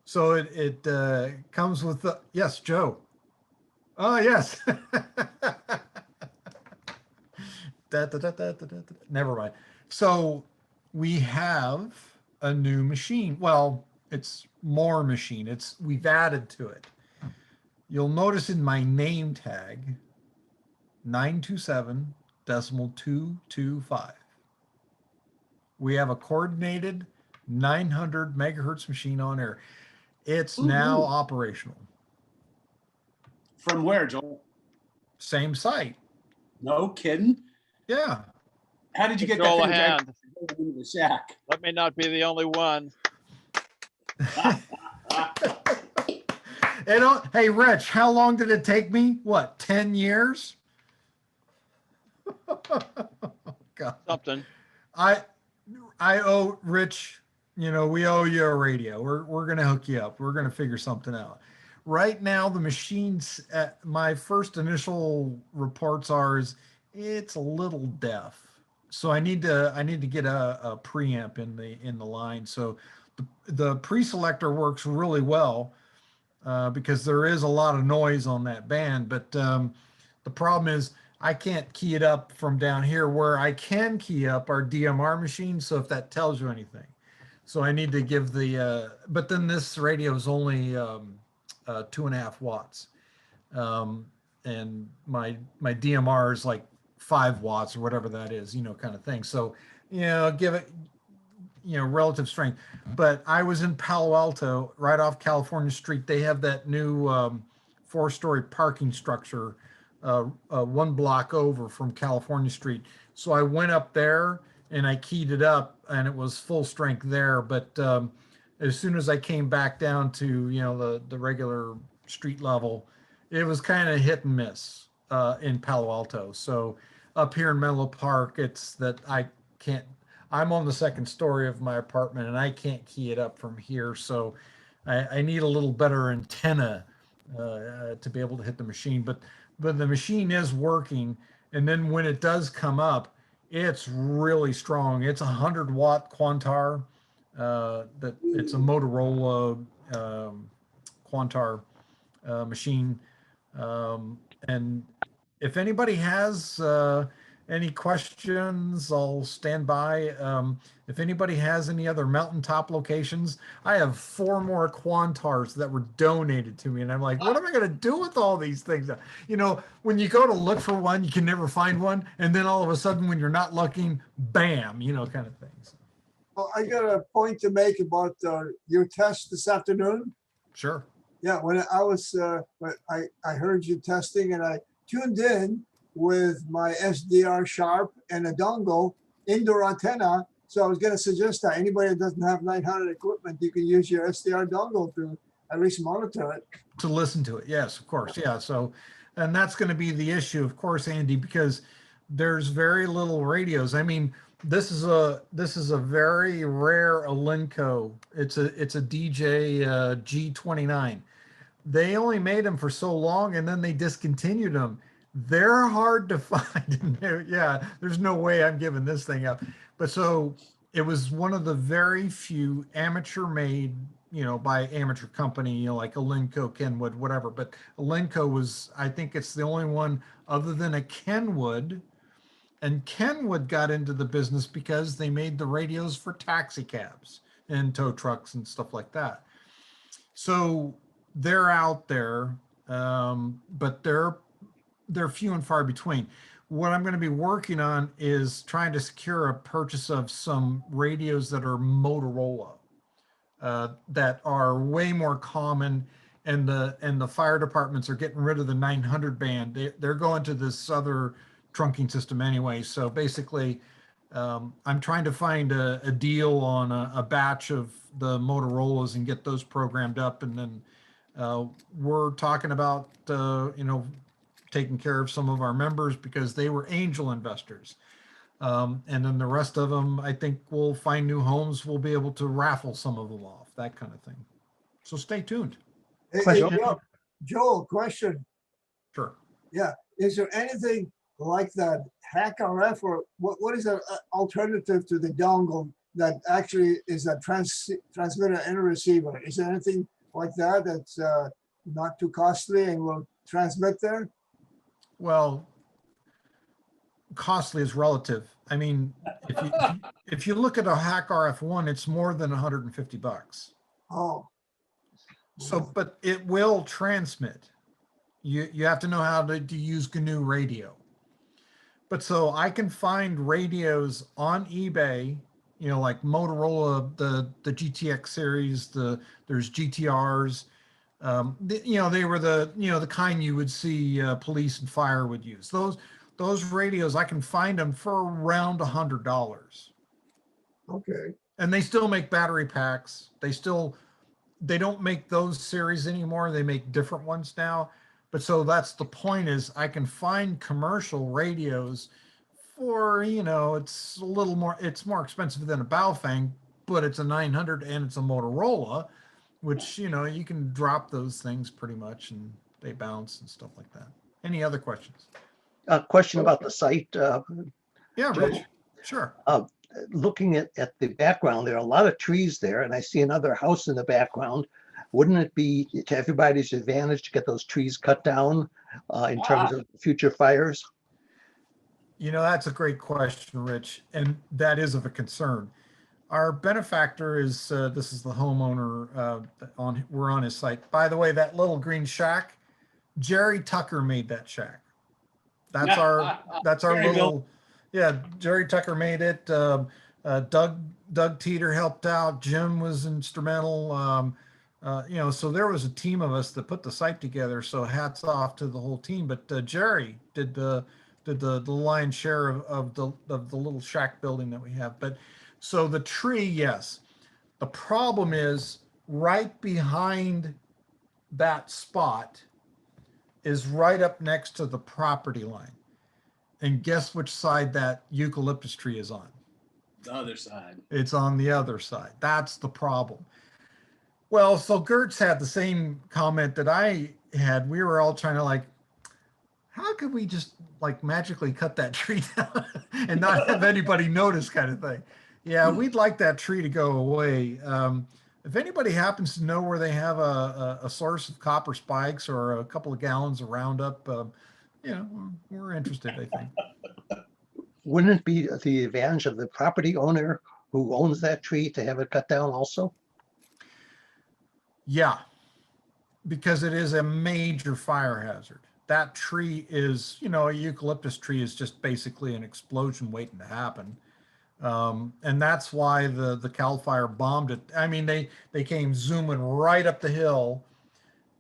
So it comes with the, yes, Joe. Oh, yes. Never mind. So we have a new machine. Well, it's more machine. We've added to it. You'll notice in my name tag, 927.225. We have a coordinated 900 megahertz machine on air. It's now operational.
From where, Joel?
Same site.
No kidding.
Yeah.
How did you get
Control
that
a
thing
hand.
into the shack?
Let me not be the only one.
Hey, Rich, how long did it take me? What, 10 years? God.
Something.
I owe Rich, we owe you a radio. We're gonna hook you up. We're gonna figure something out. Right now, the machines, my first initial reports is it's a little deaf. So I need to get a preamp in the line. So the pre-selector works really well because there is a lot of noise on that band. But the problem is I can't key it up from down here. Where I can key up our DMR machine. So if that tells you anything. So I need to give but then this radio is only 2.5 watts. And my DMR is like 5 watts or whatever that is, kind of thing. So, give it, relative strength. But I was in Palo Alto, right off California Street. They have that new 4-story parking structure 1 block over from California Street. So I went up there and I keyed it up and it was full strength there. But as soon as I came back down to, the regular street level, it was kind of hit and miss in Palo Alto. So up here in Menlo Park, it's that I'm on the 2nd story of my apartment and I can't key it up from here. So I need a little better antenna to be able to hit the machine. But the machine is working. And then when it does come up, it's really strong. It's a 100-watt Quantar. It's a Motorola Quantar machine. And if anybody has any questions, I'll stand by. If anybody has any other mountaintop locations, I have 4 more Quantars that were donated to me. And I'm like, what am I going to do with all these things? When you go to look for one, you can never find one. And then all of a sudden, when you're not looking, bam, kind of things.
Well, I got a point to make about your test this afternoon.
Sure.
Yeah, when I was, I heard you testing and I tuned in with my SDR Sharp and a dongle indoor antenna. So I was going to suggest that anybody that doesn't have 900 equipment, you can use your SDR dongle to at least monitor it.
To listen to it, yes, of course, yeah. So, and that's going to be the issue, of course, Andy, because there's very little radios. I mean, this is a very rare Alinco. It's a DJ G29. They only made them for so long and then they discontinued them. They're hard to find. Yeah, there's no way I'm giving this thing up. But so it was one of the very few amateur made, by amateur company, like Alinco, Kenwood, whatever. But Alinco was, I think it's the only one other than a Kenwood. And Kenwood got into the business because they made the radios for taxi cabs and tow trucks and stuff like that. So they're out there, but they're few and far between. What I'm going to be working on is trying to secure a purchase of some radios that are Motorola, that are way more common, and the fire departments are getting rid of the 900 band. They're going to this other trunking system anyway. So basically, I'm trying to find a deal on a batch of the Motorola's and get those programmed up, and then we're talking about taking care of some of our members because they were angel investors. And then the rest of them, I think we'll find new homes. We'll be able to raffle some of them off, that kind of thing. So stay tuned.
Hey, Joel, question.
Sure.
Yeah. Is there anything like that hack RF, or what is an alternative to the dongle that actually is a transmitter and a receiver? Is there anything like that that's not too costly and will transmit there?
Well, costly is relative. I mean, if you look at a hack RF1, it's more than $150.
Oh.
So, but it will transmit. You have to know how to use GNU radio. But so I can find radios on eBay, like Motorola, the GTX series, there's GTRs. They were the kind you would see police and fire would use. those radios, I can find them for around $100.
Okay.
And they still make battery packs. They don't make those series anymore. They make different ones now. But so that's the point, is I can find commercial radios for, it's a little more, it's more expensive than a Baofeng, but it's a 900 and it's a Motorola, which, you can drop those things pretty much and they bounce and stuff like that. Any other questions?
Question about the site.
Yeah,
Joe.
Rich. Sure.
Looking at the background, there are a lot of trees there, and I see another house in the background. Wouldn't it be to everybody's advantage to get those trees cut down in terms of future fires?
That's a great question, Rich, and that is of a concern. Our benefactor is, this is the homeowner, we're on his site. By the way, that little green shack, Jerry Tucker made that shack. That's our
Jerry
little, yeah, Jerry Tucker made it. Doug Teeter helped out. Jim was instrumental. So there was a team of us that put the site together. So hats off to the whole team. But Jerry did the lion's share of the little shack building that we have. But so the tree, yes. The problem is right behind that spot is right up next to the property line. And guess which side that eucalyptus tree is on?
The other side.
It's on the other side. That's the problem. Well, so Gertz had the same comment that I had. We were all trying to how could we just magically cut that tree down and not have anybody notice, kind of thing. Yeah, we'd like that tree to go away. If anybody happens to know where they have a source of copper spikes or a couple of gallons of Roundup, we're interested, I think.
Wouldn't it be the advantage of the property owner who owns that tree to have it cut down also?
Yeah, because it is a major fire hazard. That tree is, a eucalyptus tree is just basically an explosion waiting to happen. And that's why the Cal Fire bombed it. I mean, they came zooming right up the hill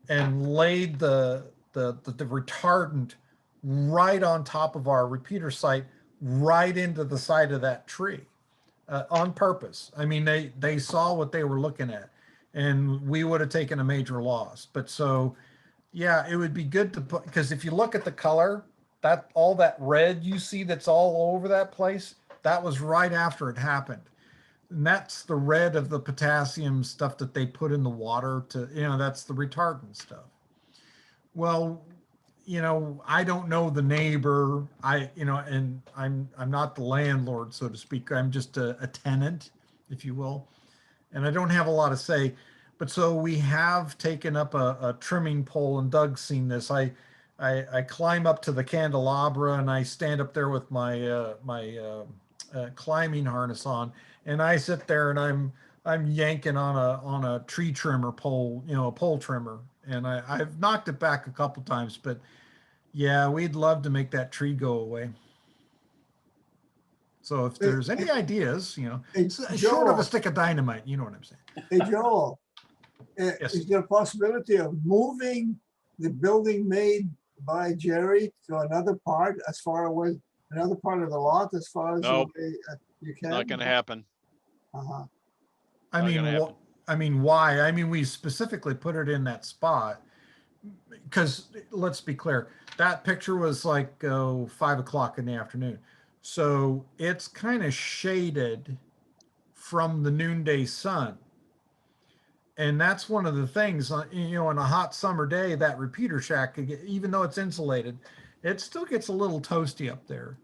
and laid the retardant right on top of our repeater site, right into the side of that tree, on purpose. I mean, they saw what they were looking at, and we would have taken a major loss. But so, yeah, it would be good to put, because if you look at the color, all that red you see that's all over that place, that was right after it happened. And that's the red of the potassium stuff that they put in the water to, that's the retardant stuff. Well, I don't know the neighbor. And I'm not the landlord, so to speak. I'm just a tenant, if you will. And I don't have a lot to say. But so we have taken up a trimming pole, and Doug's seen this. I climb up to the candelabra and I stand up there with my climbing harness on, and I sit there and I'm yanking on a tree trimmer pole, a pole trimmer, and I've knocked it back a couple times, but yeah, we'd love to make that tree go away. So if there's any ideas, short of a stick of dynamite, you know what I'm saying.
Hey, Joel,
Yes.
is there a possibility of moving the building made by Jerry to another part, as far away, another part of the lot, as far as
Nope.
you can?
Not going to happen.
Uh-huh.
I mean, why? I mean, we specifically put it in that spot because, let's be clear, that picture was 5 o'clock in the afternoon. So it's kind of shaded from the noonday sun. And that's one of the things, in a hot summer day, that repeater shack, could get, even though it's insulated, it still gets a little toasty up there.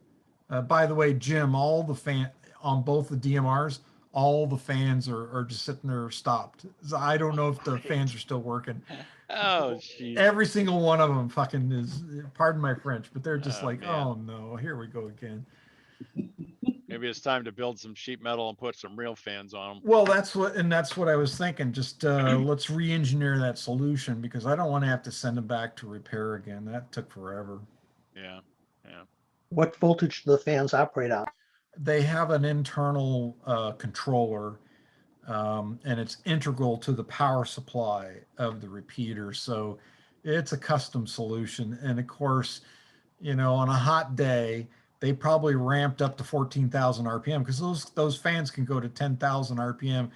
By the way, Jim, all the fan on both the DMRs, all the fans are just sitting there stopped. So I don't know if the fans are still working.
Oh, geez.
Every single one of them fucking is, pardon my French, but they're just
man.
oh no, here we go again.
Maybe it's time to build some sheet metal and put some real fans on them.
Well, that's what I was thinking. Just let's re-engineer that solution, because I don't want to have to send them back to repair again. That took forever.
Yeah.
What voltage do the fans operate on?
They have an internal controller, and it's integral to the power supply of the repeater. So it's a custom solution. And of course, you know, on a hot day, they probably ramped up to 14,000 RPM because those fans can go to 10,000 RPM,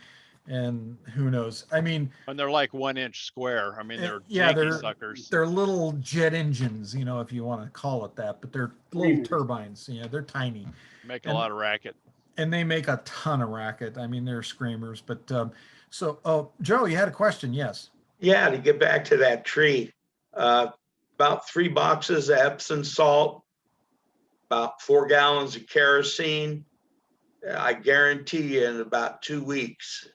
and who knows? I mean,
And they're like 1 inch square. I mean, they're
yeah,
janky suckers.
they're little jet engines, you know, if you want to call it that, but they're little turbines. You know, they're tiny.
Make a lot of racket.
And they make a ton of racket. I mean, they're screamers. But so, Joe, you had a question? Yes.
Yeah, to get back to that tree, about 3 boxes of Epsom salt, about 4 gallons of kerosene. I guarantee you in about 2 weeks,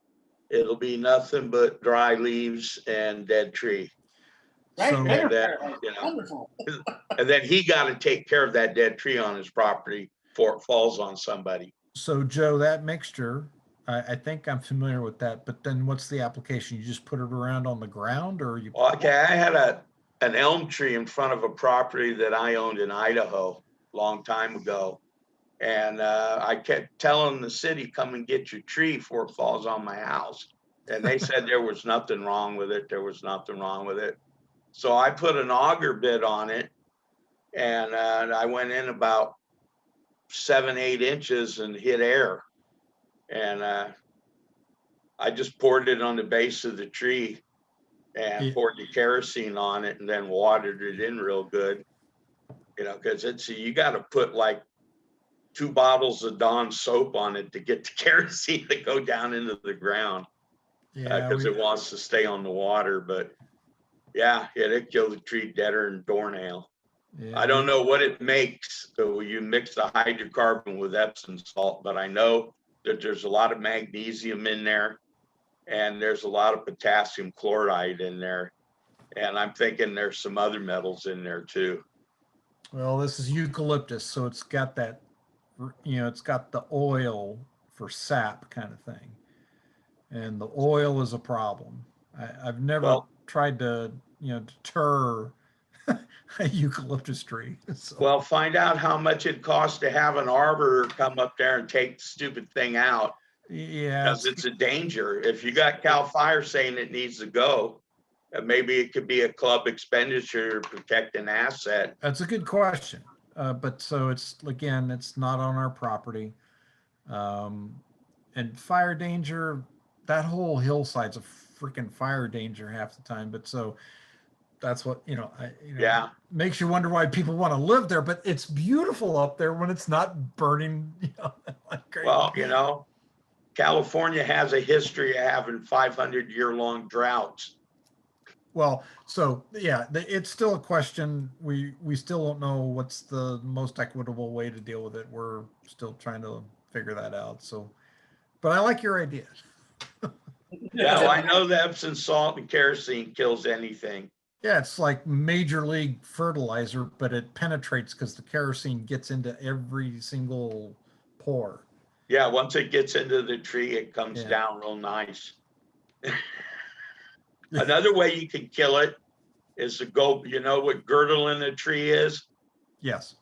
it'll be nothing but dry leaves and dead tree.
Right,
And
right,
then,
right.
you know,
Wonderful.
and then he got to take care of that dead tree on his property before it falls on somebody.
So, Joe, that mixture, I think I'm familiar with that. But then what's the application? You just put it around on the ground, or you?
Okay, I had an elm tree in front of a property that I owned in Idaho a long time ago. And I kept telling the city, come and get your tree before it falls on my house. And they said there was nothing wrong with it. There was nothing wrong with it. So I put an auger bit on it, and I went in about 7-8 inches and hit air. And I just poured it on the base of the tree and poured the kerosene on it and then watered it in real good. You know, because you got to put like 2 bottles of Dawn soap on it to get the kerosene to go down into the ground.
Yeah,
because it wants to stay on the water. But yeah, it killed the tree deader than doornail.
Yeah,
I don't know what it makes. So you mix the hydrocarbon with Epsom salt, but I know that there's a lot of magnesium in there and there's a lot of potassium chloride in there. And I'm thinking there's some other metals in there too.
Well, this is eucalyptus, so it's got that, you know, it's got the oil for sap kind of thing. And the oil is a problem. I've never tried to, you know, deter a eucalyptus tree. So.
Well, find out how much it costs to have an arbor come up there and take the stupid thing out.
Yeah.
Because it's a danger. If you got CAL FIRE saying it needs to go, maybe it could be a club expenditure to protect an asset.
That's a good question. But so it's, again, it's not on our property. And fire danger, that whole hillside's a freaking fire danger half the time. But so that's what, you know,
yeah,
makes you wonder why people want to live there. But it's beautiful up there when it's not burning. You know, like crazy.
Well, you know, California has a history of having 500-year-long droughts.
Well, so yeah, it's still a question. We still don't know what's the most equitable way to deal with it. We're still trying to figure that out. So, but I like your idea.
Yeah, well, I know that Epsom salt and kerosene kills anything.
Yeah, it's like major league fertilizer, but it penetrates because the kerosene gets into every single pore.
Yeah, once it gets into the tree, it comes down real nice. Another way you can kill it is to go, you know what girdle in a tree is?
Yes.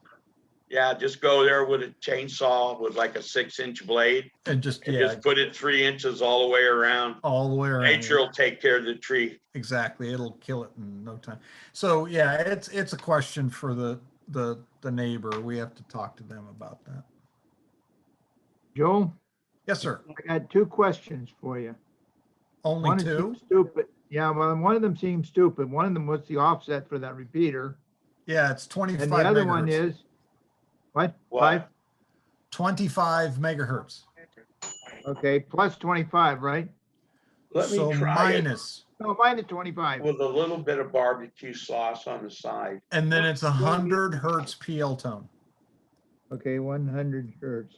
Yeah, just go there with a chainsaw with like a 6-inch blade.
And just
put it 3 inches all the way around.
All the way around.
Nature will take care of the tree.
Exactly. It'll kill it in no time. So yeah, it's a question for the neighbor. We have to talk to them about that.
Joe?
Yes, sir.
I got 2 questions for you.
Only
one
2?
Stupid. Yeah, well, one of them seems stupid. One of them was the offset for that repeater.
Yeah, it's 25
And the other
megahertz.
one is, what?
25 megahertz.
Okay, plus 25, right?
Let me
So
try it.
minus.
No, minus 25.
With a little bit of barbecue sauce on the side.
And then it's 100 hertz PL tone.
Okay, 100 hertz.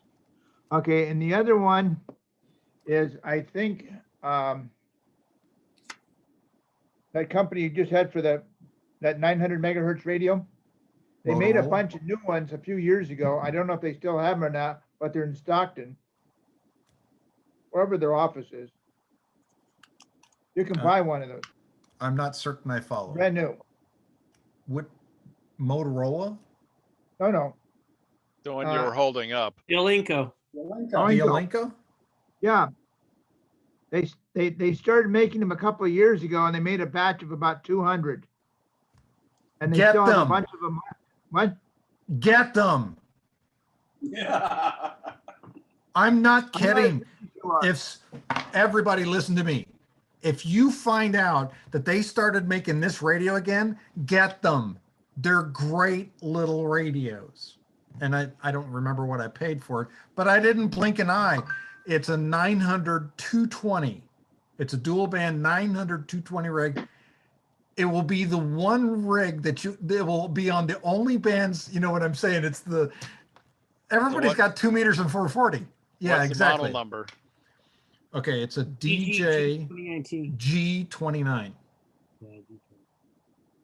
Okay, and the other one is, I think, that company you just had for that 900 megahertz radio. They made a
Motorola?
bunch of new ones a few years ago. I don't know if they still have them or not, but they're in Stockton, wherever their office is. You can buy one of those.
I'm not certain I follow.
Brand new.
What, Motorola?
No.
The one you were holding up.
Yolinko.
Yolinko?
Yeah. They started making them a couple of years ago, and they made a batch of about 200. And they
Get
still have a
them.
bunch of them. What?
Get them.
Yeah.
I'm not
I'm not
kidding.
sure.
If everybody listen to me, if you find out that they started making this radio again, get them. They're great little radios. And I don't remember what I paid for it, but I didn't blink an eye. It's a 900 220. It's a dual band 900 220 rig. It will be the one rig that it will be on the only bands, you know what I'm saying? It's the, everybody's got 2 meters and 440. Yeah,
What's
exactly.
the model number?
Okay, it's a DJ G29.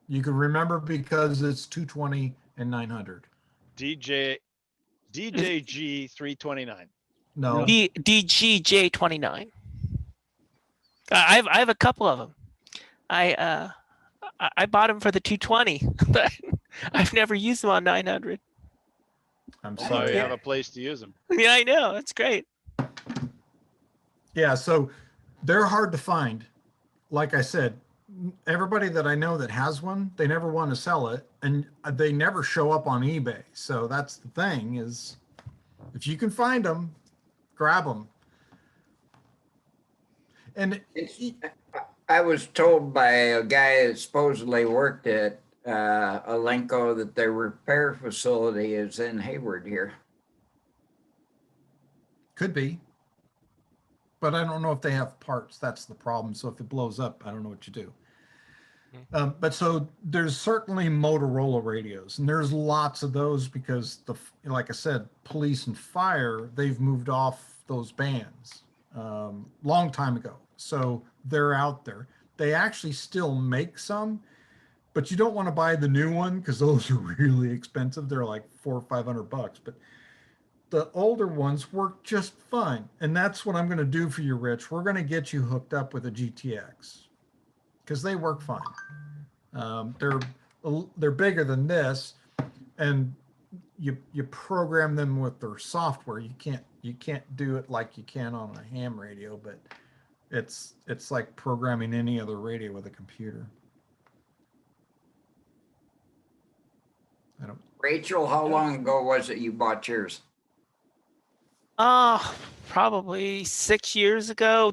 You can remember because it's 220 and 900.
DJG 329.
No.
DGJ29. I have a couple of them. I bought them for the 220, but I've never used them on 900.
I'm
So
sorry.
you have a place to use them.
Yeah, I know. That's great.
Yeah, so they're hard to find. Like I said, everybody that I know that has one, they never want to sell it, and they never show up on eBay. So that's the thing is, if you can find them, grab them. And
I was told by a guy that supposedly worked at Elenco that their repair facility is in Hayward here.
Could be. But I don't know if they have parts. That's the problem. So if it blows up, I don't know what you do. But so there's certainly Motorola radios, and there's lots of those because like I said, police and fire, they've moved off those bands long time ago. So they're out there. They actually still make some, but you don't want to buy the new one because those are really expensive. They're like $400 or $500, but the older ones work just fine. And that's what I'm going to do for you, Rich. We're going to get you hooked up with a GTX because they work fine. They're bigger than this, and you program them with their software. You can't do it like you can on a ham radio, but it's like programming any other radio with a computer.
Rachel, how long ago was it you bought yours?
Probably 6 years ago.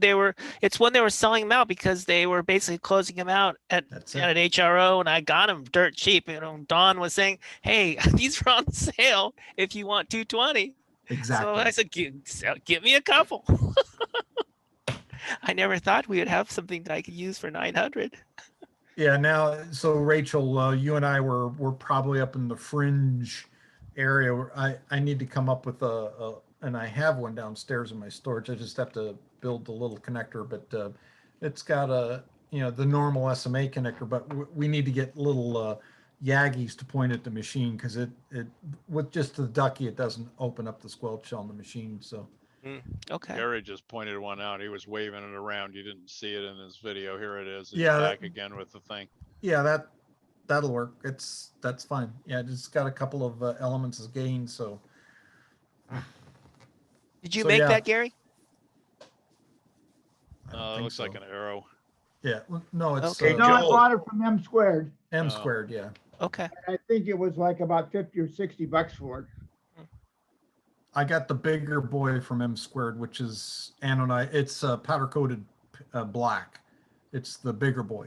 It's when they were selling them out because they were basically closing them out at an HRO, and I got them dirt cheap. You know, Don was saying, "Hey, these are on sale if you want 220."
Exactly.
So I said, "Give me a couple." I never thought we would have something that I could use for 900.
Yeah. Now, so Rachel, you and I were probably up in the fringe area. Where I need to come up with and I have one downstairs in my storage. I just have to build the little connector, but it's got the normal SMA connector, but we need to get little Yaggies to point at the machine because it with just the ducky, it doesn't open up the squelch on the machine. So.
Okay.
Gary just pointed one out. He was waving it around. You didn't see it in his video. Here it is. He's back again with the thing.
Yeah, that'll work. That's fine. Yeah, it's got a couple of elements of gain. So.
Did you make that, Gary?
It looks like an arrow.
Yeah. No, it's
Okay. No, I bought it from M Squared.
M Squared, yeah.
Okay.
I think it was like about 50 or 60 bucks for it.
I got the bigger boy from M Squared, which is anodized. It's powder coated black. It's the bigger boy.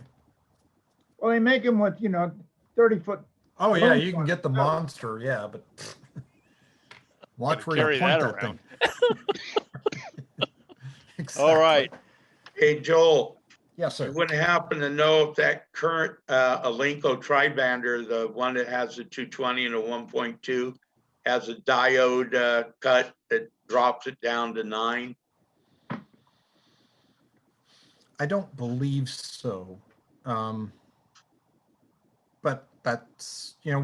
Well, they make them with 30-foot.
Oh yeah, you can get the monster. Yeah, but watch where you point that thing.
All right.
Hey, Joel.
Yes, sir.
You wouldn't happen to know if that current Elenco Tribander, the one that has the 220 and a 1.2, has a diode cut that drops it down to 9?
I don't believe so. But that's, we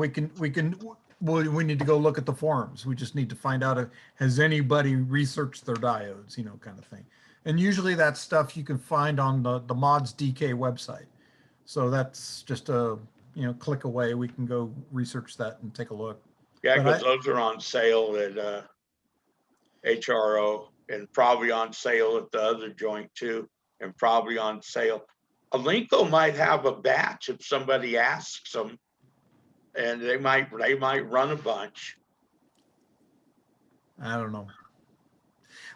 need to go look at the forums. We just need to find out has anybody researched their diodes, kind of thing. And usually that stuff you can find on the Mods DK website. So that's just a, click away. We can go research that and take a look.
Yeah, because those are on sale at HRO and probably on sale at the other joint too, and probably on sale. Elenco might have a batch if somebody asks them. and they might run a bunch.
I don't know.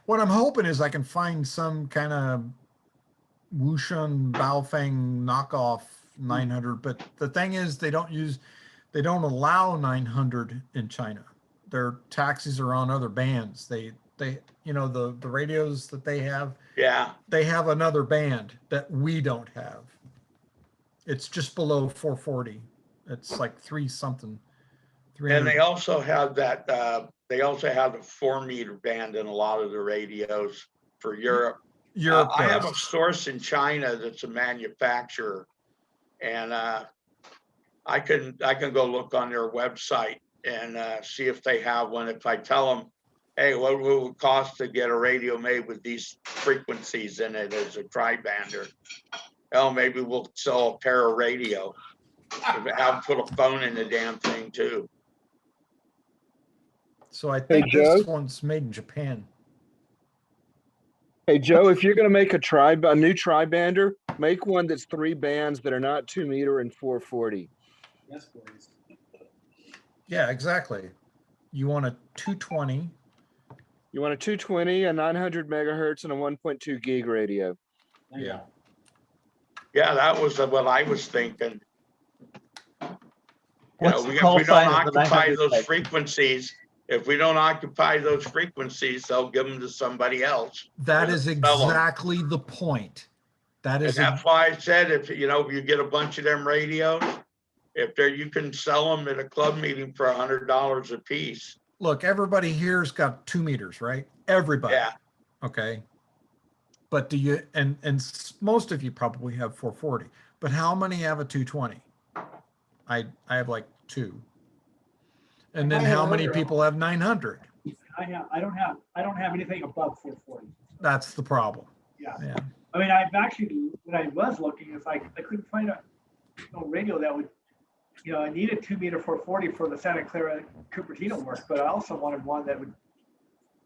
What I'm hoping is I can find some kind of Wushun Baofeng knockoff 900, but the thing is they don't allow 900 in China. Their taxis are on other bands. They you know, the radios that they have,
Yeah.
they have another band that we don't have. It's just below 440. It's like 3 something. 300.
And they also have that, they also have the 4-meter band in a lot of the radios for Europe.
Europe
I have a
does.
source in China that's a manufacturer, and I can go look on their website and see if they have one. If I tell them, hey, what will it cost to get a radio made with these frequencies in it as a tri-bander? Oh, maybe we'll sell a pair of radio. Have put a phone in the damn thing too.
So I think
Joe?
this one's made in Japan.
Hey, Joe, if you're going to make a new tri-bander, make one that's 3 bands that are not 2-meter and 440.
Yes, please.
Yeah, exactly. You want a 220.
You want a 220, a 900 megahertz, and a 1.2 gig radio.
Yeah.
Yeah, that was what I was thinking.
What's the
If
call
we don't
sign of the
occupy
900
those
meg?
frequencies, if we don't occupy those frequencies, they'll give them to somebody else.
That is
Sell 'em.
exactly the point. That
And
is
that's why I said, if you get a bunch of them radios, you can sell them at a club meeting for $100 a piece.
look, everybody here's got 2 meters, right? Everybody.
Yeah.
Okay. But do you, and most of you probably have 440, but how many have a 220? I have like 2. And then
I have
how many
other-
people have 900?
I don't have anything above 440.
That's the problem.
Yeah.
Yeah.
I mean, I've actually, when I was looking, I couldn't find a radio that would, I needed 2-meter 440 for the Santa Clara Cupertino work, but I also wanted one that would,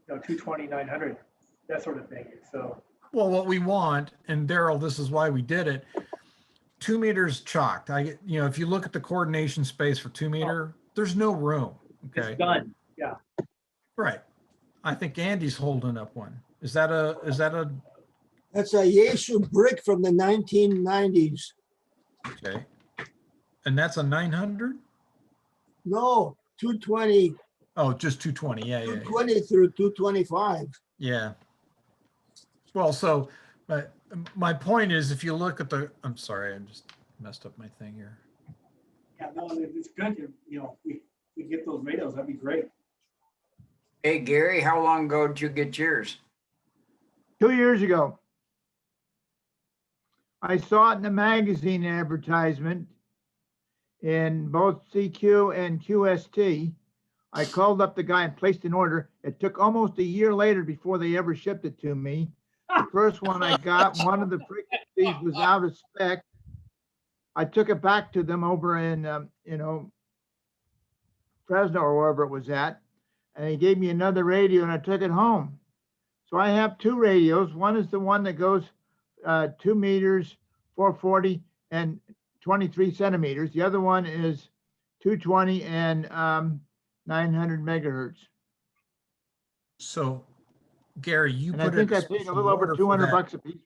220, 900, that sort of thing. So.
Well, what we want, and Daryl, this is why we did it, 2 meters chalked. If you look at the coordination space for 2 meter, there's no room. Okay.
It's done. Yeah.
Right. I think Andy's holding up one. Is that a?
That's a Yaesu brick from the 1990s.
Okay. And that's a 900?
No, 220.
Oh, just 220. Yeah, yeah.
220 through 225.
Yeah. Well, so my point is, if you look at I'm sorry, I just messed up my thing here.
Yeah, no, it's good. We get those radios. That'd be great.
Hey, Gary, how long ago did you get yours?
2 years ago. I saw it in the magazine advertisement in both CQ and QST. I called up the guy and placed an order. It took almost a year later before they ever shipped it to me. The first one I got, one of the frequencies was out of spec. I took it back to them over in, Fresno or wherever it was at. And they gave me another radio and I took it home. So I have 2 radios. One is the one that goes 2 meters, 440 and 23 centimeters. The other one is 220 and 900 megahertz.
So, Gary, you
And
put
I think
in
I
a
paid a
special
little over
order for
200
that.
bucks a piece.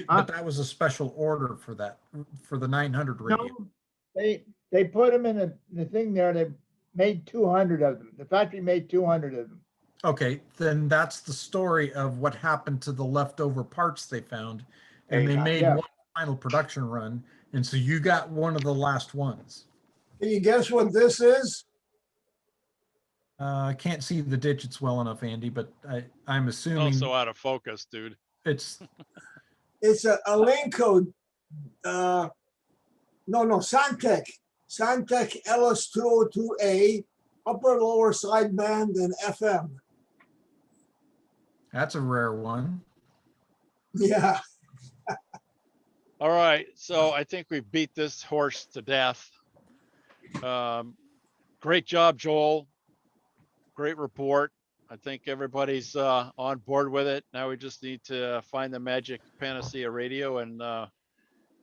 But that was a special order for that, for the 900 radio.
No, they put them in the thing there. They made 200 of them. The factory made 200 of them.
Okay, then that's the story of what happened to the leftover parts they found. And they made one final production run. And so you got one of the last ones.
Can you guess what this is?
I can't see the digits well enough, Andy, but I'm assuming
Also out of focus, dude.
it's
a lane code. No, Santec. Santec LS202A, upper lower sideband and FM.
that's a rare one.
Yeah.
All right, so I think we beat this horse to death. Great job, Joel. Great report. I think everybody's on board with it. Now we just need to find the magic panacea radio and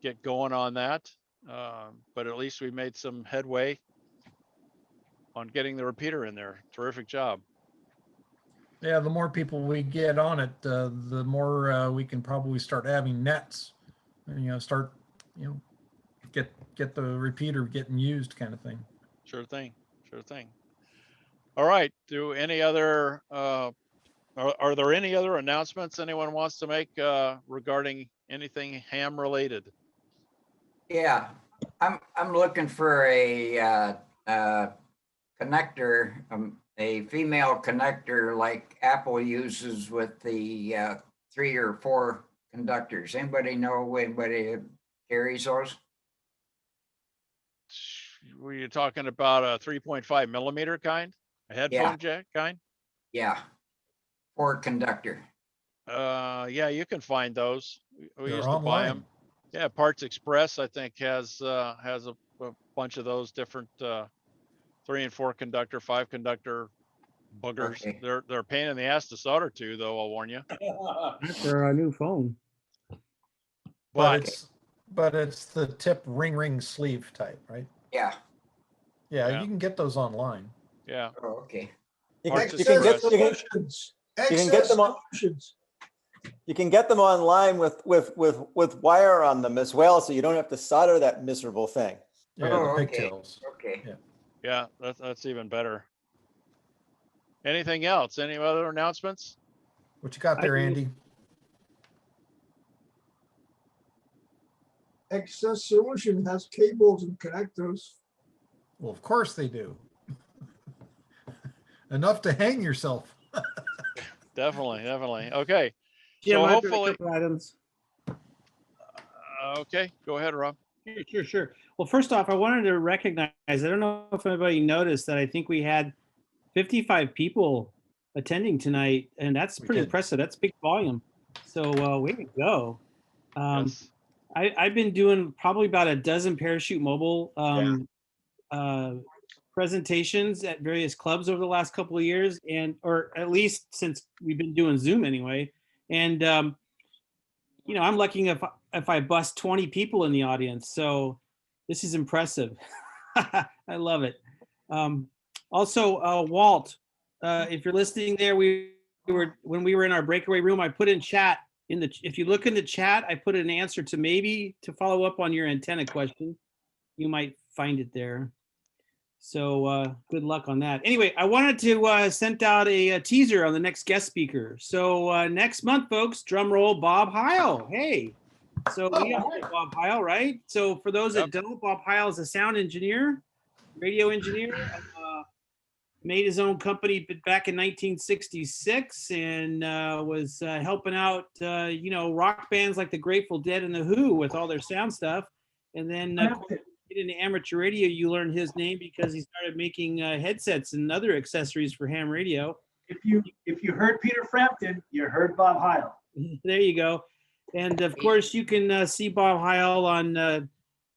get going on that. But at least we made some headway. on getting the repeater in there. Terrific job.
Yeah, the more people we get on it, the more we can probably start having nets. And, start, get the repeater getting used, kind of thing.
Sure thing. Sure thing. All right. Do any other are there any other announcements anyone wants to make regarding anything ham related?
Yeah, I'm looking for a connector, a female connector like Apple uses with the 3 or 4 conductors. Anybody know anybody carries those?
Were you talking about a 3.5 millimeter kind? A headphone jack kind?
Yeah. 4 conductor.
Yeah, you can find those. We
They're
used to buy
online.
them. Yeah, Parts Express, I think, has a bunch of those different 3 and 4 conductor, 5 conductor buggers.
Okay.
They're a pain in the ass to solder to, though, I'll warn you.
For our new phone.
But it's the tip ring sleeve type, right?
Yeah.
Yeah, you can get those online.
Yeah.
Oh, okay.
You
Parts
can get
Express.
them on. You can get them online with wire on them as well, so you don't have to solder that miserable thing.
Yeah,
Oh,
the
okay.
pigtails.
Okay.
Yeah, that's even better. Anything else? Any other announcements?
What you got there, Andy?
Access Solution has cables and connectors.
Well, of course they do. Enough to hang yourself.
Definitely. Okay.
Yeah,
So
I've got a
hopefully,
couple items.
okay, go ahead, Rob.
Sure. Well, first off, I wanted to recognize, I don't know if anybody noticed that I think we had 55 people attending tonight, and that's pretty impressive. That's big volume. So way to go.
Yes.
I've been doing probably about a dozen Parachute Mobile presentations at various clubs over the last couple of years, or at least since we've been doing Zoom anyway. And I'm lucky if I bust 20 people in the audience. So this is impressive. I love it. Also, Walt, if you're listening there, when we were in our breakaway room, I put in chat if you look in the chat, I put an answer to follow up on your antenna question. You might find it there. So good luck on that. Anyway, I wanted to send out a teaser on the next guest speaker. So next month, folks, drum roll, Bob Heil. Hey, so we all know Bob Heil, right? So for those that don't, Bob Heil is a sound engineer, radio engineer, made his own company back in 1966 and was helping out, rock bands like the Grateful Dead and the Who with all their sound stuff. And then in amateur radio, you learn his name because he started making headsets and other accessories for ham radio.
If you heard Peter Frampton, you heard Bob Heil.
There you go. And of course, you can see Bob Heil on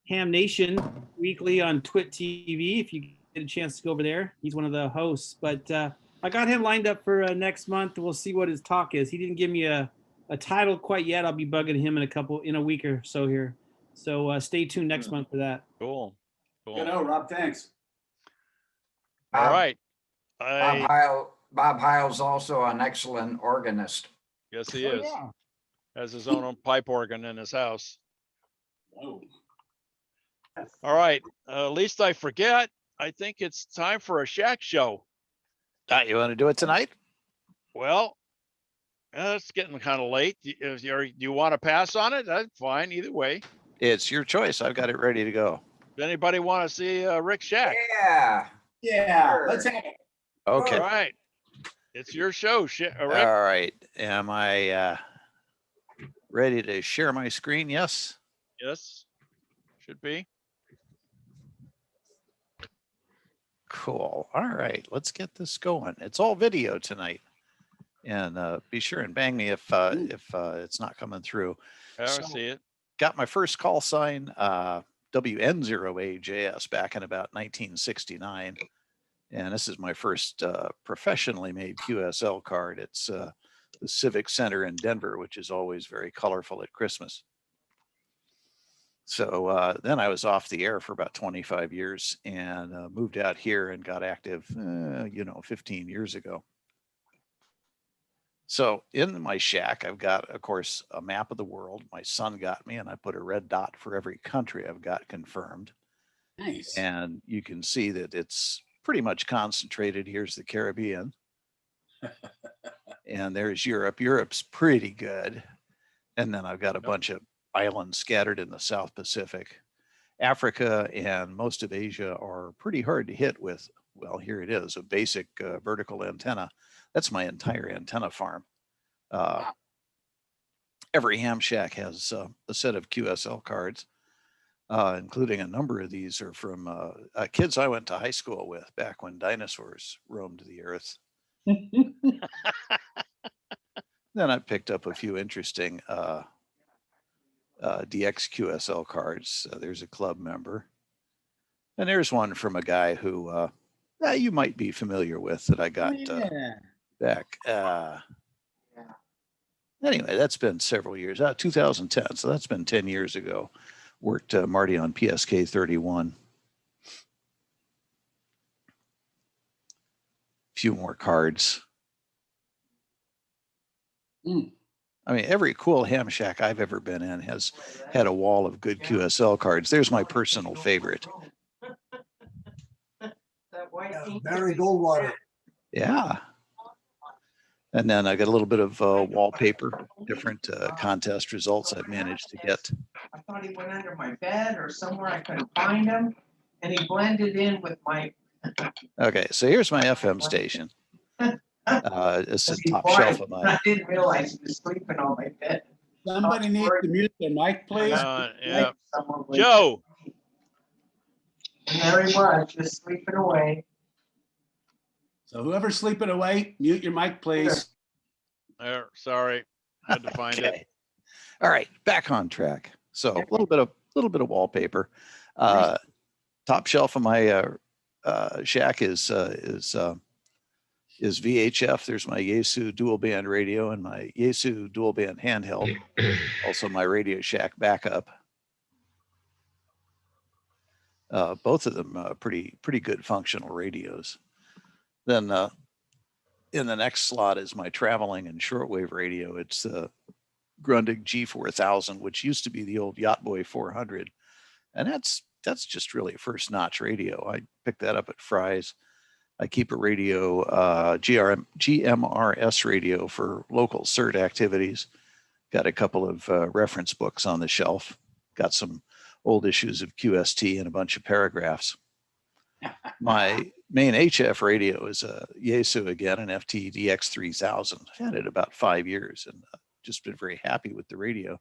Ham Nation weekly on Twit TV if you get a chance to go over there. He's one of the hosts. But I got him lined up for next month. We'll see what his talk is. He didn't give me a title quite yet. I'll be bugging him in a week or so here. So stay tuned next month for that.
Cool.
Good, Rob. Thanks.
All right.
Bob Heil's also an excellent organist.
Yes, he is.
Yeah.
Has his own pipe organ in his house.
Oh.
All right. Least I forget, I think it's time for a shack show.
You want to do it tonight?
Well, it's getting kind of late. Do you want to pass on it? That's fine. Either way.
It's your choice. I've got it ready to go.
Does anybody want to see Rick Shack?
Yeah.
Sure. Let's have it.
Okay.
All right. It's your show, Rick.
All right. Am I ready to share my screen? Yes.
Yes. Should be.
Cool. All right. Let's get this going. It's all video tonight. And be sure and bang me if it's not coming through.
I see it.
Got my first call sign, WN0AJS, back in about 1969. And this is my first professionally made QSL card. It's the Civic Center in Denver, which is always very colorful at Christmas. So then I was off the air for about 25 years and moved out here and got active, 15 years ago. So in my shack, I've got, of course, a map of the world. My son got me, and I put a red dot for every country I've got confirmed.
Nice.
And you can see that it's pretty much concentrated. Here's the Caribbean. And there's Europe. Europe's pretty good. And then I've got a bunch of islands scattered in the South Pacific. Africa and most of Asia are pretty hard to hit with, well, here it is, a basic vertical antenna. That's my entire antenna farm. Every ham shack has a set of QSL cards, including a number of these are from kids I went to high school with back when dinosaurs roamed the earth. Then I picked up a few interesting DX QSL cards. There's a club member. And there's one from a guy who you might be familiar with that I got back. Anyway, that's been several years, 2010. So that's been 10 years ago. Worked Marty on PSK 31. Few more cards. I mean, every cool ham shack I've ever been in has had a wall of good QSL cards. There's my personal favorite.
Barry Goldwater.
Yeah. And then I got a little bit of wallpaper, different contest results I've managed to get.
I thought he went under my bed or somewhere I couldn't find him, and he blended in with my.
Okay, so here's my FM station. This is top shelf of mine.
I didn't realize he was sleeping on my bed.
Somebody needs to mute their mic, please.
Yeah. Joe.
And there he was, just sleeping away.
So whoever's sleeping away, mute your mic, please.
There, sorry, had to find it.
All right, back on track. So a little bit of wallpaper. Top shelf of my shack is VHF. There's my Yaesu dual band radio and my Yaesu dual band handheld. Also my Radio Shack backup. Both of them pretty good functional radios. Then in the next slot is my traveling and shortwave radio. It's the Grundig G4000, which used to be the old Yacht Boy 400, and that's just really a first notch radio. I picked that up at Fry's. I keep a radio, GMRS radio for local CERT activities. Got a couple of reference books on the shelf. Got some old issues of QST and a bunch of paragraphs. My main HF radio is a Yaesu again, an FT DX3000. I've had it about 5 years and just been very happy with the radio.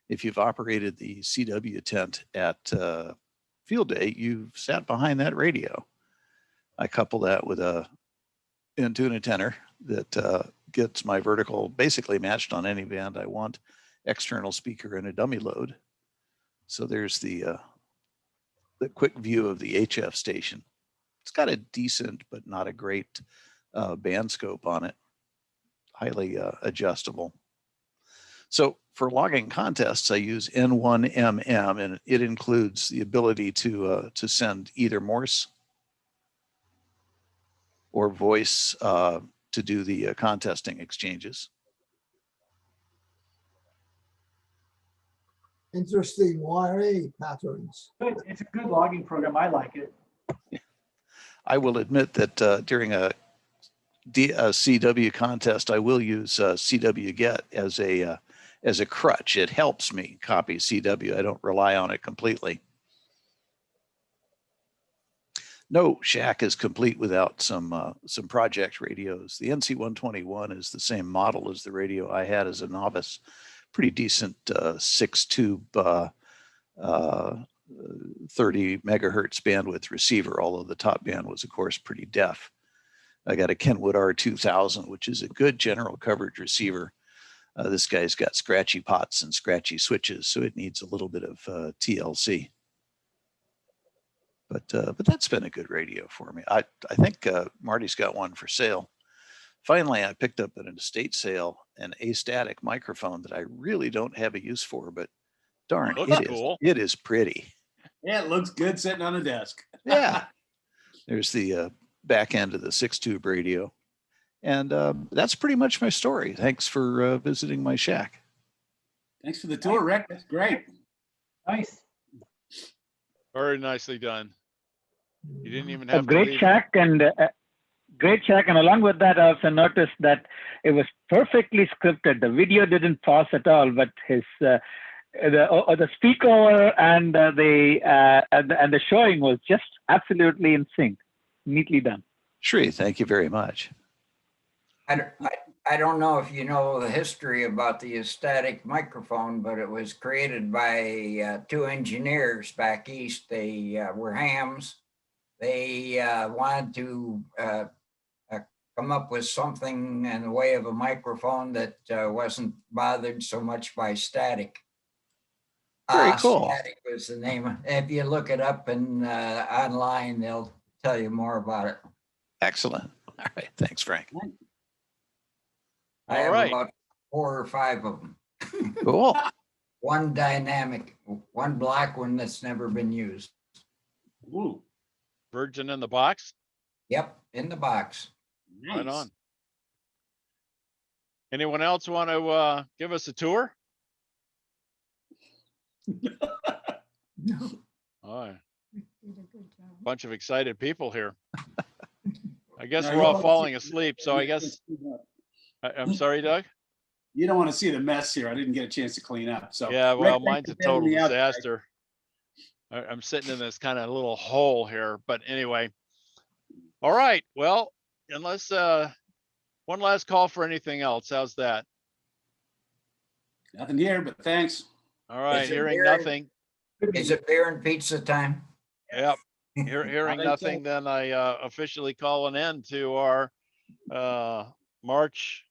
If you've operated the CW tent at Field Day, you've sat behind that radio. I couple that with a Intuna tenor that gets my vertical basically matched on any band I want, external speaker and a dummy load. So there's the quick view of the HF station. It's got a decent but not a great band scope on it, highly adjustable. So for logging contests, I use N1MM, and it includes the ability to send either Morse or voice to do the contesting exchanges.
Interesting YA patterns.
It's a good logging program. I like it.
I will admit that during a CW contest, I will use CW Get as a crutch. It helps me copy CW. I don't rely on it completely. No shack is complete without some project radios. The NC121 is the same model as the radio I had as a novice. Pretty decent 6-tube 30 megahertz bandwidth receiver, although the top band was, of course, pretty deaf. I got a Kenwood R2000, which is a good general coverage receiver. This guy's got scratchy pots and scratchy switches, so it needs a little bit of TLC. But that's been a good radio for me. I think Marty's got one for sale. Finally, I picked up at an estate sale an astatic microphone that I really don't have a use for, but Darn,
Looks
it is,
cool.
it is pretty.
Yeah, it looks good sitting on a desk.
Yeah. There's the back end of the 6-tube radio. And that's pretty much my story. Thanks for visiting my shack.
Thanks for the tour, Rick. That's great.
Nice.
Very nicely done. You didn't even
A
have to
great
leave.
shack and great shack. And along with that, I also noticed that it was perfectly scripted. The video didn't pause at all, but his the speakover and the showing was just absolutely in sync, neatly done.
Shree, thank you very much.
I don't know if you know the history about the static microphone, but it was created by two engineers back east. They were hams. They wanted to come up with something in the way of a microphone that wasn't bothered so much by static.
Very cool.
Static was the name. If you look it up and online, they'll tell you more about it.
Excellent. All right. Thanks, Frank.
I have about 4 or 5 of them.
Cool.
One dynamic, one black one that's never been used.
Ooh.
Virgin in the box?
Yep, in the box.
Right on. Anyone else want to give us a tour?
No.
All right. Bunch of excited people here. I guess
No,
we're
you
all
don't
falling
see-
asleep, so I guess, I'm sorry, Doug?
You don't want to see the mess here. I didn't get a chance to clean up. So
Yeah,
Rick,
well,
thanks
mine's
for
a
getting
total
me out there.
disaster. I'm sitting in this kind of little hole here, but anyway. All right, well, unless, one last call for anything else. How's that?
Nothing here, but thanks.
All right,
Is it
hearing
beer?
nothing.
Is it beer and pizza time?
Yep. Hearing
think
nothing, then I officially call an end to our March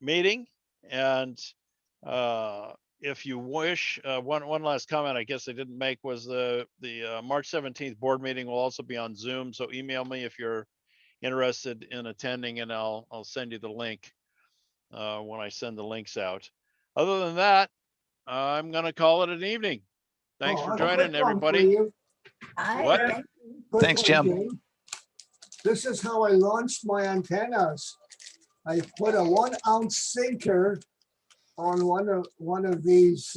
meeting. And if you wish, one last comment I guess I didn't make was the March 17th board meeting will also be on Zoom. So email me if you're interested in attending, and I'll send you the link when I send the links out. Other than that, I'm gonna call it an evening. Thanks for
a
joining,
quick one for
everybody.
you.
What?
Quick
Thanks,
one,
Jim.
Jim. This is how I launched my antennas. I put a 1-ounce sinker on one of these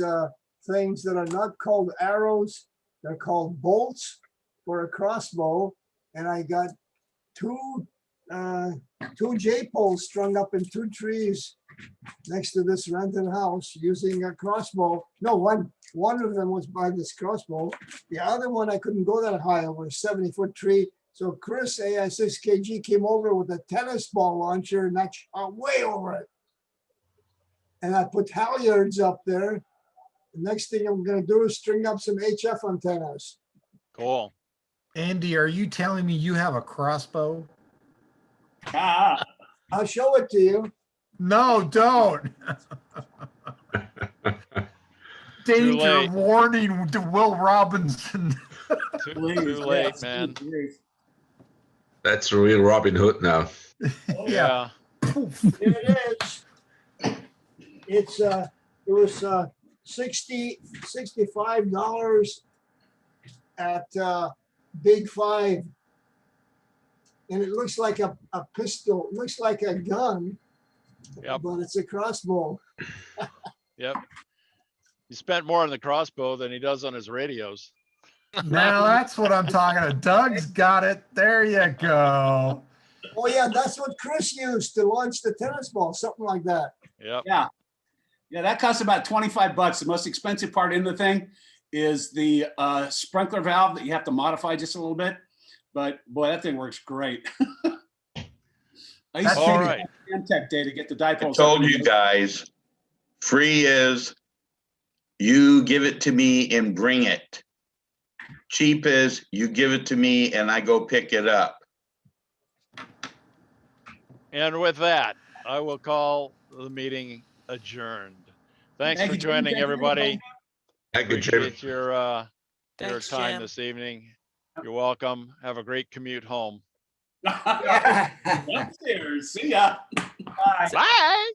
things that are not called arrows. They're called bolts for a crossbow. And I got two J-poles strung up in 2 trees next to this rented house using a crossbow. No, one of them was by this crossbow. The other one, I couldn't go that high over a 70-foot tree. So Chris, AI6KG, came over with a tennis ball launcher and that shot way over it. And I put halyards up there. The next thing I'm going to do is string up some HF antennas.
Cool.
Andy, are you telling me you have a crossbow?
I'll show it to you.
No, don't. Danger
late.
warning to Will Robinson.
Too late, man.
That's real Robin Hood now.
Yeah.
Here it is. It was $65 at Big 5. And it looks like a pistol, looks like a gun,
Yep.
but it's a crossbow.
Yep. He spent more on the crossbow than he does on his radios.
Now that's what I'm talking about. Doug's got it. There you go.
Oh yeah, that's what Chris used to launch the tennis ball, something like that.
Yep.
Yeah. Yeah, that costs about $25. The most expensive part in the thing is the sprinkler valve that you have to modify just a little bit. But boy, that thing works great. I used to
All
use
right.
Amtech day to get the
I
dipoles.
told you guys, free is you give it to me and bring it. Cheap is you give it to me and I go pick it up.
And with that, I will call the meeting adjourned. Thanks
Thank
for
you, Jim.
joining,
Thank you,
everybody.
Thank you, Jim.
Appreciate your
Thanks,
time
Jim.
this evening. You're welcome. Have a great commute home.
Upstairs. See ya.
Bye.